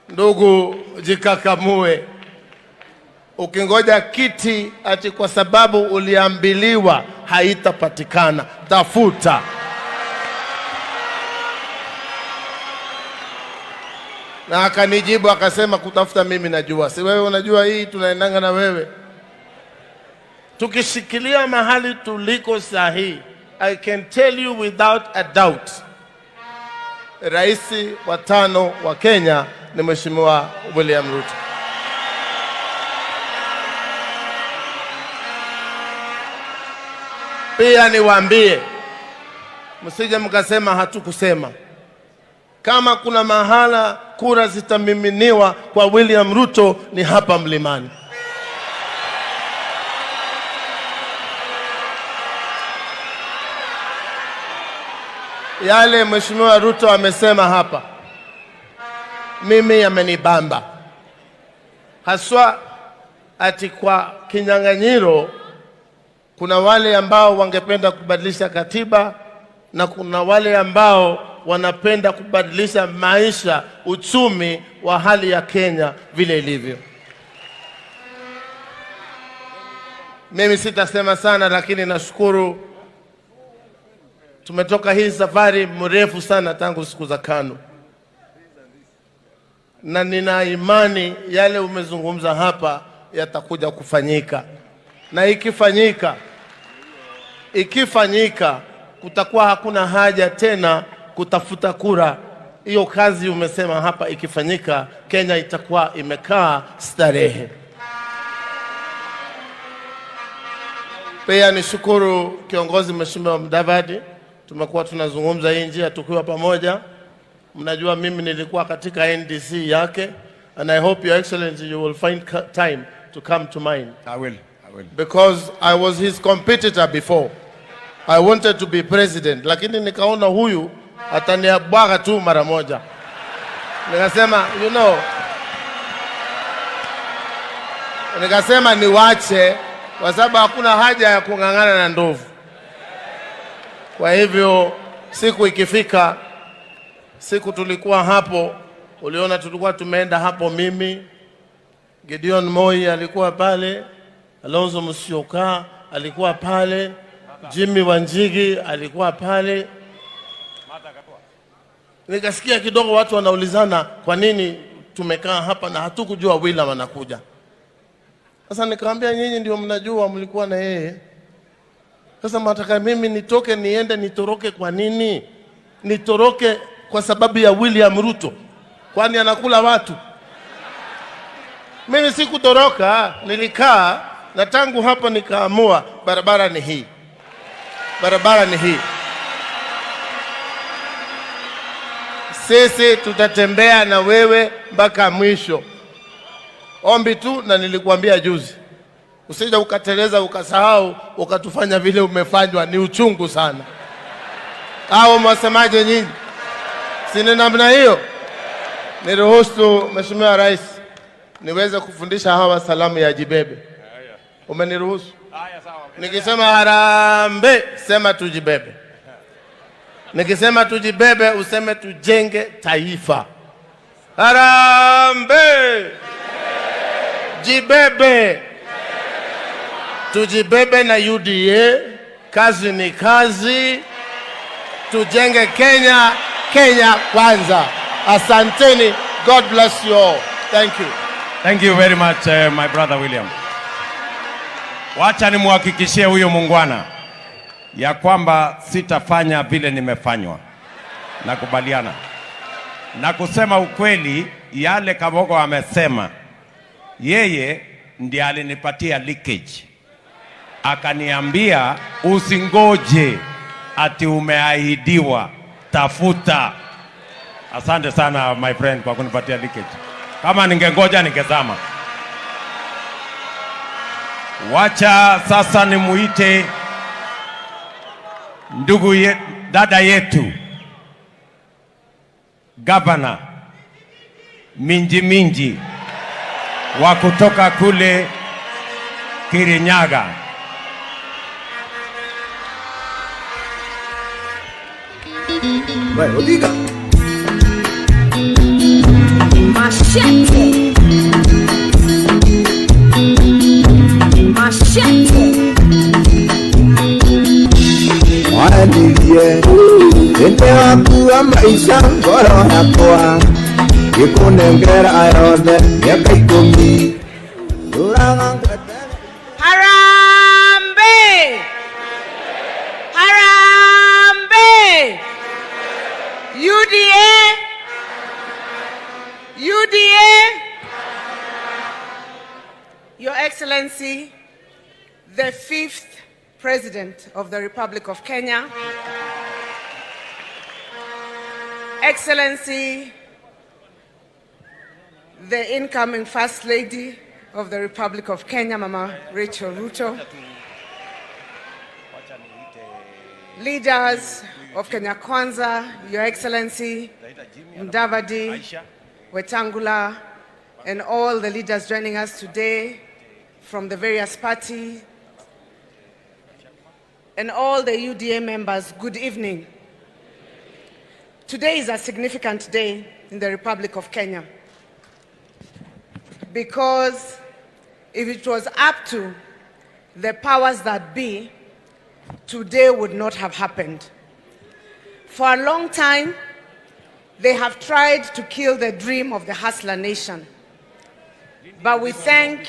ndugu jikakamue. Ukingoja kiti ati kwa sababu uliambiliwa haitapatikana, tafuta. Na akanijibu akasema, kutafuta mimi najua. Si wewe unajua hii tunaendanga na wewe. Tukishikilia mahali tuliko sahihi, I can tell you without a doubt, Rais wa 5 wa Kenya ni Mheshimiwa William Ruto. Pia niwaambie, msije mkasema hatukusema. Kama kuna mahala kura zitamiminiwa kwa William Ruto ni hapa mlimani. Yale Mheshimiwa Ruto amesema hapa, mimi yamenibamba. Haswa ati kwa kinyang'anyiro kuna wale ambao wangependa kubadilisha katiba na kuna wale ambao wanapenda kubadilisha maisha, uchumi wa hali ya Kenya vile ilivyo. Mimi sitasema sana, lakini nashukuru tumetoka hii safari mrefu sana tangu siku za KANU. Na nina imani yale umezungumza hapa yatakuja kufanyika. Na ikifanyika kutakuwa hakuna haja tena kutafuta kura. Hiyo kazi umesema hapa ikifanyika, Kenya itakuwa imekaa starehe. Pia nishukuru kiongozi Mheshimiwa Mudavadi, tumekuwa tunazungumza hii njia tukiwa pamoja. Mnajua mimi nilikuwa katika NDC yake, and I hope your excellency you will find time to come to mind. I will. Because I was his competitor before. I wanted to be president, lakini nikaona huyu ataniabwaga tu mara moja. Nikasema, nikasema niwache kwa sababu hakuna haja ya kung'ang'ana na ndovu. Kwa hivyo siku ikifika, siku tulikuwa hapo, uliona tulikuwa tumeenda hapo, mimi, Gideon Moi alikuwa pale, Alonzo Musyoka alikuwa pale, Jimmy Wanjigi alikuwa pale. Nikasikia kidogo watu wanaulizana kwa nini tumekaa hapa na hatukujua William anakuja. Sasa nikamwambia nyinyi ndio mnajua, mlikuwa na yeye. Sasa mnataka mimi nitoke niende nitoroke kwa nini? Nitoroke kwa sababu ya William Ruto? Kwani anakula watu? Mimi sikutoroka, nilikaa na tangu hapa nikaamua barabara ni hii. Barabara ni hii. Sisi tutatembea na wewe mpaka mwisho. Ombi tu, na nilikuambia juzi, usije ukateleza ukasahau ukatufanya vile umefanywa, ni uchungu sana. Au mwasemaje nyinyi? Sina namna hiyo. Niruhusu Mheshimiwa Rais niweze kufundisha hawa salamu ya jibebe. Umeniruhusu? Nikisema harambee, sema tujibebe. Nikisema tujibebe, useme tujenge taifa. Harambee! Jibebe. Tujibebe na UDA. Kazi ni kazi. Tujenge Kenya. Kenya kwanza. Asanteni. God bless you all. Thank you. Thank you very much, my brother William. Wacha nimuhakikishie huyo muungwana ya kwamba sitafanya vile nimefanywa. Nakubaliana. Na kusema ukweli, yale Kabogo amesema, yeye ndiye alinipatia leakage. Akaniambia usingoje ati umeahidiwa, tafuta. Asante sana my friend kwa kunipatia leakage. Kama ningengoja ningezama. Wacha sasa nimuite ndugu dada yetu Gavana Minji wa kutoka kule Kirinyaga. Odiga. Machete. Wadiye ende wakuwa maisha ngoro yakwa ikunengera ayothe miaka 10 Harambe! Harambe! UDA! UDA! Your Excellency, the 5th President of the Republic of Kenya, Excellency, the incoming First Lady of the Republic of Kenya, Mama Rachel Ruto, leaders of Kenya Kwanza, Your Excellency, Mudavadi, Wetangula, and all the leaders joining us today from the various parties, and all the UDA members, good evening. Today is a significant day in the Republic of Kenya because if it was up to the powers that be, today would not have happened. For a long time, they have tried to kill the dream of the hustler nation. But we thank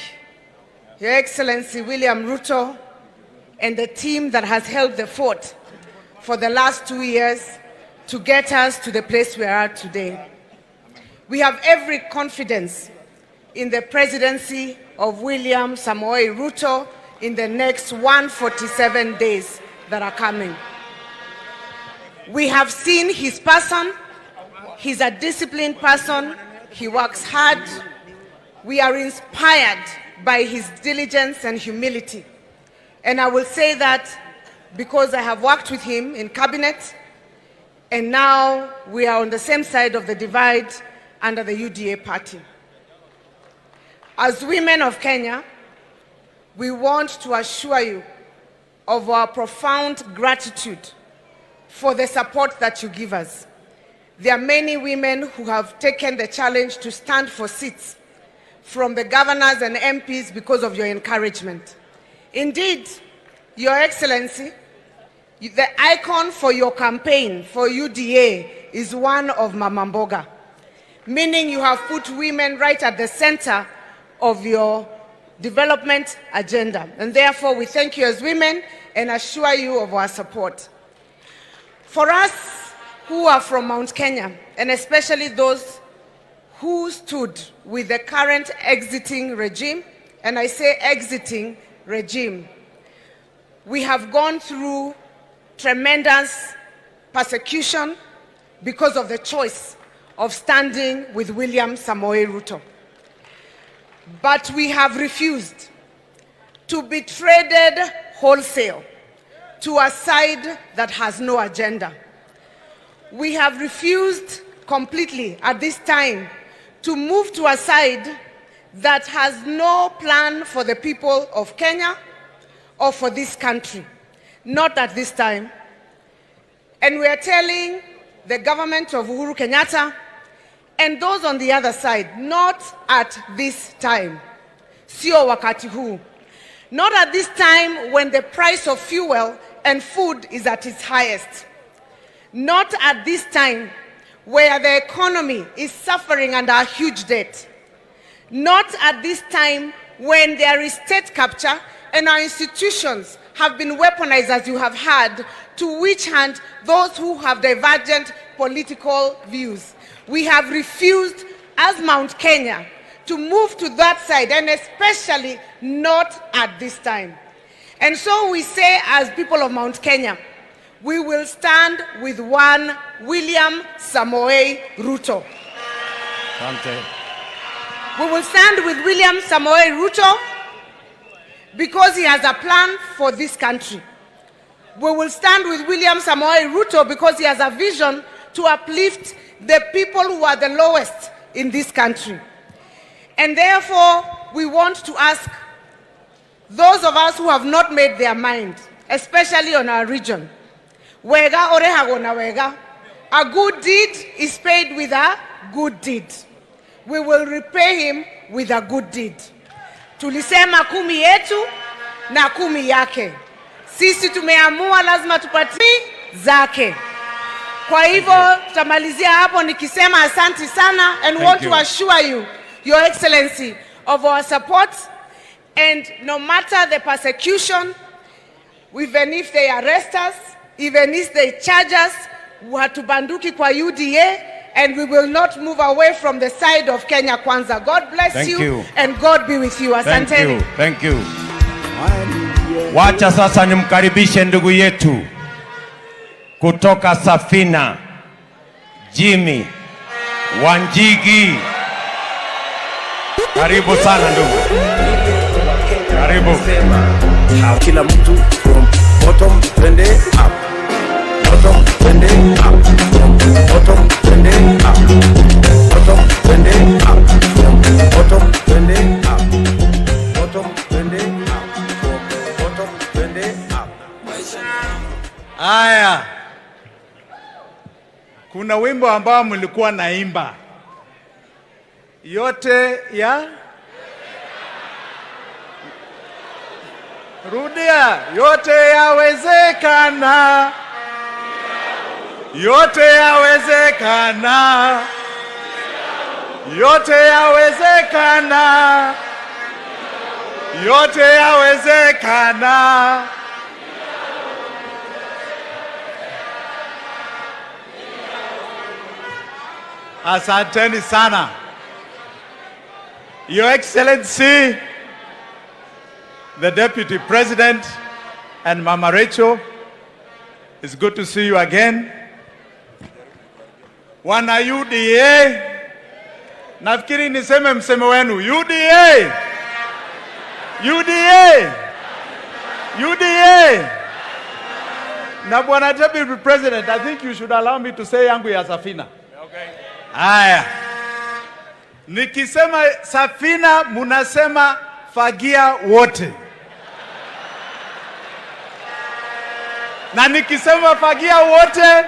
Your Excellency William Ruto and the team that has held the fort for the last 2 years to get us to the place we are at today. We have every confidence in the presidency of William Samoei Ruto in the next 147 days that are coming. We have seen his person. He's a disciplined person. He works hard. We are inspired by his diligence and humility. And I will say that because I have worked with him in cabinet, and now we are on the same side of the divide under the UDA party. As women of Kenya, we want to assure you of our profound gratitude for the support that you give us. There are many women who have taken the challenge to stand for seats from the governors and MPs because of your encouragement. Indeed, Your Excellency, the icon for your campaign for UDA is one of Mama Mboga, meaning you have put women right at the center of your development agenda. And therefore, we thank you as women and assure you of our support. For us who are from Mount Kenya, and especially those who stood with the current exiting regime, and I say exiting regime, we have gone through tremendous persecution because of the choice of standing with William Samoei Ruto. But we have refused to be traded wholesale to a side that has no agenda. We have refused completely at this time to move to a side that has no plan for the people of Kenya or for this country. Not at this time. And we are telling the government of Uhuru Kenyatta and those on the other side, not at this time. Sio wakati huu. Not at this time when the price of fuel and food is at its highest. Not at this time where the economy is suffering under a huge debt. Not at this time when there is state capture and our institutions have been weaponized, as you have heard, to which hand those who have divergent political views. We have refused as Mount Kenya to move to that side, and especially not at this time. And so we say, as people of Mount Kenya, we will stand with one William Samoei Ruto. We will stand with William Samoei Ruto because he has a plan for this country. We will stand with William Samoei Ruto because he has a vision to uplift the people who are the lowest in this country. And therefore, we want to ask those of us who have not made their mind, especially on our region, wega orehago na wega. A good deed is paid with a good deed. We will repay him with a good deed. Tulisema 10 yetu na 10 yake. Sisi tumeamua lazima tupatie zake. Kwa hivyo tutamalizia hapo nikisema asante sana and want to assure you, Your Excellency, of our support, and no matter the persecution, even if they arrest us, even if they charge us, hatubanduki kwa UDA, and we will not move away from the side of Kenya Kwanza. God bless you and God be with you. Asanteni. Thank you. Wacha sasa nimkaribishe ndugu yetu kutoka Safina, Jimmy Wanjigi. Karibu sana ndugu. Karibu. Kila mtu from bottom twende up. Bottom twende up. Bottom twende up. Bottom twende up. Bottom twende up. Bottom twende up. Bottom twende up. Aya. Kuna wimbo ambao mlikuwa naimba. Yote ya rudia, yote yawezekana. Yote yawezekana. Yote yawezekana. Yote yawezekana. Asanteni sana. Your Excellency, the Deputy President and Mama Rachel, it's good to see you again. Wana UDA, nafikiri niseme msemo wenu, UDA, UDA! UDA! Na Bwana Deputy President, I think you should allow me to say yangu ya Safina. Okay. Haya. Nikisema Safina, munasema fagia wote. Na nikisema fagia wote,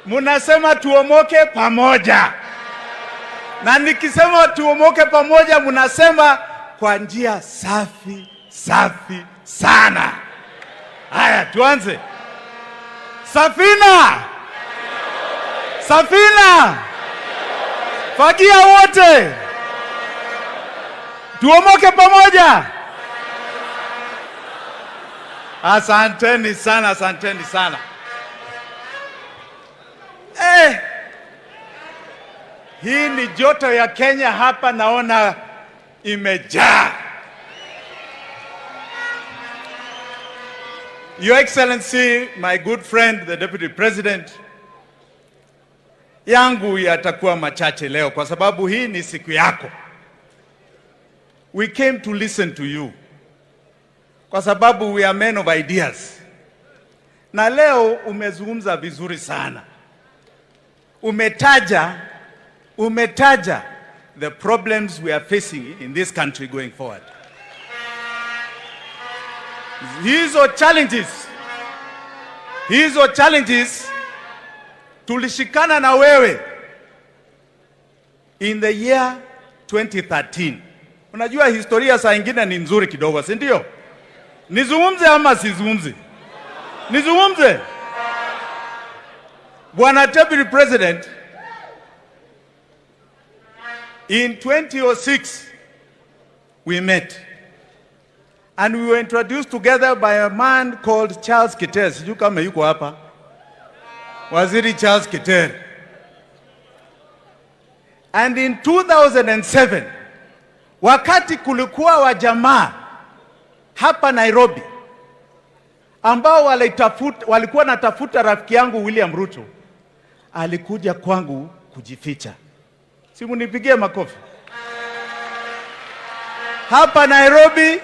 munasema tuomoke pamoja. Na nikisema tuomoke pamoja, munasema kwa njia safi, safi sana. Haya, tuanze. Safina! Safina! Fagia wote! Tuomoke pamoja! Asanteni sana, asanteni sana. Hii ni joto ya Kenya hapa, naona imejaa. Your Excellency, my good friend, the Deputy President, yangu yatakuwa machache leo kwa sababu hii ni siku yako. We came to listen to you kwa sababu we are men of ideas. Na leo umezungumza vizuri sana. Umetaja the problems we are facing in this country going forward. Hizo challenges tulishikana na wewe in the year 2013. Unajua historia saa ingine ni nzuri kidogo, si ndio? Nizungumze ama sizungumze? Nizungumze. Bwana Deputy President, in 2006 we met. And we were introduced together by a man called Charles Keter. Sijui kama yuko hapa. Waziri Charles Keter. And in 2007, wakati kulikuwa wajamaa hapa Nairobi ambao walikuwa natafuta rafiki yangu William Ruto, alikuja kwangu kujificha. Simu nipigie makofi. Hapa Nairobi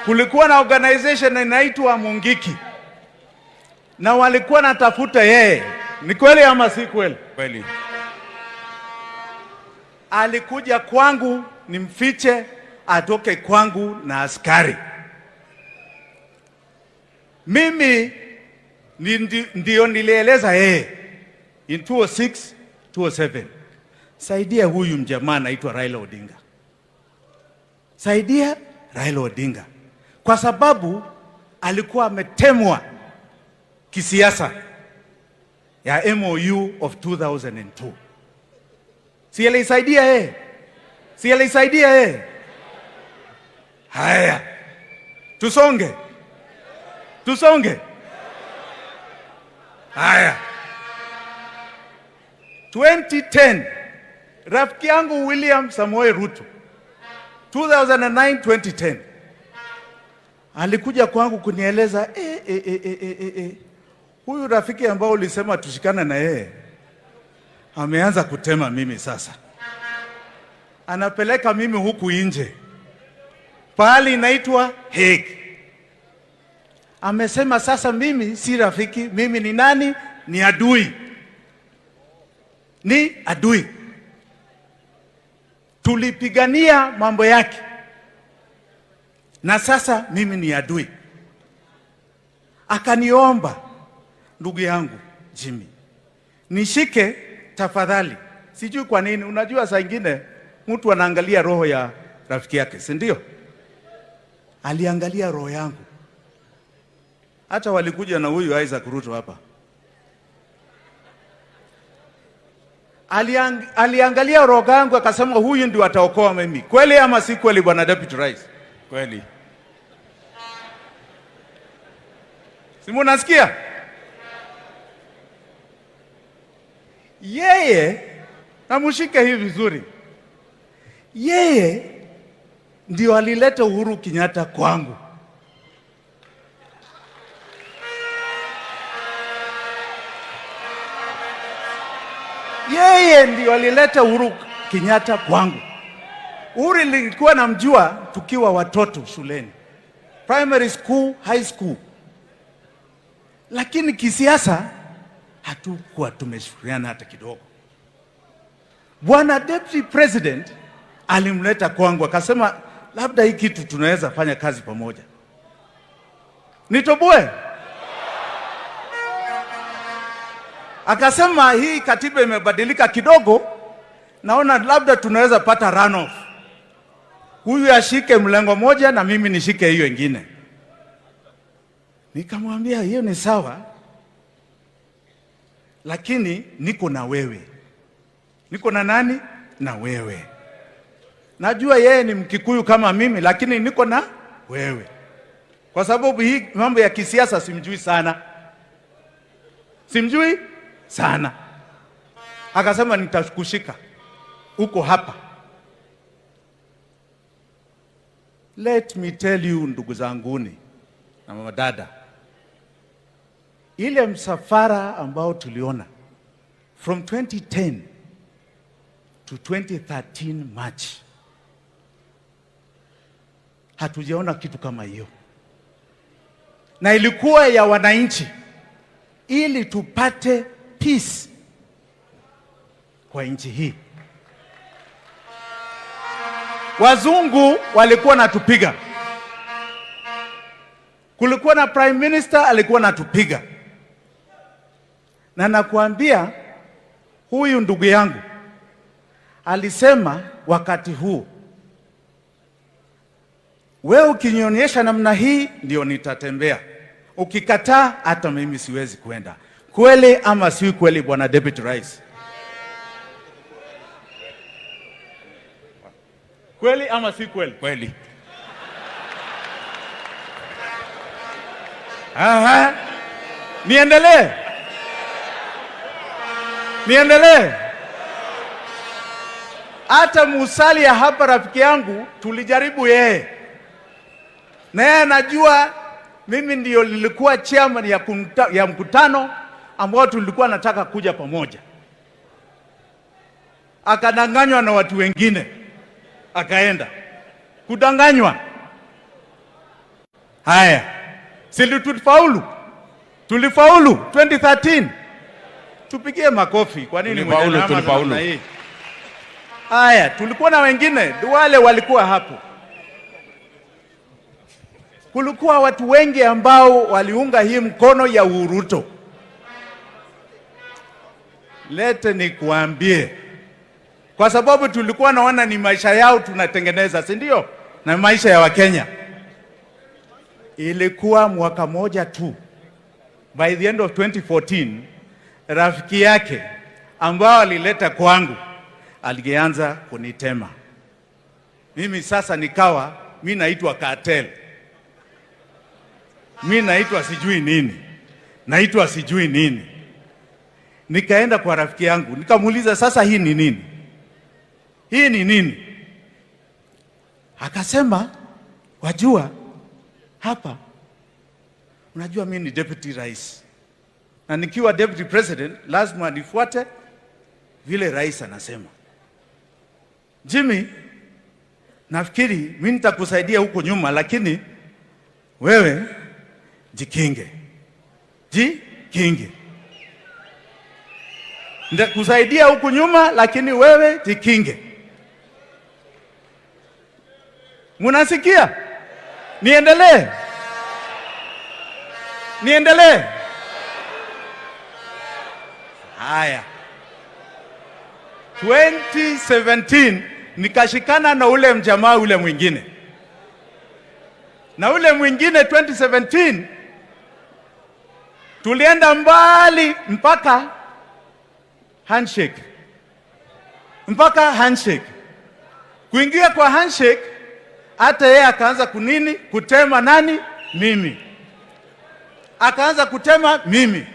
kulikuwa na organization inaitwa Mungiki, na walikuwa natafuta yeye. Ni kweli ama si kweli? Kweli. Alikuja kwangu nimfiche, atoke kwangu na askari. Mimi ndio nilieleza yeye in 2006, 2007. Saidia huyu mjamaa anaitwa Raila Odinga. Saidia Raila Odinga. Kwa sababu alikuwa ametemwa kisiasa ya MOU of 2002. Si alisaidia yeye? Si alisaidia yeye? Haya. Tusonge. Haya. 2010, rafiki yangu William Samoei Ruto, 2009-2010, alikuja kwangu kunieleza huyu rafiki ambao ulisema tushikana na yeye ameanza kutema mimi sasa. Anapeleka mimi huku nje, pahali inaitwa Hague. Amesema sasa mimi si rafiki, mimi ni nani? Ni adui. Ni adui. Tulipigania mambo yake, na sasa mimi ni adui. Akaniomba, ndugu yangu Jimmy, nishike tafadhali. Sijui kwa nini, unajua saa ingine mtu anaangalia roho ya rafiki yake, si ndio? Aliangalia roho yangu. Hata walikuja na huyu Isaac Ruto hapa. Aliangalia roho yangu akasema huyu ndio ataokoa mimi. Kweli ama si kweli, Bwana Deputy Rais? Kweli. Simu nasikia? Yeye, namushike hivi vizuri, yeye ndio alileta Uhuru Kenyatta kwangu. Yeye ndio alileta Uhuru Kenyatta kwangu. Uri nilikuwa namjua tukiwa watoto shuleni, primary school, high school, lakini kisiasa hatukuwa tumeshirikiana hata kidogo. Bwana Deputy President alimleta kwangu akasema labda hii kitu tunaweza fanya kazi pamoja. Nitoboe. Akasema hii katiba imebadilika kidogo, naona labda tunaweza pata runoff. Huyu ashike mlengo moja na mimi nishike hiyo ingine. Nikamwambia hiyo ni sawa, lakini niko na wewe. Niko na nani? Na wewe. Najua yeye ni Mkikuyu kama mimi, lakini niko na wewe. Kwa sababu hii mambo ya kisiasa simjui sana. Simjui sana. Akasema nitakushika. Uko hapa. Let me tell you, ndugu zanguni na mama dada, ile msafara ambao tuliona from 2010 to 2013 March, hatujaona kitu kama hiyo, na ilikuwa ya wananchi ili tupate peace kwa nchi hii. Wazungu walikuwa natupiga, kulikuwa na prime minister alikuwa natupiga, na nakuambia huyu ndugu yangu alisema wakati huu, wewe ukinionyesha namna hii ndio nitatembea, ukikataa hata mimi siwezi kwenda. Kweli ama si kweli, bwana Deputy Rais? Kweli ama si kweli? Kweli. Aha. Niendelee? Niendelee? Hata Musalia hapa rafiki yangu tulijaribu yeye, na yeye anajua mimi ndio nilikuwa chairman ya mkutano ambao tulikuwa nataka kuja pamoja. Akadanganywa na watu wengine, akaenda kudanganywa. Haya, sisi tulifaulu. Tulifaulu 2013. Tupigie makofi. Kwa nini tulifaulu? Haya, tulikuwa na wengine, wale walikuwa hapo. Kulikuwa watu wengi ambao waliunga hii mkono ya Ruto. Lete nikuambie, kwa sababu tulikuwa naona ni maisha yao tunatengeneza, si ndio? Na maisha ya Wakenya. Ilikuwa mwaka moja tu, by the end of 2014, rafiki yake ambao alileta kwangu alianza kunitema. Mimi sasa nikawa, mimi naitwa cartel. Mimi naitwa sijui nini. Naitwa sijui nini. Nikaenda kwa rafiki yangu, nikamuuliza sasa hii ni nini? Hii ni nini? Akasema, wajua hapa, unajua mimi ni deputy rais, na nikiwa deputy president lazima nifuate vile rais anasema. Jimmy, nafikiri mimi nitakusaidia huko nyuma, lakini wewe jikinge. Jikinge. Nitakusaidia huko nyuma, lakini wewe jikinge. Munasikia? Niendelee? Niendelee? Haya. 2017 nikashikana na ule mjamaa ule mwingine. Na ule mwingine 2017 tulienda mbali mpaka handshake. Mpaka handshake. Kuingia kwa handshake, hata yeye akaanza kunini? Kutema nani? Mimi. Akaanza kutema mimi.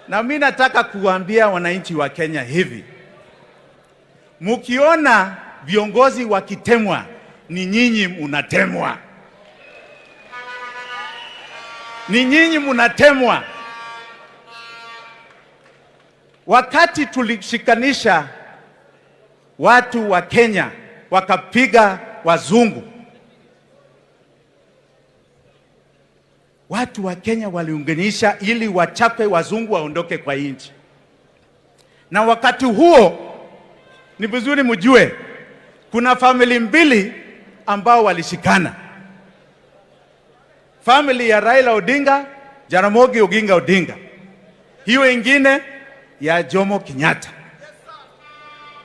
Na mimi nataka kuambia wananchi wa Kenya hivi, mukiona viongozi wakitemwa, ni nyinyi munatemwa. Ni nyinyi munatemwa. Wakati tulishikanisha watu wa Kenya wakapiga wazungu. Watu wa Kenya waliunganisha ili wachape wazungu waondoke kwa nchi. Na wakati huo ni vizuri mjue kuna family mbili ambao walishikana. Family ya Raila Odinga, Jaramogi Oginga Odinga. Hiyo ingine ya Jomo Kenyatta.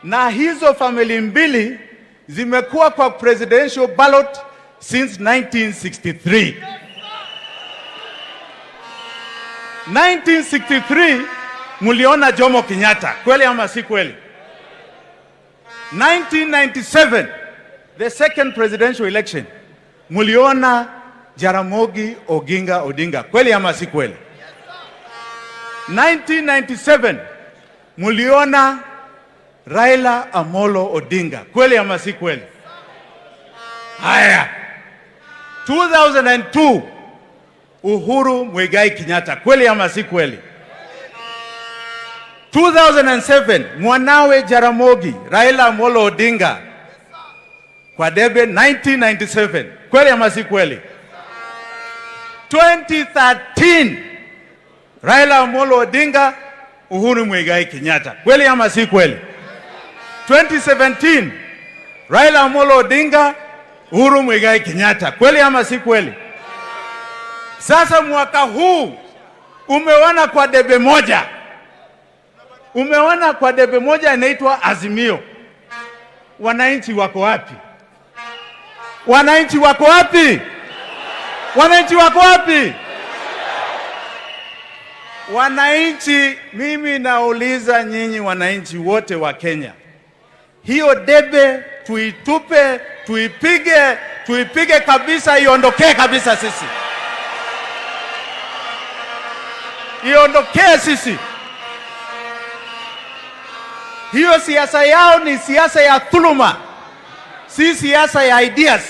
Na hizo family mbili zimekuwa kwa presidential ballot since 1963. 1963 muliona Jomo Kenyatta, kweli ama si kweli? 1997, the second presidential election, muliona Jaramogi Oginga Odinga, kweli ama si kweli? 1997, muliona Raila Amolo Odinga, kweli ama si kweli? Haya, 2002, Uhuru Muigai Kenyatta, kweli ama si kweli? 2007, mwanawe Jaramogi, Raila Amolo Odinga, kwa debe 1997, kweli ama si kweli? 2013, Raila Amolo Odinga, Uhuru Muigai Kenyatta, kweli ama si kweli? 2017, Raila Amolo Odinga, Uhuru Muigai Kenyatta, kweli ama si kweli? Sasa mwaka huu umeona kwa debe moja. Umeona kwa debe moja inaitwa Azimio. Wananchi wako wapi? Wananchi wako wapi? Wananchi wako wapi? Wananchi, mimi nauliza nyinyi wananchi wote wa Kenya. Hiyo debe tuitupe, tuipige kabisa, iondokee kabisa sisi. Iondokee sisi. Hiyo siasa yao ni siasa ya dhuluma, si siasa ya ideas.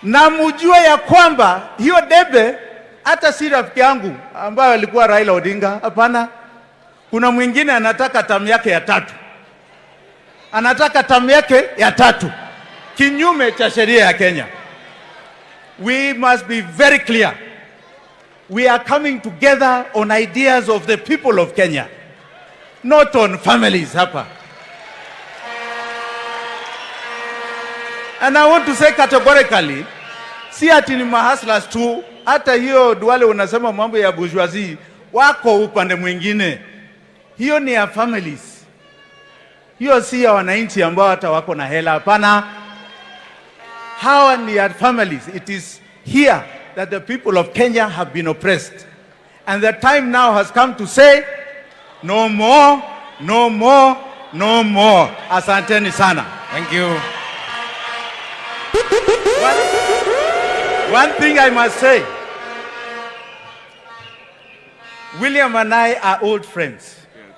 Na mjue ya kwamba hiyo debe hata si rafiki yangu ambaye alikuwa Raila Odinga, hapana. Kuna mwingine anataka tamu yake ya 3. Anataka tamu yake ya 3 kinyume cha sheria ya Kenya. We must be very clear. We are coming together on ideas of the people of Kenya, not on families hapa. And I want to say categorically, si ati ni mahaslas tu, hata hiyo duale unasema mambo ya bourgeoisie, wako upande mwingine. Hiyo ni ya families. Hiyo si ya wananchi ambao hata wako na hela, hapana. Hawa ni ya families. It is here that the people of Kenya have been oppressed. And the time now has come to say, no more, no more, no more. Asanteni sana. Thank you. One thing I must say, William and I are old friends. Yes.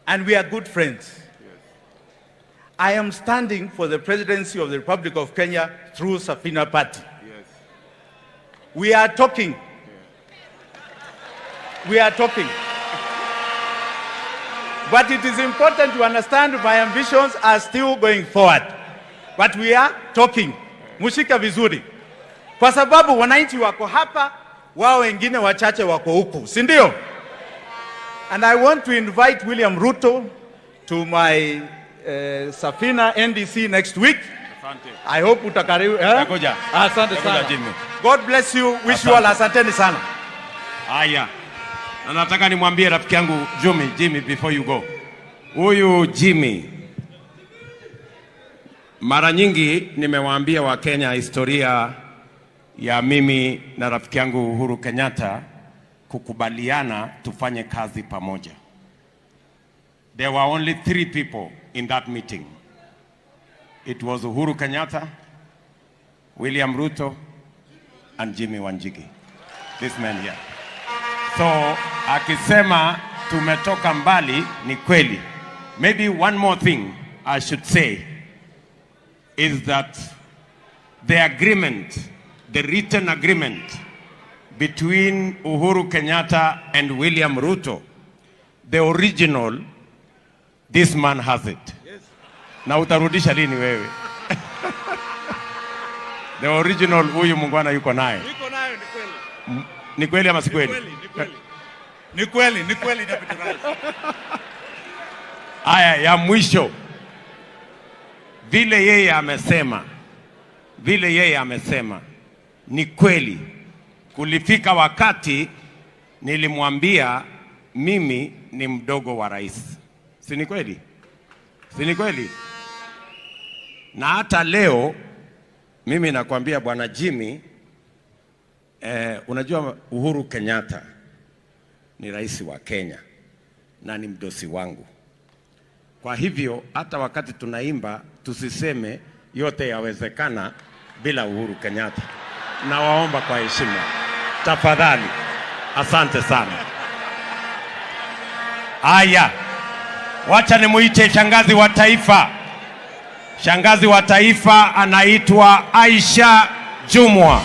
And we are good friends. Yes. I am standing for the presidency of the Republic of Kenya through Safina Party. Yes. We are talking. Yeah. We are talking. But it is important to understand my ambitions are still going forward. But we are talking. Mushika vizuri. Kwa sababu wananchi wako hapa, wao wengine wachache wako huku, si ndio? And I want to invite William Ruto to my Safina NDC next week. Asante. I hope utakaribu. Nakuja. Asante sana. God bless you. Wish you all asanteni sana. Haya. Na nataka nimwambie rafiki yangu Jimmy before you go. Huyu Jimmy, mara nyingi nimewaambia Wakenya historia ya mimi na rafiki yangu Uhuru Kenyatta kukubaliana tufanye kazi pamoja. There were only 3 people in that meeting. It was Uhuru Kenyatta, William Ruto, and Jimmy Wanjigi. This man here. So, akisema tumetoka mbali ni kweli. Maybe one more thing I should say is that the agreement, the written agreement between Uhuru Kenyatta and William Ruto, the original This man has it. Yes. Na utarudisha lini wewe? The original huyu mungwana yuko naye. Niko nayo, ni kweli. Ni kweli ama si kweli? Ni kweli, Deputy Rais. Haya, ya mwisho. Vile yeye amesema ni kweli. Kulifika wakati nilimwambia mimi ni mdogo wa rais. Si ni kweli? Si ni kweli? Na hata leo mimi nakwambia bwana Jimmy, unajua Uhuru Kenyatta ni rais wa Kenya na ni mdosi wangu. Kwa hivyo hata wakati tunaimba tusiseme yote yawezekana bila Uhuru Kenyatta. Na waomba kwa heshima, tafadhali. Asante sana. Haya, wacha nimuite shangazi wa taifa. Shangazi wa taifa anaitwa Aisha Jumwa.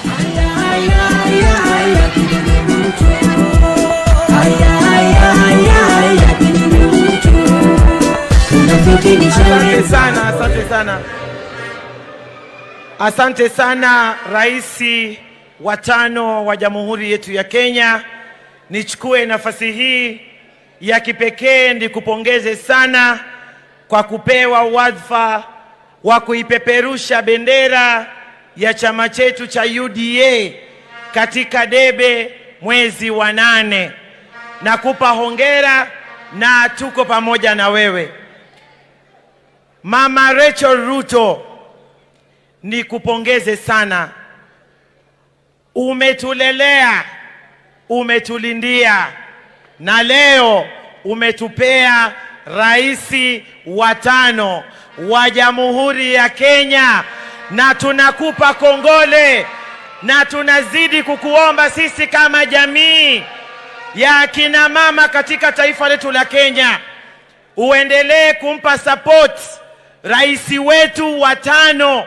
Asante sana, asante sana. Asante sana Rais wa 5 wa Jamhuri yetu ya Kenya. Nichukue nafasi hii ya kipekee nikupongeze sana kwa kupewa wadhifa wa kuipeperusha bendera ya chama chetu cha UDA katika debe mwezi wa 8. Nakupa hongera na tuko pamoja na wewe. Mama Rachel Ruto, nikupongeze sana. Umetulelea, umetulindia na leo umetupea rais wa 5 wa Jamhuri ya Kenya, na tunakupa kongole na tunazidi kukuomba sisi kama jamii ya akina mama katika taifa letu la Kenya uendelee kumpa support rais wetu wa 5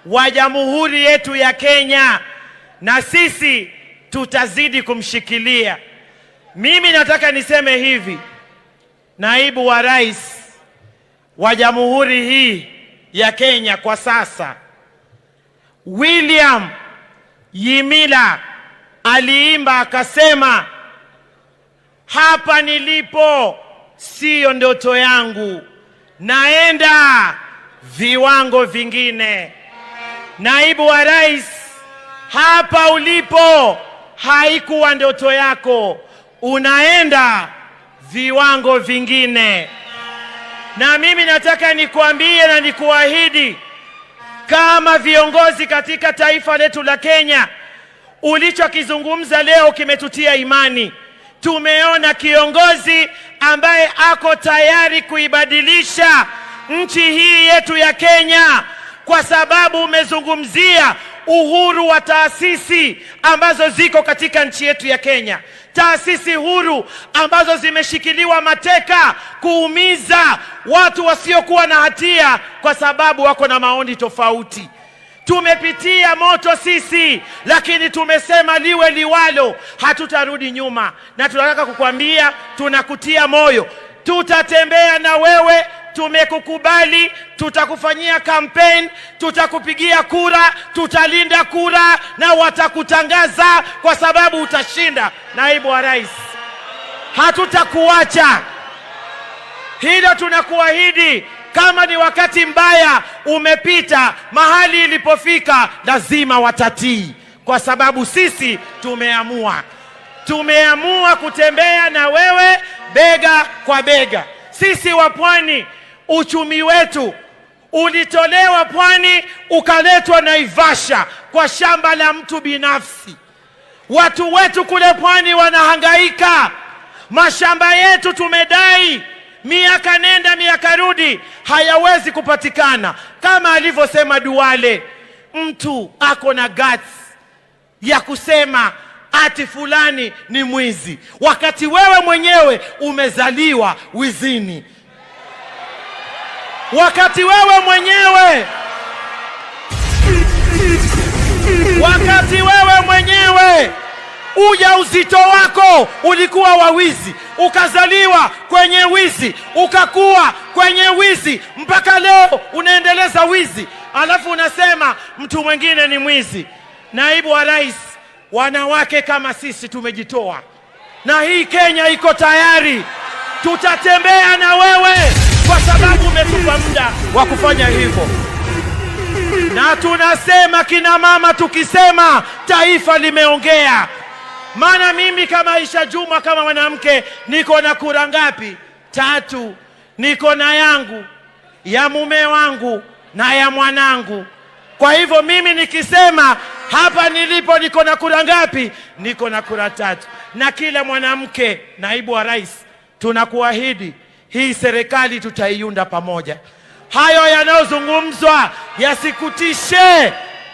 wa Jamhuri yetu ya Kenya, na sisi tutazidi kumshikilia. Mimi nataka niseme hivi, naibu wa rais wa Jamhuri hii ya Kenya kwa sasa, William Yimila, aliimba akasema, hapa nilipo sio ndoto yangu, naenda viwango vingine. Naibu wa rais, hapa ulipo haikuwa ndoto yako, unaenda viwango vingine. Na mimi nataka nikuambie na nikuahidi, kama viongozi katika taifa letu la Kenya, ulichokizungumza leo kimetutia imani. Tumeona kiongozi ambaye ako tayari kuibadilisha nchi hii yetu ya Kenya, kwa sababu umezungumzia uhuru wa taasisi ambazo ziko katika nchi yetu ya Kenya. Taasisi huru ambazo zimeshikiliwa mateka kuumiza watu wasiokuwa na hatia kwa sababu wako na maoni tofauti. Tumepitia moto sisi, lakini tumesema liwe liwalo, hatutarudi nyuma. Na tunataka kukwambia, tunakutia moyo, tutatembea na wewe, tumekukubali, tutakufanyia campaign, tutakupigia kura, tutalinda kura na watakutangaza kwa sababu utashinda. Naibu wa rais, hatutakuacha. Hilo tunakuahidi. Kama ni wakati mbaya umepita, mahali ilipofika lazima watatii, kwa sababu sisi tumeamua kutembea na wewe bega kwa bega. Sisi wa Pwani, uchumi wetu ulitolewa Pwani ukaletwa Naivasha kwa shamba la mtu binafsi. Watu wetu kule Pwani wanahangaika, mashamba yetu tumedai miaka nenda miaka rudi, hayawezi kupatikana. Kama alivyosema Duale, mtu ako na guts ya kusema ati fulani ni mwizi, wakati wewe mwenyewe umezaliwa wizini. Wakati wewe mwenyewe ujauzito wako ulikuwa wa wizi, ukazaliwa kwenye wizi, ukakuwa kwenye wizi, mpaka leo unaendeleza wizi, alafu unasema mtu mwingine ni mwizi. Naibu wa rais, wanawake kama sisi tumejitoa, na hii Kenya iko tayari. Tutatembea na wewe kwa sababu umetupa muda wa kufanya hivyo. Na tunasema kina mama, tukisema taifa limeongea. Maana mimi kama Aisha Juma, kama mwanamke, niko na kura ngapi? 3. Niko na yangu, ya mume wangu na ya mwanangu. Kwa hivyo mimi nikisema hapa nilipo niko na kura ngapi? Niko na kura 3. Na kila mwanamke, naibu wa rais, tunakuahidi hii serikali tutaiunda pamoja. Hayo yanayozungumzwa yasikutishe,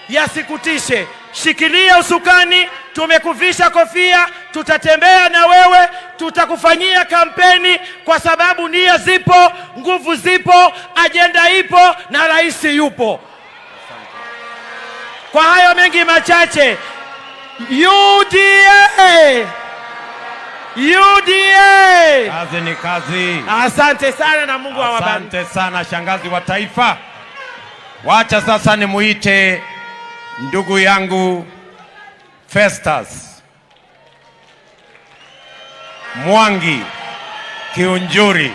yasikutishe. Shikilia usukani, tumekuvisha kofia, tutatembea na wewe, tutakufanyia kampeni, kwa sababu nia zipo, nguvu zipo, ajenda ipo na rais yupo. Kwa hayo mengi machache, UDA! UDA! Kazi ni kazi. Asante sana na Mungu awabariki. Asante sana shangazi wa taifa. Wacha sasa nimuite ndugu yangu Festus Mwangi Kiunjuri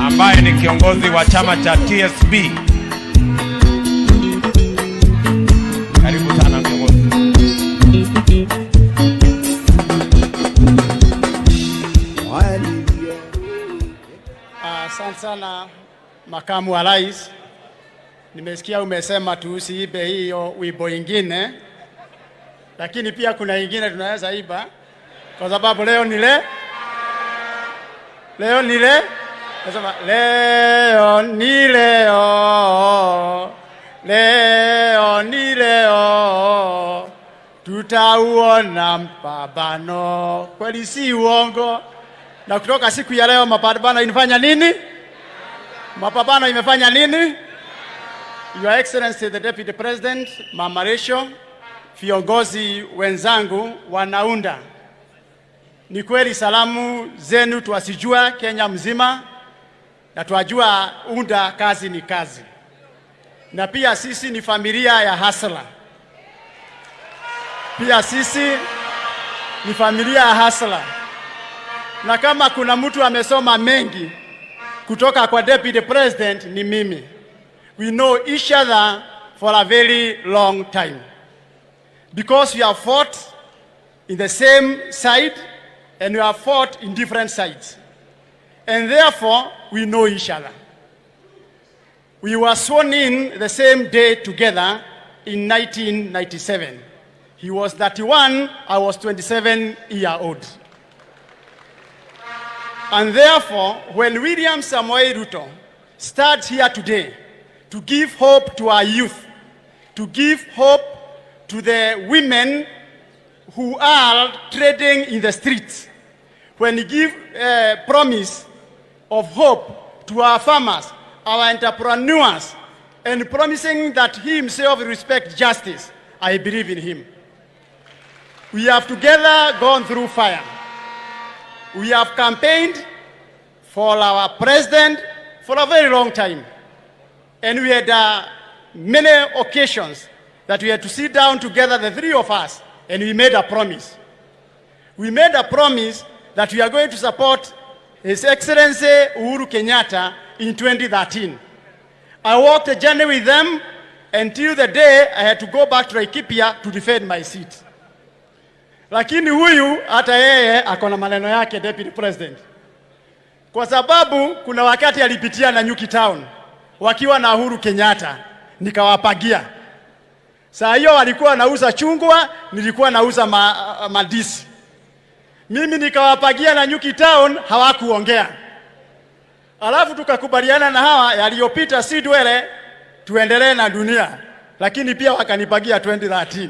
ambaye ni kiongozi wa chama cha TSB. Karibu sana kiongozi. Asante sana makamu wa rais. Nimesikia umesema tusiibe hiyo wimbo ingine, lakini pia kuna ingine tunaweza iba, kwa sababu leo ni leo ni leo. Nasema leo ni leo, leo ni leo, tutauona mpambano, kweli si uongo. Na kutoka siku ya leo mapambano inafanya nini? Mapambano imefanya nini? Your Excellency the Deputy President, Mama Rachel, viongozi wenzangu wanaunda. Ni kweli salamu zenu tuwasijua Kenya mzima, na tuwajua unda kazi ni kazi. Na pia sisi ni familia ya hustler. Pia sisi ni familia ya hustler. Na kama kuna mtu amesoma mengi kutoka kwa Deputy President ni mimi. We know each other for a very long time, because we have fought in the same side and we have fought in different sides, and therefore we know each other. We were sworn in the same day together in 1997. He was 31, I was 27 years old. And therefore, when William Samoei Ruto stands here today to give hope to our youth, to give hope to the women who are trading in the streets, when he gives promise of hope to our farmers, our entrepreneurs, and promising that he himself will respect justice, I believe in him. We have together gone through fire. We have campaigned for our president for a very long time. And we had many occasions that we had to sit down together, the three of us, and we made a promise. We made a promise that we are going to support His Excellency Uhuru Kenyatta in 2013. I walked the journey with them until the day I had to go back to Laikipia to defend my seat. Lakini huyu hata yeye akona maneno yake, Deputy President. Kwa sababu kuna wakati alipitia na Nyuki Town wakiwa na Uhuru Kenyatta, nikawapagia. Saa hiyo walikuwa wanauza chungwa, nilikuwa nauza madisi. Mimi nikawapagia na Nyuki Town, hawakuongea. Alafu tukakubaliana na hawa yaliyopita si dwele, tuendelee na dunia. Lakini pia wakanipagia 2013.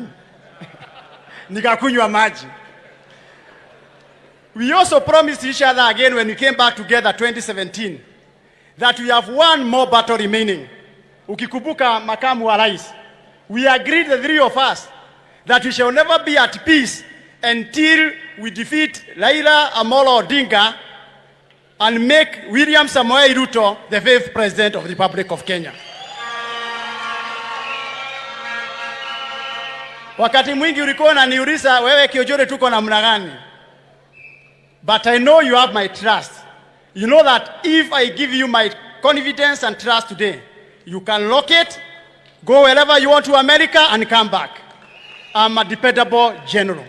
Nikakunywa maji. We also promised each other again when we came back together 2017 that we have one more battle remaining. Ukikumbuka makamu wa rais, we agreed, the three of us, that we shall never be at peace until we defeat Raila Amolo Odinga and make William Samoei Ruto the 5th President of the Republic of Kenya. Wakati mwingi ulikuwa unaniuliza wewe Kiojore tuko namna gani? But I know you have my trust. You know that if I give you my confidence and trust today, you can lock it, go wherever you want to America and come back. I'm a dependable general.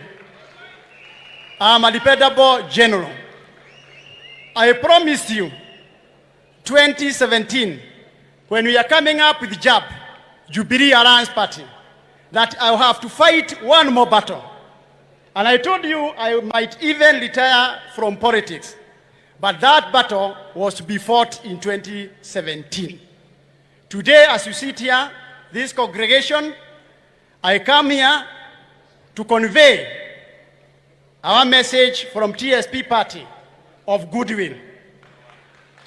I'm a dependable general. I promised you 2017 when we are coming up with JAP, Jubilee Alliance Party, that I will have to fight one more battle. And I told you I might even retire from politics. But that battle was to be fought in 2017. Today, as you sit here, this congregation, I come here to convey our message from TSP Party of goodwill.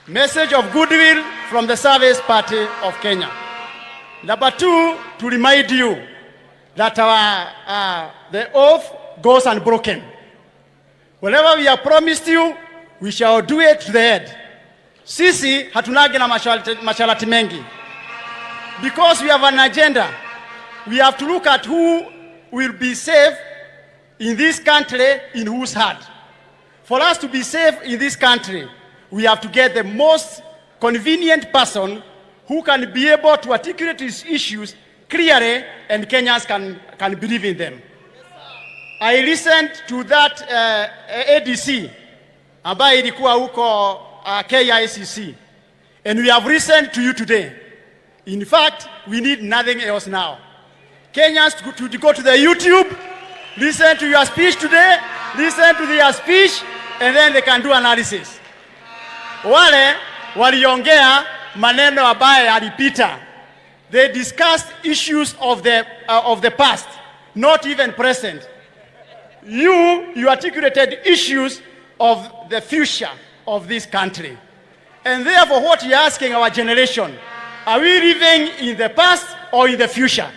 Message of goodwill from the Service Party of Kenya. Number two, to remind you that the oath goes unbroken. Whatever we have promised you, we shall do it to the end. Sisi hatunagi na masharti mengi. Because we have an agenda, we have to look at who will be safe in this country, in whose heart. For us to be safe in this country, we have to get the most convenient person who can be able to articulate his issues clearly and Kenyans can believe in them. I listened to that ADC ambaye ilikuwa huko KICC, and we have listened to you today. In fact, we need nothing else now. Kenyans to go to the YouTube, listen to your speech today, listen to their speech, and then they can do analysis. Wale waliongea maneno ambaye yalipita. They discussed issues of the past, not even present. You articulated issues of the future of this country. And therefore, what you're asking our generation, are we living in the past or in the future?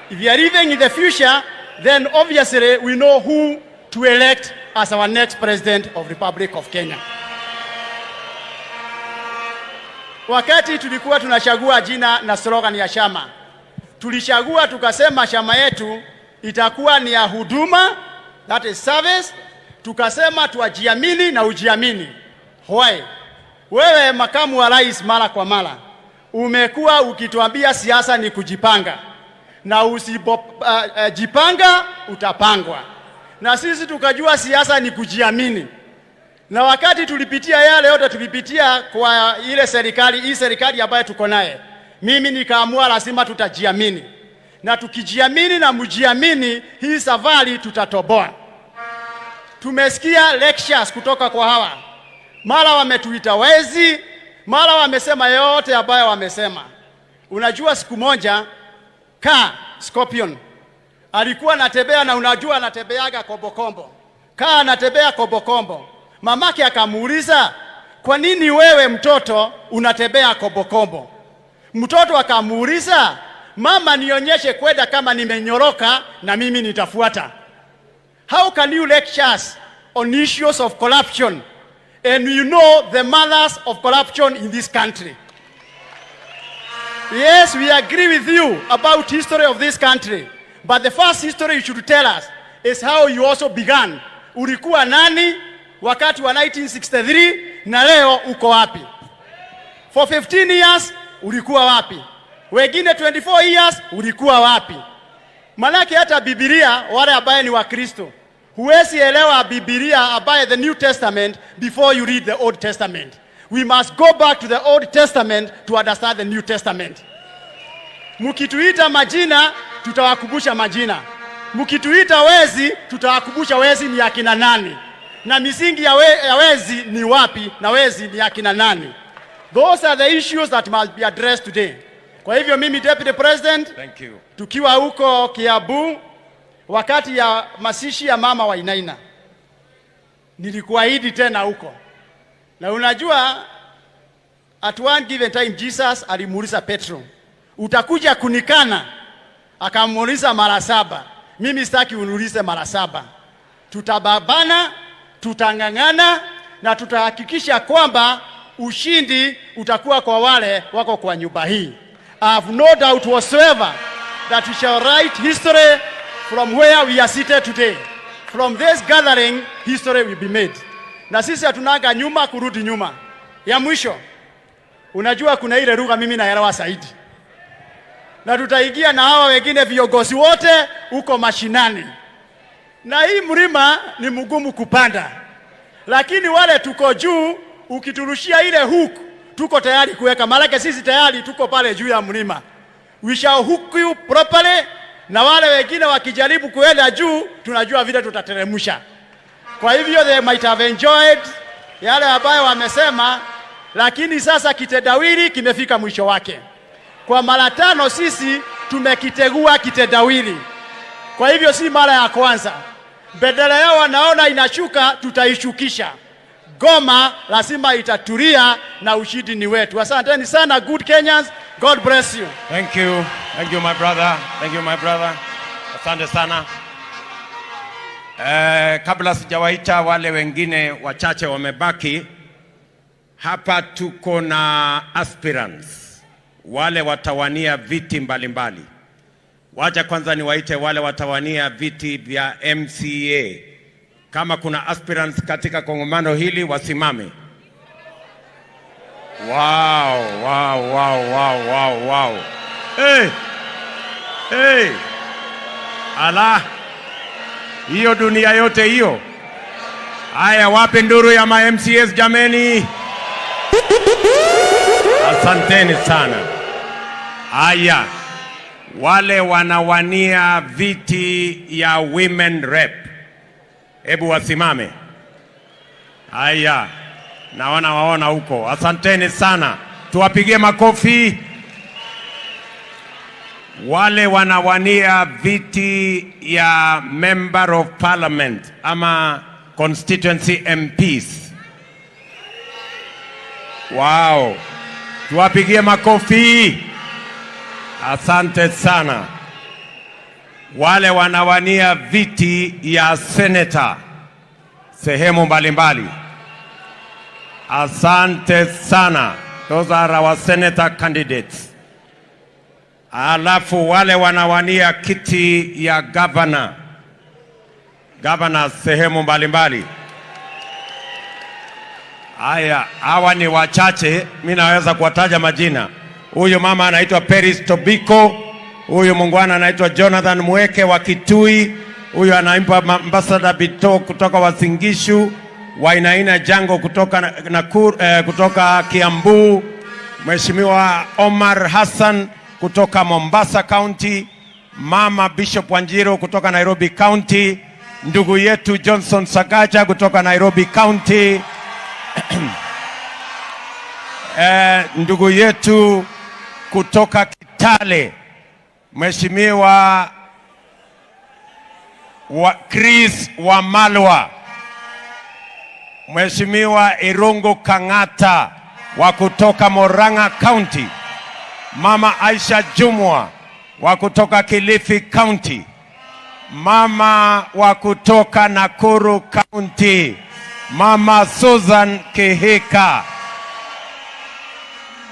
If you are living in the future, then obviously we know who to elect as our next president of the Republic of Kenya. Wakati tulikuwa tunachagua jina na slogan ya chama, tulichagua tukasema chama yetu itakuwa ni ya huduma, that is service. Tukasema tuajiamini na ujiamini. Why? Wewe makamu wa rais mara kwa mara umekuwa ukituambia siasa ni kujipanga, na usipojipanga utapangwa. Na sisi tukajua siasa ni kujiamini. Na wakati tulipitia yale yote tulipitia kwa ile serikali, hii serikali ambayo tuko naye, mimi nikaamua lazima tutajiamini. Na tukijiamini na mjiamini, hii safari tutatoboa. Tumesikia lectures kutoka kwa hawa. Mara wametuita wezi, mara wamesema yote ambayo wamesema. Unajua siku moja Scorpion alikuwa anatembea, na unajua anatembeaga kombokombo. Anatembea kombokombo. Mamake akamuuliza, "Kwa nini wewe mtoto unatembea kombokombo?" Mtoto akamuuliza, "Mama, nionyeshe kwenda kama nimenyoroka na mimi nitafuata." How can you lecture us on issues of corruption and you know the mothers of corruption in this country? Yes, we agree with you about history of this country, but the first history you should tell us is how you also began. Ulikuwa nani wakati wa 1963 na leo uko wapi? For 15 years ulikuwa wapi? Wengine 24 years ulikuwa wapi? Manake hata Biblia, wale ambaye ni wa Kristo, huwezi elewa Biblia ambaye the New Testament before you read the Old Testament. We must go back to the Old Testament to understand the New Testament. Mukituita majina, tutawakumbusha majina. Mukituita wezi, tutawakumbusha wezi ni akina nani. Na misingi ya wezi ni wapi, na wezi ni akina nani. Those are the issues that must be addressed today. Kwa hivyo mimi Deputy President, thank you. Tukiwa huko Kiambu wakati ya masishi ya mama wa Inaina, nilikuahidi tena huko. Na unajua at one given time Jesus alimuuliza Petro, "Utakuja kunikana akamuuliza mara 7. Mimi sitaki uniulize mara 7. Tutababana, tutang'ang'ana na tutahakikisha kwamba ushindi utakuwa kwa wale wako kwa nyumba hii. I have no doubt whatsoever that we shall write history from where we are seated today. From this gathering, history will be made. Na sisi hatunaga nyuma kurudi nyuma. Ya mwisho, unajua kuna ile lugha mimi naelewa zaidi. Na tutaingia na hawa wengine viongozi wote huko mashinani. Na hii mlima ni mgumu kupanda. Lakini wale tuko juu, ukiturushia ile hook, tuko tayari kuweka. Maana sisi tayari tuko pale juu ya mlima. We shall hook you properly, na wale wengine wakijaribu kuenda juu, tunajua vile tutateremsha. Kwa hivyo they might have enjoyed yale ambayo wamesema, lakini sasa kitendawili kimefika mwisho wake. Kwa mara 5 sisi tumekitegua kitendawili. Kwa hivyo si mara ya kwanza. Bendera yao wanaona inashuka, tutaishukisha. Goma lazima itatulia na ushindi ni wetu. Asanteni sana, good Kenyans. God bless you. Thank you. Thank you, my brother. Thank you, my brother. Asante sana. Kabla sijawaita wale wengine wachache wamebaki, hapa tuko na aspirants, wale watawania viti mbalimbali. Wacha kwanza niwaite wale watawania viti vya MCA. Kama kuna aspirants katika kongamano hili wasimame. Wow, wow, wow, wow, wow, wow. Hey! Hey! Ala! Hiyo dunia yote hiyo. Haya, wape nduru ya ma MCAs jameni. Asanteni sana. Haya, wale wanawania viti ya women rep, hebu wasimame. Haya, naona waona huko. Asanteni sana, tuwapigie makofi. Wale wanawania viti ya member of parliament ama constituency MPs, wow, tuwapigie makofi. Asante sana. Wale wanawania viti ya senator sehemu mbalimbali, asante sana. Those are our senator candidates. Alafu wale wanawania kiti ya governor sehemu mbalimbali. Haya, hawa ni wachache, mimi naweza kuwataja majina. Huyu mama anaitwa Peris Tobiko, huyu mungwana anaitwa Jonathan Mweke wa Kitui, huyu anaimpa Ambassador Bito kutoka Wasingishu, Wainaina Jango kutoka kutoka Kiambu, Mheshimiwa Omar Hassan kutoka Mombasa County, Mama Bishop Wanjiro kutoka Nairobi County, ndugu yetu Johnson Sakaja kutoka Nairobi County, ndugu yetu kutoka Kitale, Mheshimiwa Chris Wamalwa, Mheshimiwa Irungu Kang'ata wa kutoka Murang'a County, Mama Aisha Jumwa wa kutoka Kilifi County, mama wa kutoka Nakuru County, Mama Susan Kihika,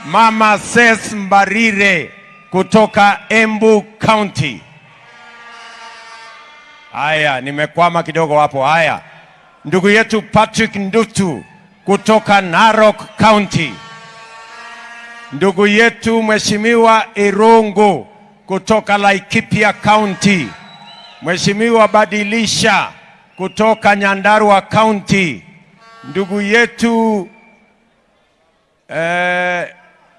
Mama Ses Mbarire kutoka Embu County. Haya, nimekwama kidogo hapo. Haya, ndugu yetu Patrick Ndutu kutoka Narok County, ndugu yetu Mheshimiwa Irungu kutoka Laikipia County, Mheshimiwa Badilisha kutoka Nyandarua County, ndugu yetu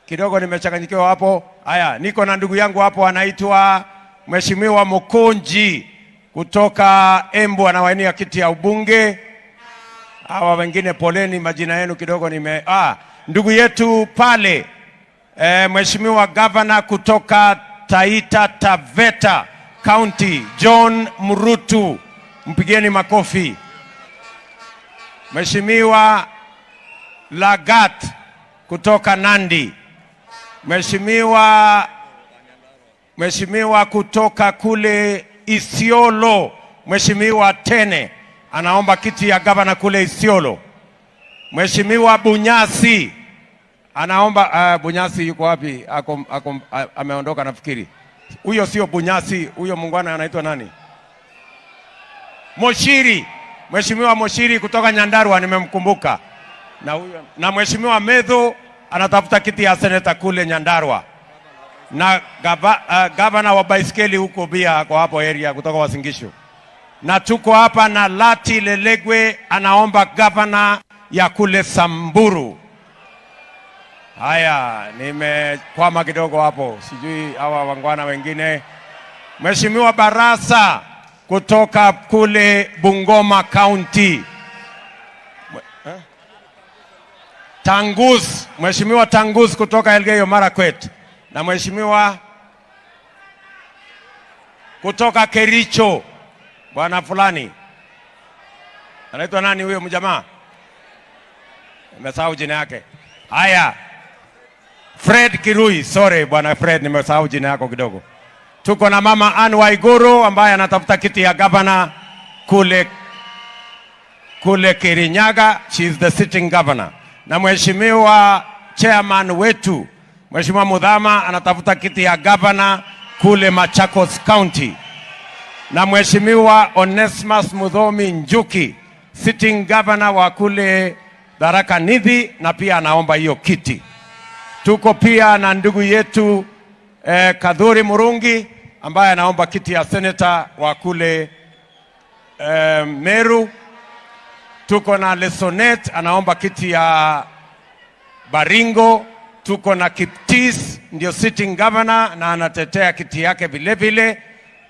kidogo nimechanganyikiwa hapo. Haya, niko na ndugu yangu hapo anaitwa Mheshimiwa Mukonji kutoka Embu, anawania kiti ya ubunge. Hawa wengine poleni, majina yenu kidogo ndugu yetu pale Mheshimiwa Governor kutoka Taita Taveta County, John Murutu, mpigeni makofi. Mheshimiwa Lagat kutoka Nandi, Mheshimiwa Mheshimiwa kutoka kule Isiolo, Mheshimiwa Tene anaomba kiti ya gavana kule Isiolo. Mheshimiwa Bunyasi anaomba Bunyasi yuko wapi? Ameondoka nafikiri. Huyo sio Bunyasi, huyo muungwana anaitwa nani? Moshiri. Mheshimiwa Moshiri kutoka Nyandarua nimemkumbuka. Na Mheshimiwa Medho anatafuta kiti ya seneta kule Nyandarua. Na gavana wa baiskeli huko pia kwa hapo area kutoka Uasin Gishu. Na tuko hapa na Lati Lelegwe anaomba gavana ya kule Samburu. Haya, nimekwama kidogo hapo. Sijui hawa wangwana wengine. Mheshimiwa Barasa kutoka kule Bungoma County. Tangus, Mheshimiwa Tangus kutoka Elgeyo Marakwet. Na Mheshimiwa kutoka Kericho, bwana fulani. Anaitwa nani huyo mjamaa? Nimesahau jina yake. Haya. Fred Kirui, sorry bwana Fred, nimesahau jina yako kidogo. Tuko na mama Anne Waiguru ambaye anatafuta kiti ya governor kule Kirinyaga. She is the sitting governor. Na Mheshimiwa chairman wetu Mheshimiwa Mudhama anatafuta kiti ya governor kule Machakos County. Na Mheshimiwa Onesmus Mudhomi Njuki, sitting governor wa kule Tharaka Nithi, na pia anaomba hiyo kiti. Tuko pia na ndugu yetu Kadhuri Murungi ambaye anaomba kiti ya senator wa kule Meru. Tuko na Lesonet anaomba kiti ya Baringo. Tuko na Kiptis ndio sitting governor na anatetea kiti yake vile vile.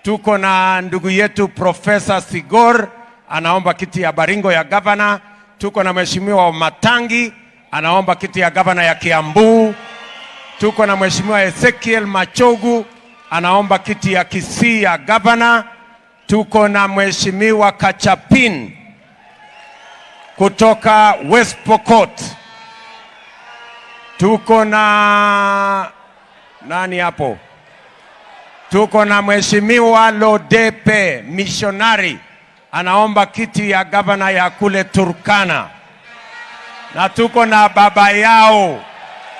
Tuko na ndugu yetu Professor Sigor anaomba kiti ya Baringo ya governor. Tuko na Mheshimiwa Matangi anaomba kiti ya governor ya Kiambu. Tuko na Mheshimiwa Ezekiel Machogu anaomba kiti ya Kisii ya governor. Tuko na Mheshimiwa Kachapin kutoka West Pokot. Tuko na nani hapo? Tuko na Mheshimiwa Lodepe missionary anaomba kiti ya gavana ya kule Turkana. Na tuko na baba yao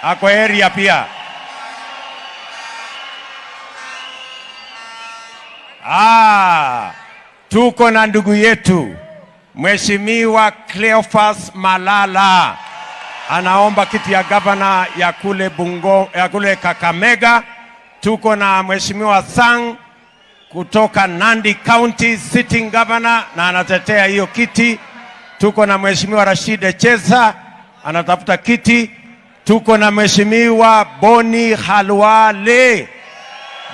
ako area pia. Tuko na ndugu yetu Mheshimiwa Cleophas Malala anaomba kiti ya gavana ya kule ya kule Kakamega. Tuko na Mheshimiwa Sang kutoka Nandi County sitting governor na anatetea hiyo kiti. Tuko na Mheshimiwa Rashid Cheza anatafuta kiti. Tuko na Mheshimiwa Boni Halwale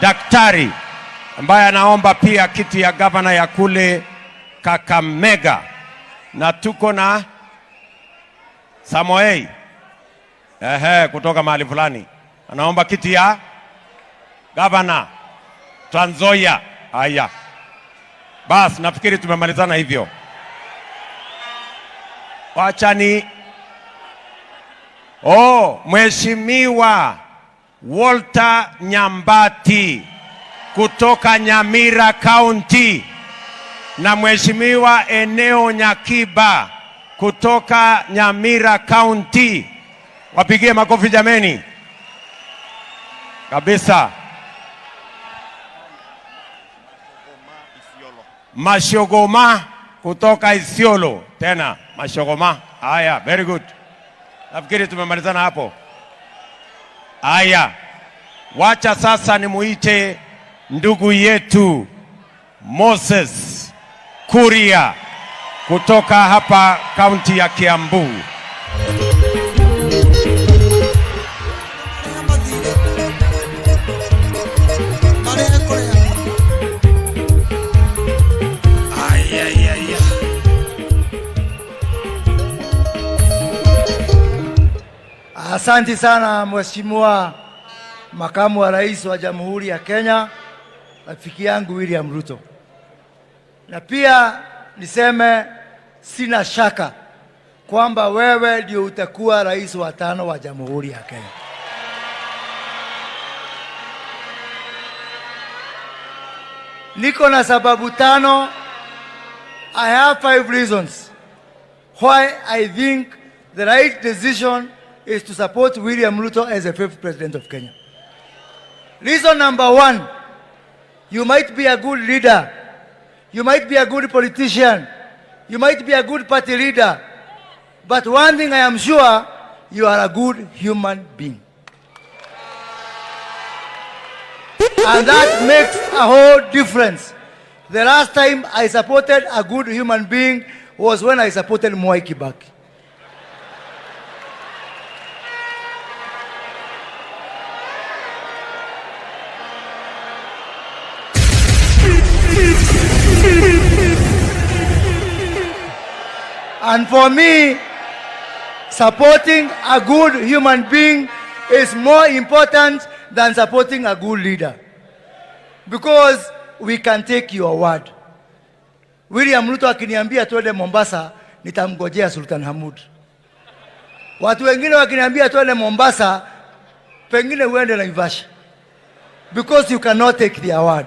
daktari ambaye anaomba pia kiti ya gavana ya kule Kakamega. Na tuko na Samoei kutoka mahali fulani anaomba kiti ya gavana Trans Nzoia. Haya, bas nafikiri tumemalizana hivyo. Wachani Mheshimiwa Walter Nyambati kutoka Nyamira County na Mheshimiwa Eneo Nyakiba kutoka Nyamira County. Wapigie makofi jameni. Kabisa. Mashogoma kutoka Isiolo. Tena Mashogoma. Haya, very good. Nafikiri tumemalizana hapo. Haya, wacha sasa nimuite ndugu yetu Moses Kuria kutoka hapa kaunti ya Kiambu. Asante sana Mheshimiwa Makamu wa Rais wa Jamhuri ya Kenya, rafiki yangu William Ruto. Na pia niseme sina shaka kwamba wewe ndio utakuwa rais wa 5 wa Jamhuri ya Kenya. Niko na sababu tano. I have 5 reasons why I think the right decision is to support William Ruto as the 5th president of Kenya. Reason number 1, you might be a good leader, you might be a good politician, you might be a good party leader, but one thing I am sure, you are a good human being. And that makes a whole difference. The last time I supported a good human being was when I supported Mwai Kibaki. And for me, supporting a good human being is more important than supporting a good leader. Because we can take your word. William Ruto akiniambia tuende Mombasa, nitamgojea Sultan Hamud. Watu wengine wakiniambia tuende Mombasa, pengine uende Naivasha. Because you cannot take their word.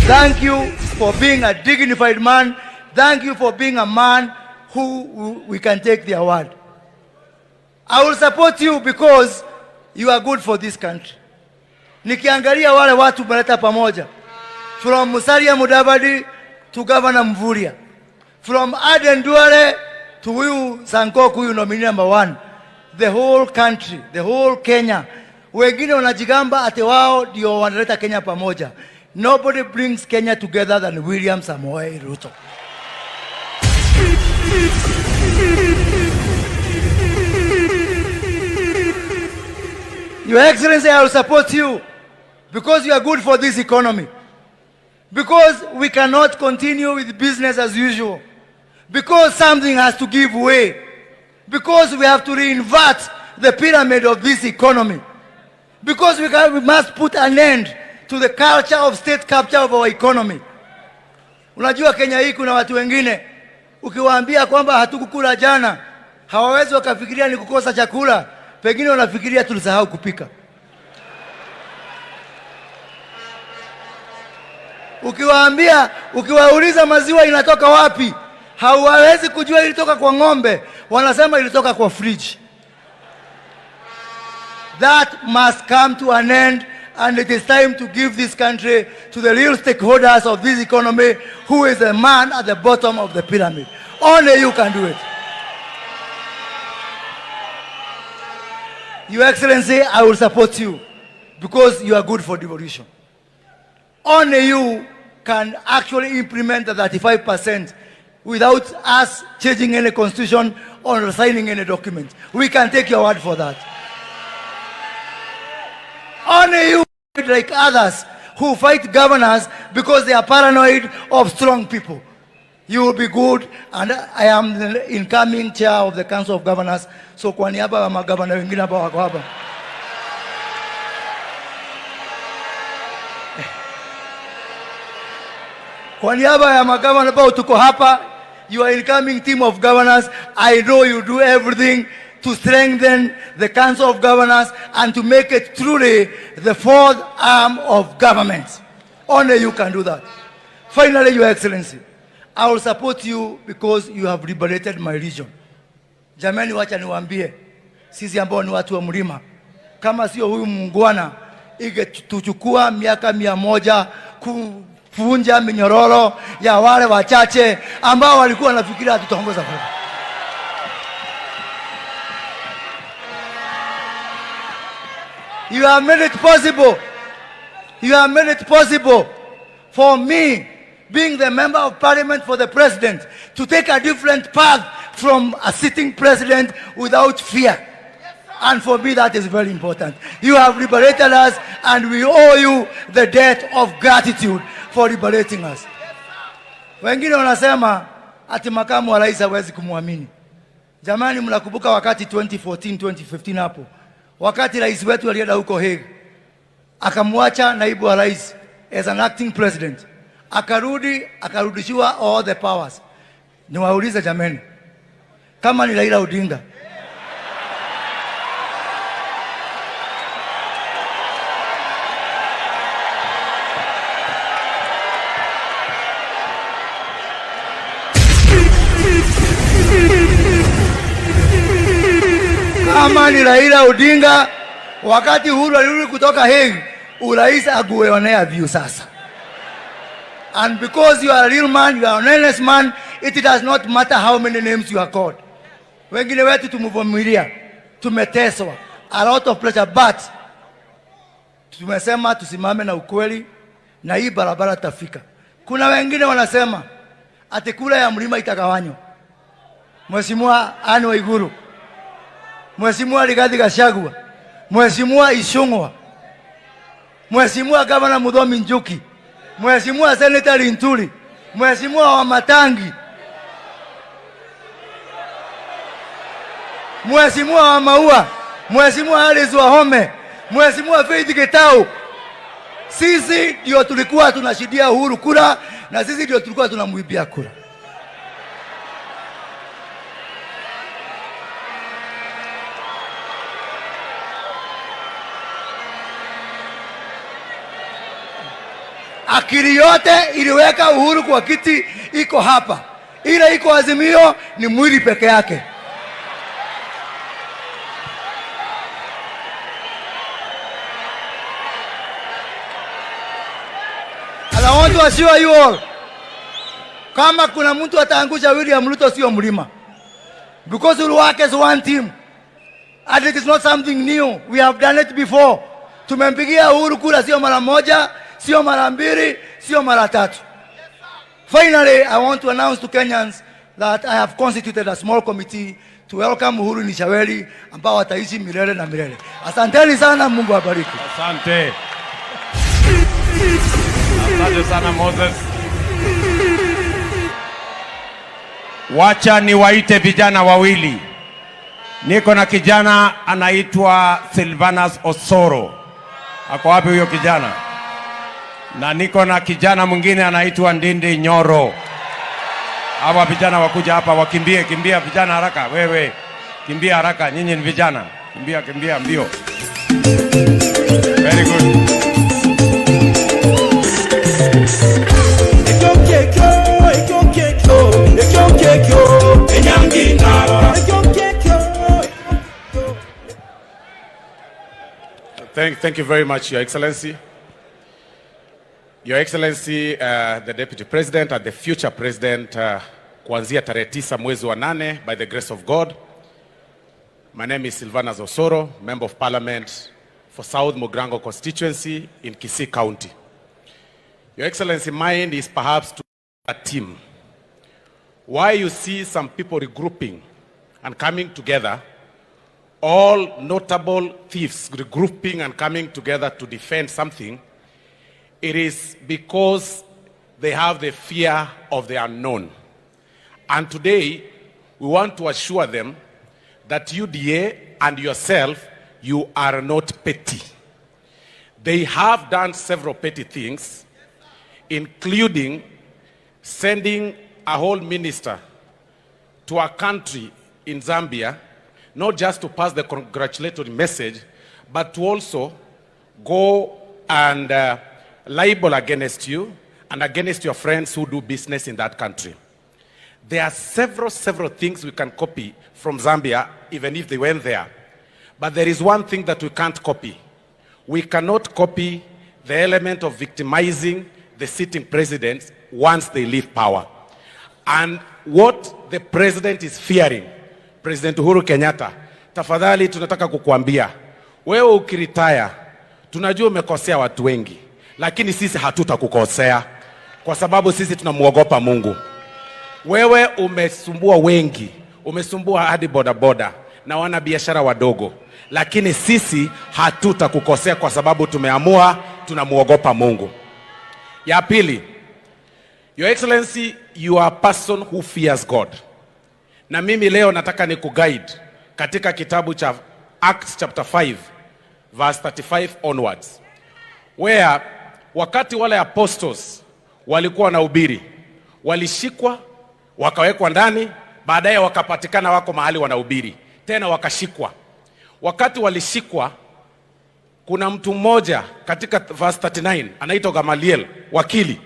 Thank you for being a dignified man. Thank you for being a man who we can take their word. I will support you because you are good for this country. Nikiangalia wale watu mleta pamoja. From Musalia Mudavadi to Governor Mvurya. From Aden Duale to huyu Sankoku, huyu nominee number 1. The whole country, the whole Kenya. Wengine wanajigamba ate wao ndio wanaleta Kenya pamoja. Nobody brings Kenya together than William Samoei Ruto. Your Excellency, I will support you because you are good for this economy. Because we cannot continue with business as usual. Because something has to give way. Because we have to reinvert the pyramid of this economy. Because we must put an end to the culture of state capture of our economy. Unajua Kenya hii kuna watu wengine ukiwaambia kwamba hatukukula jana, hawawezi wakafikiria ni kukosa chakula, pengine wanafikiria tulisahau kupika. Ukiwauliza maziwa inatoka wapi, hawawezi kujua ilitoka kwa ng'ombe, wanasema ilitoka kwa fridge. That must come to an end, and it is time to give this country to the real stakeholders of this economy, who is the man at the bottom of the pyramid. Only you can do it. Your Excellency, I will support you because you are good for devolution. Only you can actually implement the 35% without us changing any constitution or signing any document. We can take your word for that. Only you, like others who fight governors because they are paranoid of strong people. You will be good, and I am the incoming chair of the Council of Governors. So kwa niaba ya magavana wengine ambao wako hapa, kwa niaba ya magavana ambao tuko hapa, you are incoming team of governors. I know you do everything to strengthen the Council of Governors and to make it truly the fourth arm of government. Only you can do that. Finally, Your Excellency, I will support you because you have liberated my region. Jamani, wacha niwaambie, sisi ambao ni watu wa mlima, kama sio huyu muungwana, ingetuchukua miaka 100 kuvunja minyororo ya wale wachache ambao walikuwa wanafikiria tutaongoza kwa. You have made it possible. You have made it possible for me, being the member of parliament for the president, to take a different path from a sitting president without fear. And for me, that is very important. You have liberated us, and we owe you the debt of gratitude for liberating us. Wengine wanasema ati makamu wa rais hawezi kumwamini. Jamani, mnakumbuka wakati 2014, 2015 hapo, wakati rais wetu alienda huko Hague, akamwacha naibu wa rais as an acting president, akarudishiwa all the powers. Niwaulize jamani, kama ni Raila Odinga, ama ni Raila Odinga. Wakati Uhuru alirudi kutoka Hague, urais agueonea view sasa. And because you are a real man, you are an honest man, it does not matter how many names you are called. Wengine wetu tumevumilia, tumeteswa, a lot of pressure, but tumesema tusimame na ukweli na hii barabara tafika. Kuna wengine wanasema ati kula ya mlima itagawanywa. Mheshimiwa Anne Waiguru, Mheshimiwa Rigathi Gachagua, Mheshimiwa Ishungwa, Mheshimiwa Gavana Muthomi Njuki, Mheshimiwa Senator Linturi, Mheshimiwa Wamatangi, Mheshimiwa Wamaua, Mheshimiwa Alice Wahome, Mheshimiwa Faith Gitau. Sisi ndio tulikuwa tunashidia Uhuru kura na sisi ndio tulikuwa tunamuibia kura. Akili yote iliweka Uhuru kwa kiti iko hapa. Ile iko Azimio ni mwili peke yake. And I want to assure you all, kama kuna mtu ataangusha William Ruto sio mlima. Because we work as one team. And it is not something new. We have done it before. Tumempigia Uhuru kura sio mara moja, sio mara mbili, sio mara tatu. Finally, I want to announce to Kenyans that I have constituted a small committee to welcome Uhuru Nishaweli ambao wataishi milele na milele. Asanteni sana, Mungu awabariki. Asante. Asante sana Moses. Wacha niwaite vijana wawili. Niko na kijana anaitwa Silvanus Osoro. Ako wapi huyo kijana? Na niko na kijana mwingine anaitwa Ndindi Nyoro. Hawa vijana wakuja hapa wakimbie, kimbia vijana haraka. Wewe kimbia haraka, nyinyi ni vijana. Kimbia mbio. Very good. Thank you very much, Your Excellency. Your Excellency, the Deputy President and the future President, kuanzia tarehe 9 mwezi wa 8, by the grace of God. My name is Silvanus Osoro, Member of Parliament for South Mogrango constituency in Kisii County. Your Excellency, mine is perhaps to a team. Why you see some people regrouping and coming together, all notable thieves regrouping and coming together to defend something, it is because they have the fear of the unknown. And today, we want to assure them that UDA and yourself, you are not petty. They have done several petty things, including sending a whole minister to a country in Zambia, not just to pass the congratulatory message, but to also go and libel against you and against your friends who do business in that country. There are several things we can copy from Zambia, even if they went there. But there is one thing that we can't copy. We cannot copy the element of victimizing the sitting presidents once they leave power. And what the president is fearing, President Uhuru Kenyatta, tafadhali tunataka kukuambia, wewe ukiritaya, tunajua umekosea watu wengi, lakini sisi hatutakukosea kwa sababu sisi tunamuogopa Mungu. Wewe umesumbua wengi, umesumbua hadi bodaboda na wana biashara wadogo, lakini sisi hatutakukosea kwa sababu tumeamua tunamuogopa Mungu. Ya pili, Your Excellency, you are a person who fears God. Na mimi leo nataka ni kuguide katika kitabu cha Acts chapter 5 verse 35 onwards, where wakati wale apostles walikuwa wanahubiri, walishikwa, wakawekwa ndani, baadaye wakapatikana wako mahali wanahubiri, tena wakashikwa. Wakati walishikwa, kuna mtu mmoja katika verse 39 anaitwa Gamaliel, wakili,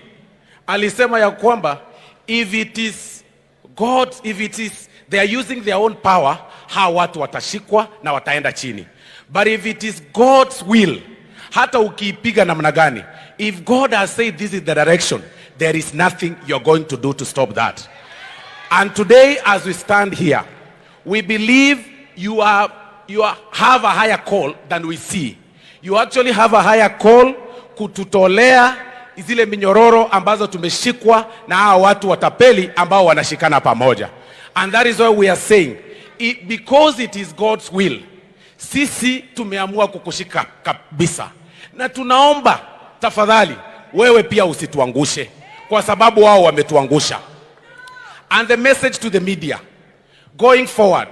alisema ya kwamba if it is God, if it is They are using their own power. Hawa watu watashikwa na wataenda chini. But if it is God's will, hata ukiipiga namna gani, if God has said this is the direction, there is nothing you're going to do to stop that. And today, as we stand here, we believe you have a higher call than we see. You actually have a higher call kututolea zile minyororo ambazo tumeshikwa na hawa watu watapeli ambao wanashikana pamoja. And that is why we are saying, because it is God's will, sisi tumeamua kukushika kabisa. Na tunaomba, tafadhali, wewe pia usituangushe, kwa sababu wao wametuangusha. And the message to the media, going forward,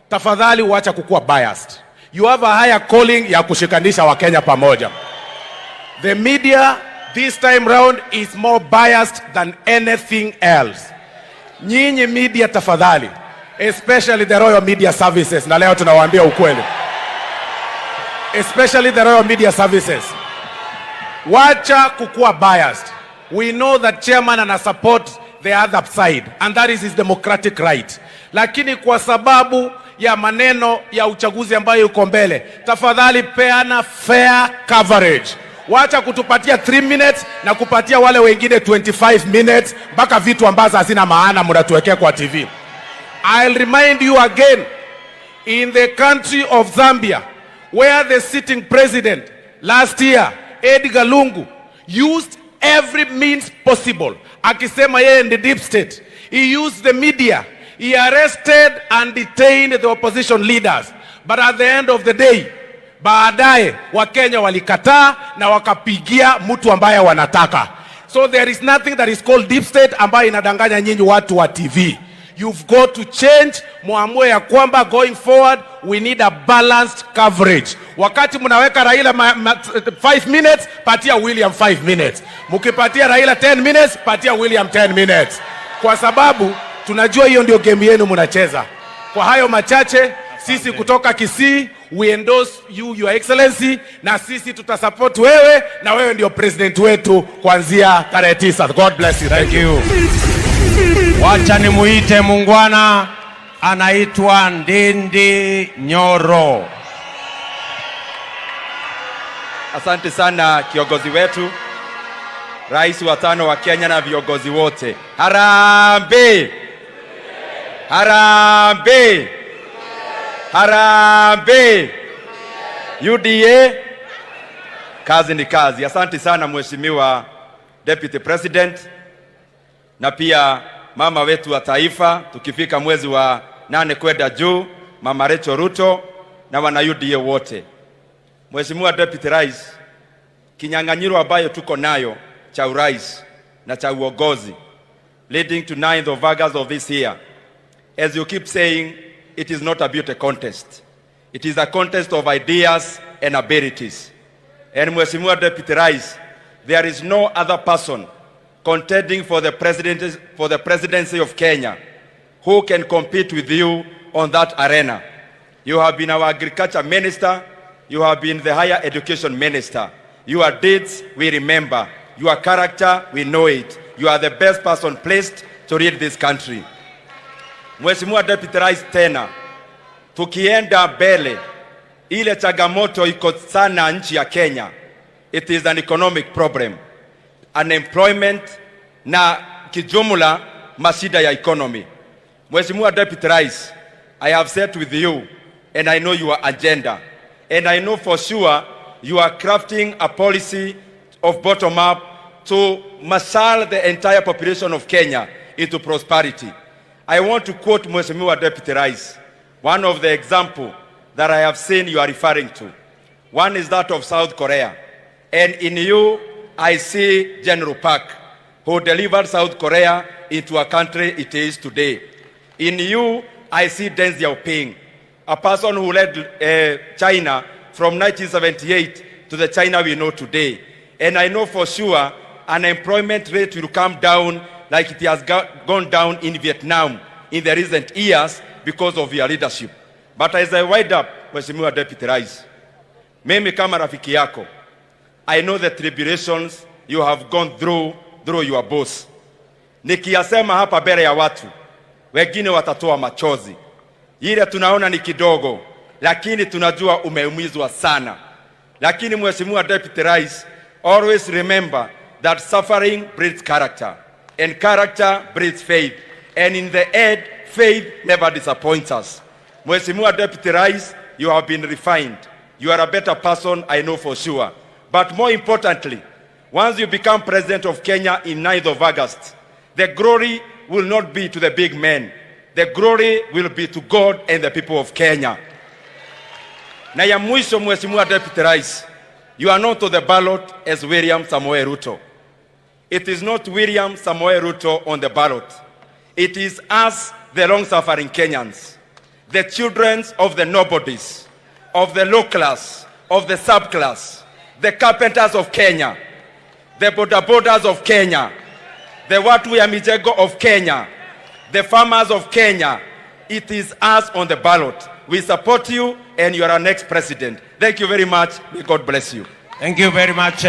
tafadhali wacha kukua biased. You have a higher calling ya kushikanisha wa Kenya pamoja. The media this time round is more biased than anything else. Nyinyi media tafadhali, especially the Royal Media Services, na leo tunawaambia ukweli, especially the Royal Media Services, wacha kukua biased. We know that chairman ana support the other side, and that is his democratic right. Lakini kwa sababu ya maneno ya uchaguzi ambayo yuko mbele, tafadhali peana fair coverage. Wacha kutupatia 3 minutes na kupatia wale wengine 25 minutes mpaka vitu ambazo hazina maana mnatuwekea kwa TV. I'll remind you again, in the country of Zambia, where the sitting president last year, Edgar Lungu, used every means possible, akisema yeye ndi deep state. He used the media. He arrested and detained the opposition leaders. But at the end of the day, baadaye Wakenya walikataa na wakapigia mtu ambaye wanataka. So there is nothing that is called deep state ambayo inadanganya nyinyi watu wa TV. You've got to change, muamue ya kwamba going forward we need a balanced coverage. Wakati mnaweka Raila 5 minutes, patia William 5 minutes. Mukipatia Raila 10 minutes, patia William 10 minutes. Kwa sababu tunajua hiyo ndio game yenu mnacheza. Kwa hayo machache, sisi kutoka Kisii, we endorse you, Your Excellency, na sisi tutasupport wewe, na wewe ndio president wetu kuanzia tarehe 9. God bless you. Thank you. Wacha nimuite mungwana, anaitwa Ndindi Nyoro. Asante sana kiongozi wetu, Rais wa 5 wa Kenya na viongozi wote. Harambee! Harambee! Harambee! UDA, kazi ni kazi. Asante sana Mheshimiwa Deputy President, na pia mama wetu wa taifa, tukifika mwezi wa 8 kwenda juu, Mama Ruto na wana UDA wote. Mheshimiwa Deputy Rais, kinyang'anyiro ambayo tuko nayo cha urais na cha uongozi leading to 9th of August of this year, as you keep saying, it is not a beauty contest. It is a contest of ideas and abilities. And Mheshimiwa Deputy Rais, there is no other person contending for the presidency of Kenya who can compete with you on that arena. You have been our agriculture minister. You have been the higher education minister. Your deeds we remember. Your character we know it. You are the best person placed to lead this country. Mheshimiwa Deputy Rais, tena tukienda mbele, ile changamoto iko sana nchi ya Kenya. It is an economic problem. Unemployment na kijumla mashida ya economy. Mheshimiwa Deputy Rais, I have sat with you and I know your agenda, and I know for sure you are crafting a policy of bottom up to marshal the entire population of Kenya into prosperity. I want to quote Mheshimiwa Deputy Rais, one of the example that I have seen you are referring to. One is that of South Korea, and in you I see General Park, who delivered South Korea into a country it is today. In you, I see Deng Xiaoping, a person who led China from 1978 to the China we know today. And I know for sure unemployment rate will come down like it has gone down in Vietnam in the recent years because of your leadership. But as I wind up, Mheshimiwa Deputy Rais, mimi kama rafiki yako, I know the tribulations you have gone through your boss. Nikiyasema hapa mbele ya watu, wengine watatoa machozi. Ile tunaona ni kidogo, lakini tunajua umeumizwa sana. Lakini Mheshimiwa Deputy Rais, always remember that suffering breeds character, and character breeds faith, and in the end, faith never disappoints us. Mheshimiwa Deputy Rais, you have been refined. You are a better person, I know for sure. But more importantly, once you become President of Kenya in 9th of August, the glory will not be to the big men. The glory will be to God and the people of Kenya. Na ya mwisho, Mheshimiwa Deputy Rais, you are not to the ballot as William Samoei Ruto. It is not William Samoei Ruto on the ballot. It is us, the long-suffering Kenyans, the children of the nobodies, of the low class, of the subclass, the carpenters of Kenya, the bodabodas of Kenya, the watu ya mijego of Kenya, the farmers of Kenya. It is us on the ballot. We support you and you are our next president. Thank you very much. May God bless you. Thank you very much.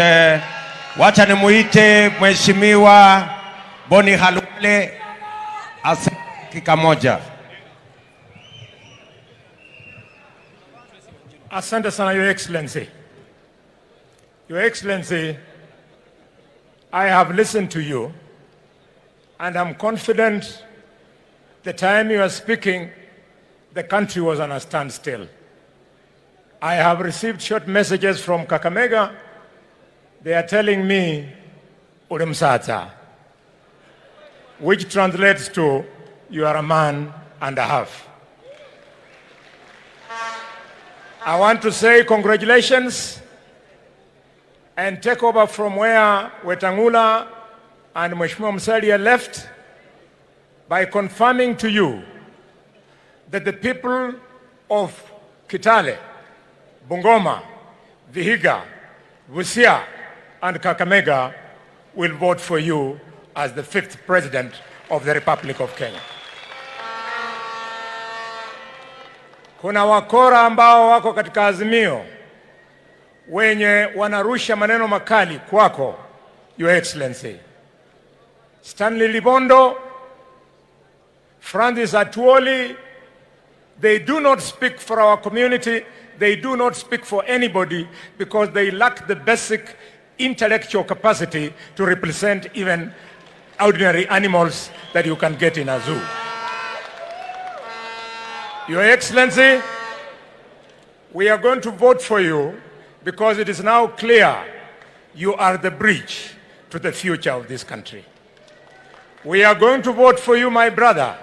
Wacha nimuite Mheshimiwa Boni Halwale dakika moja. Asante sana, Your Excellency. Your Excellency, I have listened to you and I'm confident the time you are speaking, the country was on a standstill. I have received short messages from Kakamega. They are telling me, Urimsata, which translates to, you are a man and a half. I want to say congratulations and take over from where Wetangula and Mheshimiwa Musalia left by confirming to you that the people of Kitale, Bungoma, Vihiga, Busia, and Kakamega will vote for you as the 5th President of the Republic of Kenya. Kuna wakora ambao wako katika Azimio wenye wanarusha maneno makali kwako, Your Excellency. Stanley Libondo, Francis Atuoli, they do not speak for our community. They do not speak for anybody because they lack the basic intellectual capacity to represent even ordinary animals that you can get in a zoo. Your Excellency, we are going to vote for you because it is now clear you are the bridge to the future of this country. We are going to vote for you, my brother,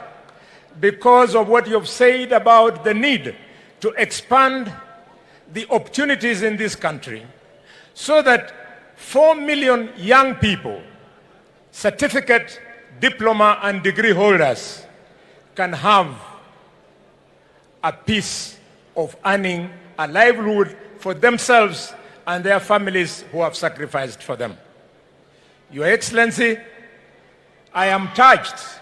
because of what you have said about the need to expand the opportunities in this country so that 4 million young people, certificate, diploma, and degree holders can have a piece of earning a livelihood for themselves and their families who have sacrificed for them. Your Excellency, I am touched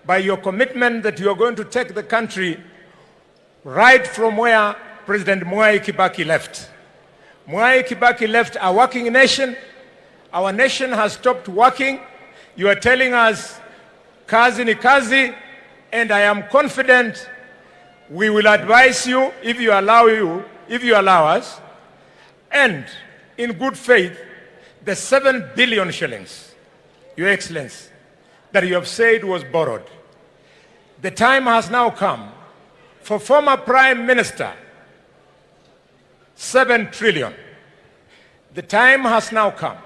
by your commitment that you are going to take the country right from where President Mwai Kibaki left. Mwai Kibaki left a working nation. Our nation has stopped working. You are telling us, kazi ni kazi, and I am confident we will advise you if you allow us, and in good faith, the 7 billion shillings, Your Excellency, that you have said was borrowed. The time has now come for former Prime Minister, 7 trillion. The time has now come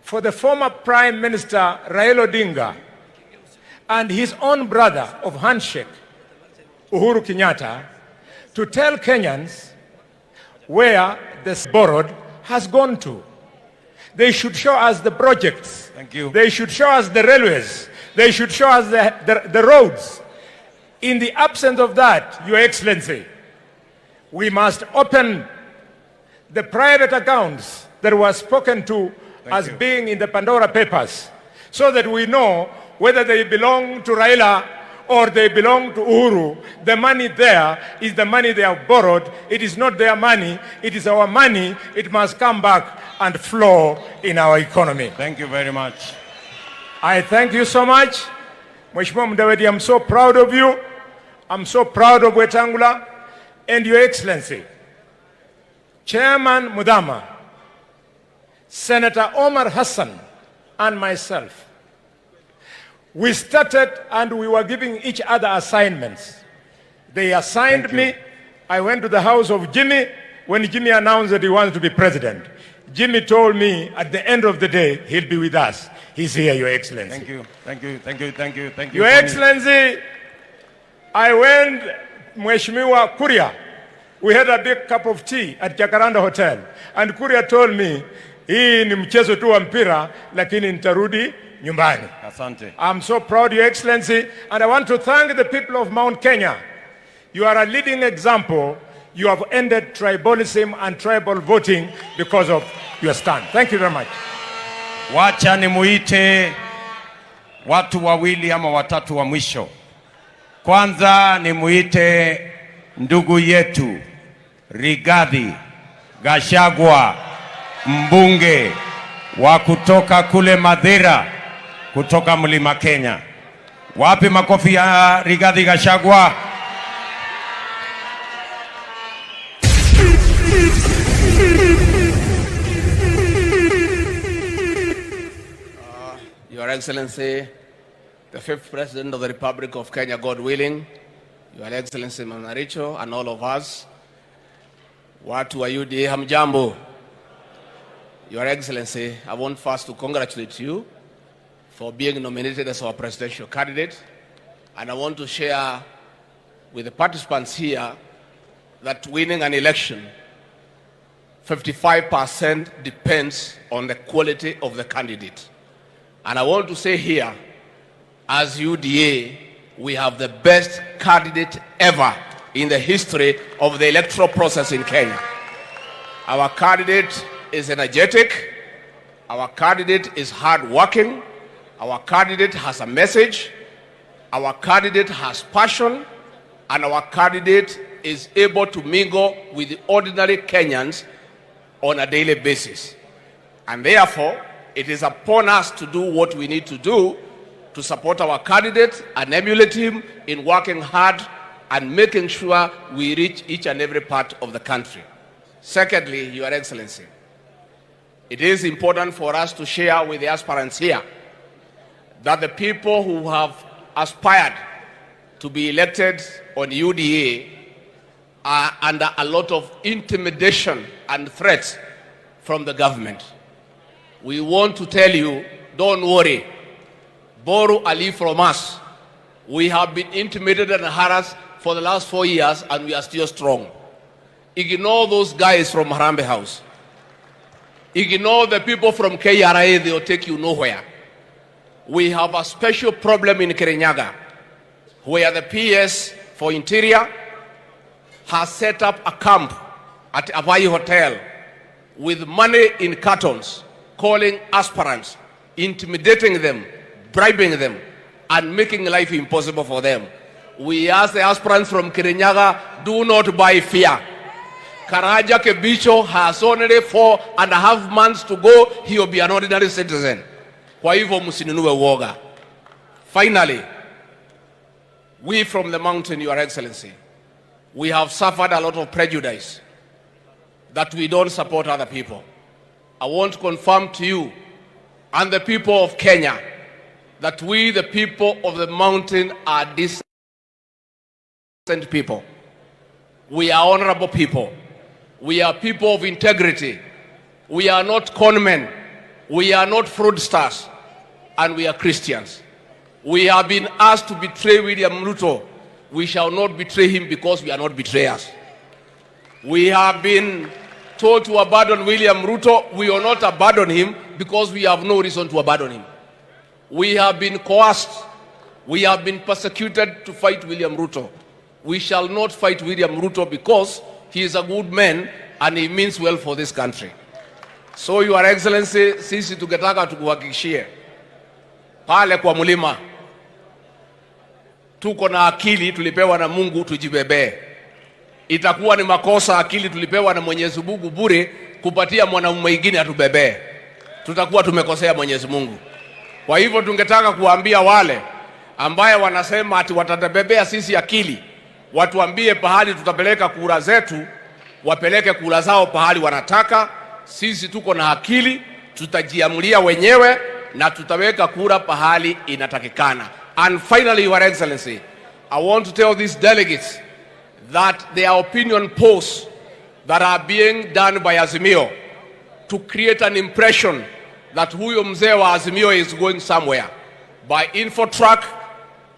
for the former Prime Minister, Raila Odinga, and his own brother of handshake, Uhuru Kenyatta, to tell Kenyans where this borrowed has gone to. They should show us the projects. Thank you. They should show us the railways. They should show us the roads. In the absence of that, Your Excellency, we must open the private accounts that were spoken to as being in the Pandora Papers so that we know whether they belong to Raila or they belong to Uhuru. The money there is the money they have borrowed. It is not their money. It is our money. It must come back and flow in our economy. Thank you very much. I thank you so much. Mheshimiwa Mudavadi, I'm so proud of you. I'm so proud of Wetangula and Your Excellency, Chairman Mudama, Senator Omar Hassan, and myself. We started and we were giving each other assignments. They assigned me. I went to the house of Jimmy when Jimmy announced that he wanted to be president. Jimmy told me at the end of the day, he'll be with us. He's here, Your Excellency. Thank you, thank you, thank you, thank you, thank you. Your Excellency, I went, Mheshimiwa Kuria. We had a big cup of tea at Jacaranda Hotel. And Kuria told me, hii ni mchezo tu wa mpira, lakini nitarudi nyumbani. Asante. I'm so proud, Your Excellency, and I want to thank the people of Mount Kenya. You are a leading example. You have ended tribalism and tribal voting because of your stand. Thank you very much. Wacha nimuite watu wawili ama watatu wa mwisho. Kwanza nimuite ndugu yetu Rigathi Gachagua, mbunge wa kutoka kule Mathira, kutoka Mlima Kenya. Wapi makofi ya Rigathi Gachagua? Your Excellency, the 5th President of the Republic of Kenya, God willing, Your Excellency Manaricho, and all of us, watu wa UDA hamjambo. Your Excellency, I want first to congratulate you for being nominated as our presidential candidate, and I want to share with the participants here that winning an election, 55% depends on the quality of the candidate. And I want to say here, as UDA, we have the best candidate ever in the history of the electoral process in Kenya. Our candidate is energetic, our candidate is hardworking, our candidate has a message, our candidate has passion, and our candidate is able to mingle with the ordinary Kenyans on a daily basis. And therefore, it is upon us to do what we need to do to support our candidate and emulate him in working hard and making sure we reach each and every part of the country. Secondly, Your Excellency, it is important for us to share with the aspirants here that the people who have aspired to be elected on UDA are under a lot of intimidation and threats from the government. We want to tell you, don't worry. Borrow a leaf from us. We have been intimidated and harassed for the last 4 years, and we are still strong. Ignore those guys from Harambee House. Ignore the people from KRA, they will take you nowhere. We have a special problem in Kirinyaga, where the PS for Interior has set up a camp at Avai Hotel with money in cartons, calling aspirants, intimidating them, bribing them, and making life impossible for them. We ask the aspirants from Kirinyaga, do not buy fear. Karaja Kebicho has only 4.5 months to go. He will be an ordinary citizen. Kwa hivyo msinunue woga. Finally, we from the mountain, Your Excellency, we have suffered a lot of prejudice that we don't support other people. I want to confirm to you and the people of Kenya that we, the people of the mountain, are decent people. We are honorable people. We are people of integrity. We are not conmen. We are not fraudsters. And we are Christians. We have been asked to betray William Ruto. We shall not betray him because we are not betrayers. We have been told to abandon William Ruto. We will not abandon him because we have no reason to abandon him. We have been coerced. We have been persecuted to fight William Ruto. We shall not fight William Ruto because he is a good man and he means well for this country. So, Your Excellency, sisi tukitaka tukuhakikishie pale kwa mlima tuko na akili tulipewa na Mungu, tujibebee. Itakuwa ni makosa akili tulipewa na Mwenyezi Mungu bure kupatia mwanamume mwingine atubebee. Tutakuwa tumekosea Mwenyezi Mungu. Kwa hivyo tungetaka kuambia wale ambaye wanasema ati watatebebea sisi akili, watuambie pahali tutapeleka kura zetu, wapeleke kura zao pahali wanataka. Sisi tuko na akili, tutajiamulia wenyewe na tutaweka kura pahali inatakikana. And finally, Your Excellency, I want to tell these delegates that there are opinion polls that are being done by Azimio to create an impression that huyo mzee wa Azimio is going somewhere. By Infotrack,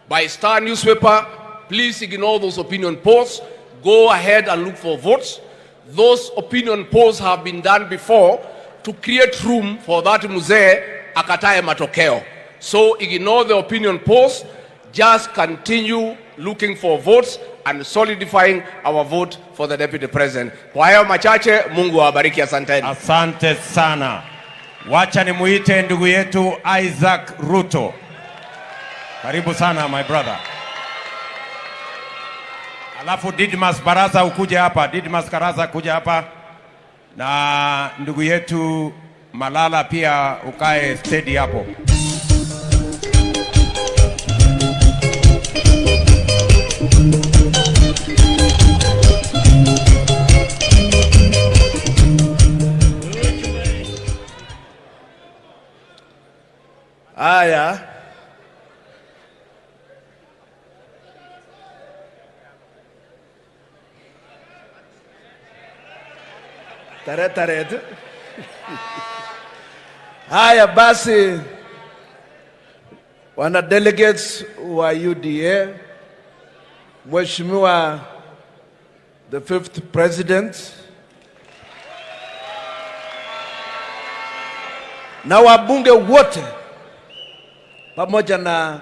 by Star newspaper, please ignore those opinion polls. Go ahead and look for votes. Those opinion polls have been done before to create room for that mzee akatae matokeo. So ignore the opinion polls. Just continue looking for votes and solidifying our vote for the Deputy President. Kwa hayo machache, Mungu awabariki. Asanteni. Asante sana. Wacha nimuite ndugu yetu Isaac Ruto. Karibu sana my brother. Alafu Didmas Baraza ukuje hapa. Didmas Karaza kuja hapa. Na ndugu yetu Malala pia ukae steady hapo. Haya, tarehe haya basi, wana delegates wa UDA, Mheshimiwa the 5th President na wabunge wote pamoja na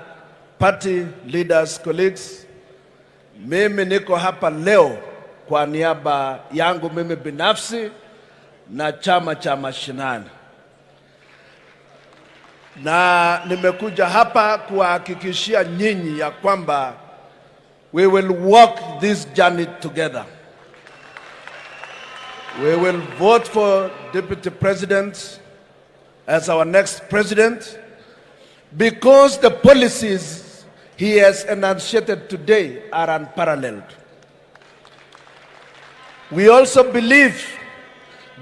party leaders, colleagues, mimi niko hapa leo kwa niaba yangu mimi binafsi na chama cha mashinani, na nimekuja hapa kuhakikishia nyinyi ya kwamba we will walk this journey together. We will vote for Deputy President as our next president, because the policies he has enunciated today are unparalleled. We also believe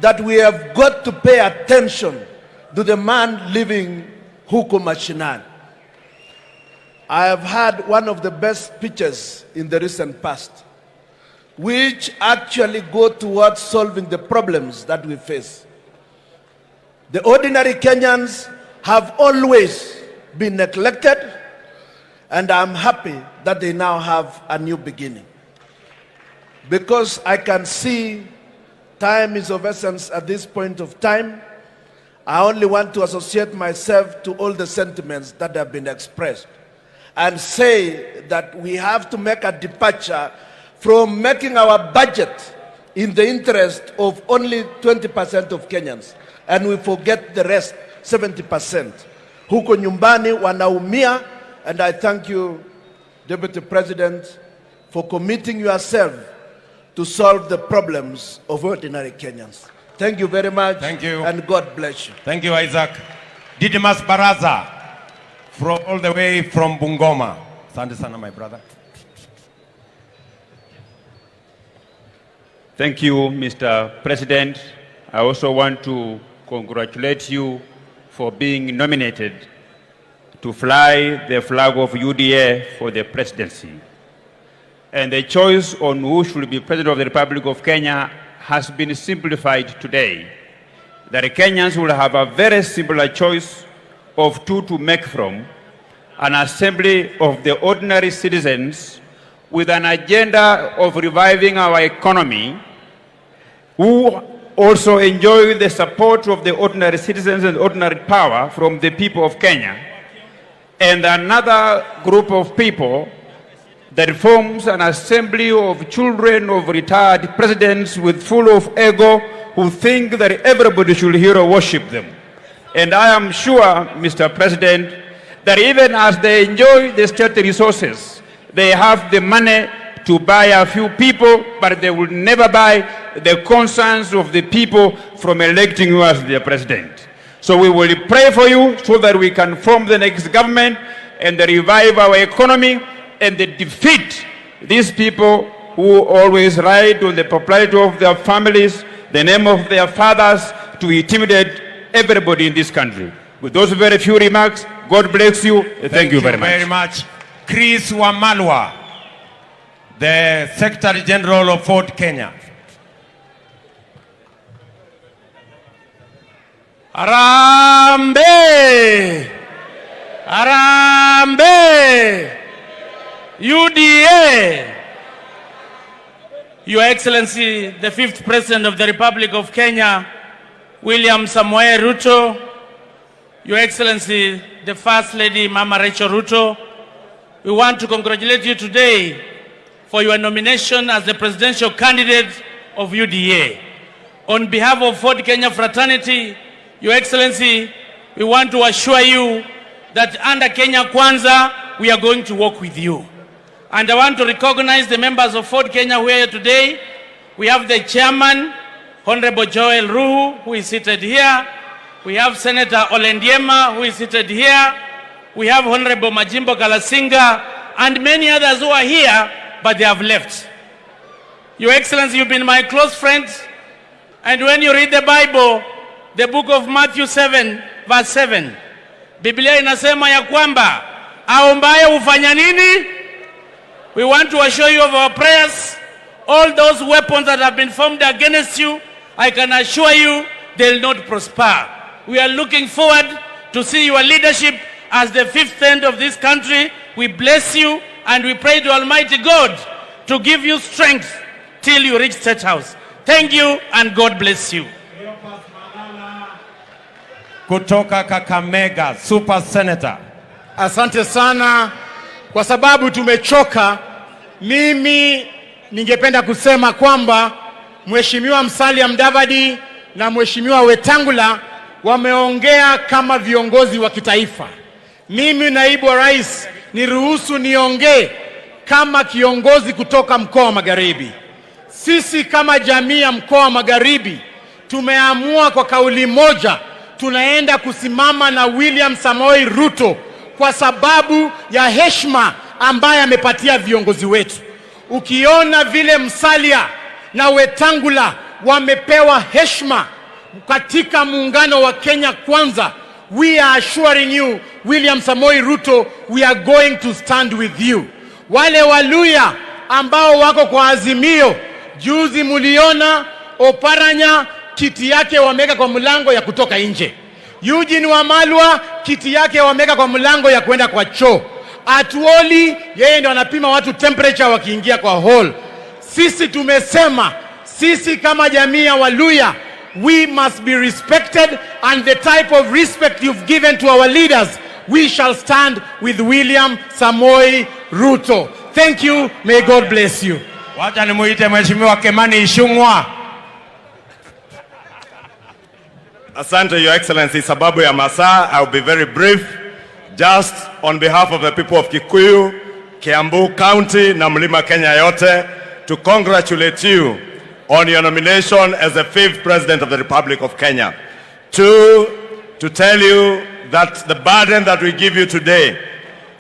that we have got to pay attention to the man living huko mashinani. I have had one of the best speeches in the recent past, which actually go towards solving the problems that we face. The ordinary Kenyans have always been neglected, and I'm happy that they now have a new beginning. Because I can see time is of essence at this point of time, I only want to associate myself to all the sentiments that have been expressed and say that we have to make a departure from making our budget in the interest of only 20% of Kenyans, and we forget the rest, 70%. Huko nyumbani wanaumia, and I thank you, Deputy President, for committing yourself to solve the problems of ordinary Kenyans. Thank you very much. Thank you. And God bless you. Thank you, Isaac. Didmas Baraza, from all the way from Bungoma. Asante sana, my brother. Thank you, Mr. President. I also want to congratulate you for being nominated to fly the flag of UDA for the presidency. And the choice on who should be President of the Republic of Kenya has been simplified today. That Kenyans will have a very simple choice of two to make from: an assembly of the ordinary citizens with an agenda of reviving our economy, who also enjoy the support of the ordinary citizens and ordinary power from the people of Kenya, and another group of people that forms an assembly of children of retired presidents with full of ego, who think that everybody should hero worship them. And I am sure, Mr. President, that even as they enjoy the state resources, they have the money to buy a few people, but they will never buy the concerns of the people from electing you as their president. So we will pray for you so that we can form the next government and revive our economy and defeat these people who always ride on the propriety of their families, the name of their fathers, to intimidate everybody in this country. With those very few remarks, God bless you. Thank you very much. Chris Wamalwa, the Secretary General of Ford Kenya. Arambe! Arambe! UDA! Your Excellency, the 5th President of the Republic of Kenya, William Samoei Ruto, Your Excellency, the First Lady, Mama Rachel Ruto, we want to congratulate you today for your nomination as the presidential candidate of UDA. On behalf of Ford Kenya Fraternity, Your Excellency, we want to assure you that under Kenya Kwanza, we are going to work with you. And I want to recognize the members of Ford Kenya who are here today. We have the chairman, Honorable Joel Ruhu, who is seated here. We have Senator Olendiema, who is seated here. We have Honorable Majimbo Kalasinga, and many others who are here, but they have left. Your Excellency, you've been my close friends. And when you read the Bible, the book of Matthew 7, verse 7, Biblia inasema ya kwamba, aombaye hufanya nini? We want to assure you of our prayers. All those weapons that have been formed against you, I can assure you, they'll not prosper. We are looking forward to see your leadership as the 5th end of this country. We bless you and we pray to Almighty God to give you strength till you reach State House. Thank you and God bless you. Kutoka Kakamega, Super Senator. Asante sana, kwa sababu tumechoka. Mimi ningependa kusema kwamba Mheshimiwa Musalia Mudavadi na Mheshimiwa Wetangula wameongea kama viongozi wa kitaifa. Mimi naibu wa rais, niruhusu niongee kama kiongozi kutoka mkoa wa Magharibi. Sisi kama jamii ya mkoa wa Magharibi tumeamua kwa kauli moja, tunaenda kusimama na William Samoei Ruto kwa sababu ya heshima ambaye amepatia viongozi wetu. Ukiona vile Musalia na Wetangula wamepewa heshima katika muungano wa Kenya Kwanza, we are assuring you, William Samoei Ruto, we are going to stand with you. Wale Waluya ambao wako kwa Azimio, juzi muliona Oparanya kiti yake wameka kwa mlango ya kutoka nje. Eugene Wamalwa kiti yake wameka kwa mlango ya kwenda kwa choo. Atuoli yeye ndo anapima watu temperature wakiingia kwa hall. Sisi tumesema, sisi kama jamii ya Waluya, we must be respected, and the type of respect you've given to our leaders, we shall stand with William Samoei Ruto. Thank you. May God bless you. Wacha nimuite Mheshimiwa Kimani Ichung'wah. Asante, Your Excellency. Sababu ya masaa, I'll be very brief. Just on behalf of the people of Kikuyu, Kiambu County na Mlima Kenya yote, to congratulate you on your nomination as the 5th President of the Republic of Kenya. Two, to tell you that the burden that we give you today,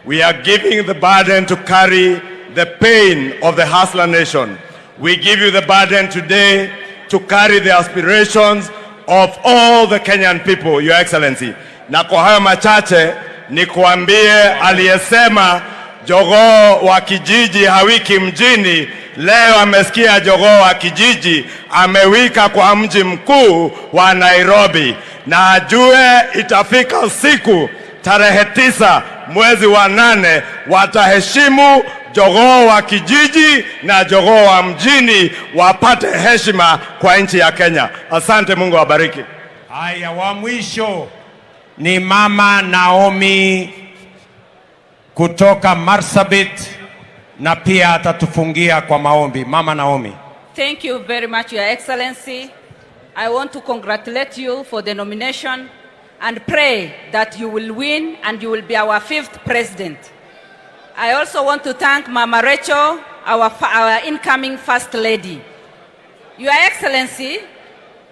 we are giving the burden to carry the pain of the hustler nation. We give you the burden today to carry the aspirations of all the Kenyan people, Your Excellency. Na kwa hayo machache ni kuambie aliyesema jogoo wa kijiji hawiki mjini, leo amesikia jogoo wa kijiji amewika kwa mji mkuu wa Nairobi, na ajue itafika siku tarehe 9 mwezi wa 8 wataheshimu jogoo wa kijiji na jogoo wa mjini, wapate heshima kwa nchi ya Kenya. Asante, Mungu awabariki. Haya, wa mwisho ni Mama Naomi kutoka Marsabit, na pia atatufungia kwa maombi. Mama Naomi. Thank you very much, Your Excellency. I want to congratulate you for the nomination and pray that you will win and you will be our 5th president. I also want to thank Mama Rachel, our incoming First Lady. Your Excellency,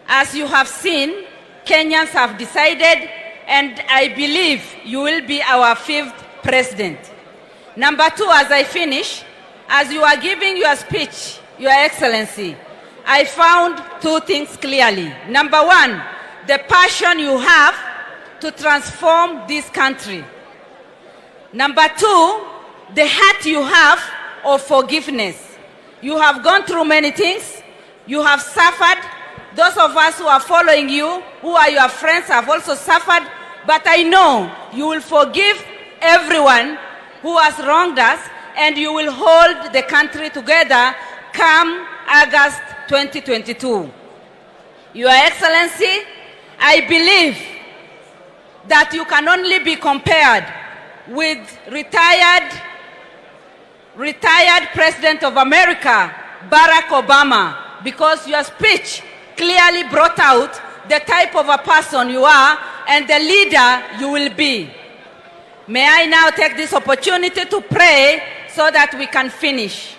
as you have seen, Kenyans have decided, and I believe you will be our 5th president. Number two, as I finish, as you are giving your speech, Your Excellency, I found two things clearly. Number one, the passion you have to transform this country. Number two, the heart you have of forgiveness. You have gone through many things. You have suffered. Those of us who are following you, who are your friends, have also suffered. But I know you will forgive everyone who has wronged us, and you will hold the country together come August 2022. Your Excellency, I believe that you can only be compared with retired President of America, Barack Obama, because your speech clearly brought out the type of a person you are and the leader you will be. May I now take this opportunity to pray so that we can finish.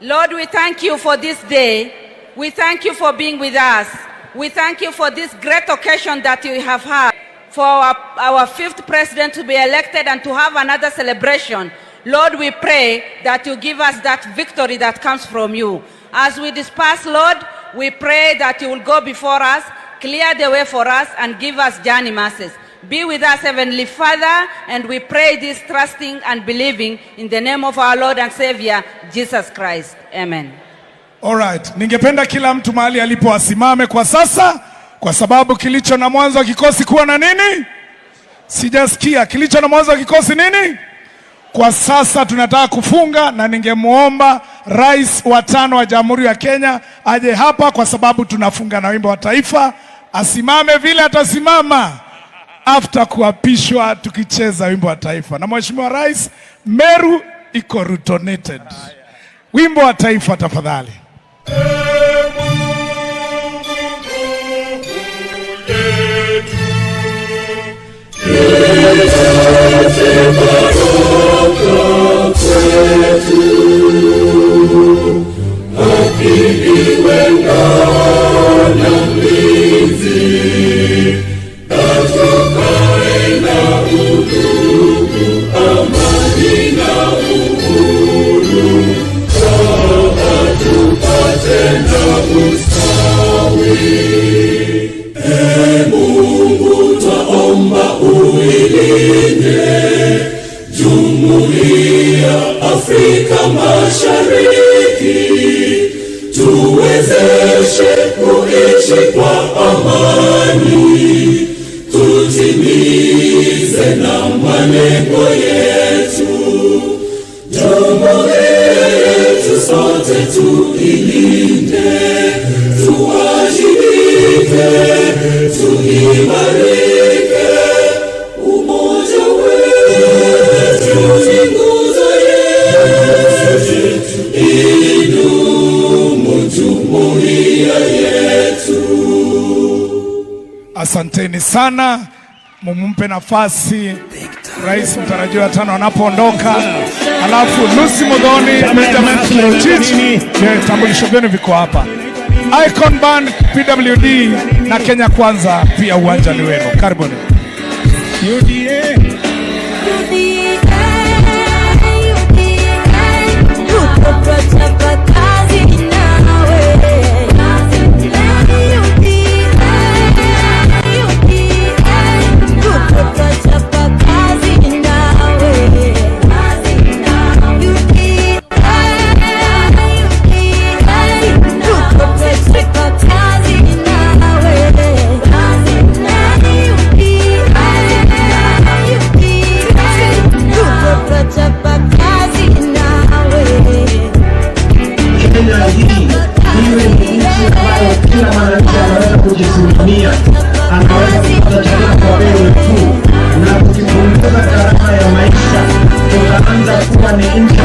Lord, we thank you for this day. We thank you for being with us. We thank you for this great occasion that you have had for our fifth president to be elected and to have another celebration. Lord, we pray that you give us that victory that comes from you. As we disperse, Lord, we pray that you will go before us, clear the way for us, and give us journey mercies. Be with us, Heavenly Father, and we pray this trusting and believing in the name of our Lord and Savior, Jesus Christ. Amen. All right. Ningependa kila mtu mahali alipo asimame kwa sasa, kwa sababu kilicho na mwanzo wa kikosi kuwa na nini? Sijasikia. Kilicho na mwanzo wa kikosi nini? Kwa sasa tunataka kufunga, na ningemuomba Rais wa 5 wa Jamhuri ya Kenya aje hapa, kwa sababu tunafunga na wimbo wa taifa. Asimame vile atasimama after kuapishwa tukicheza wimbo wa taifa. Na Mheshimiwa Rais, Meru iko Rutonated. Wimbo wa taifa tafadhali. Afrika Mashariki, tuwezeshe kuishi kwa amani, tutimize na malengo yetu. Jumuiya yetu sote tuilinde, tuwajibike, tuimarike, umoja wetu ni nguzo idumu jumuiya yetu. Asanteni sana. Mumpe nafasi Rais mtarajiwa 5 anapoondoka. Alafu Lucy Muthoni, Benjamin Kiprotich, vitambulisho vyenu viko hapa. Icon Band, PWD na Kenya Kwanza pia uwanja ni wenu. Karibuni. UDA anaweza kupata chakula kwa bei tu, na kukipunguza gharama ya maisha, tutaanza kuwa ni nchi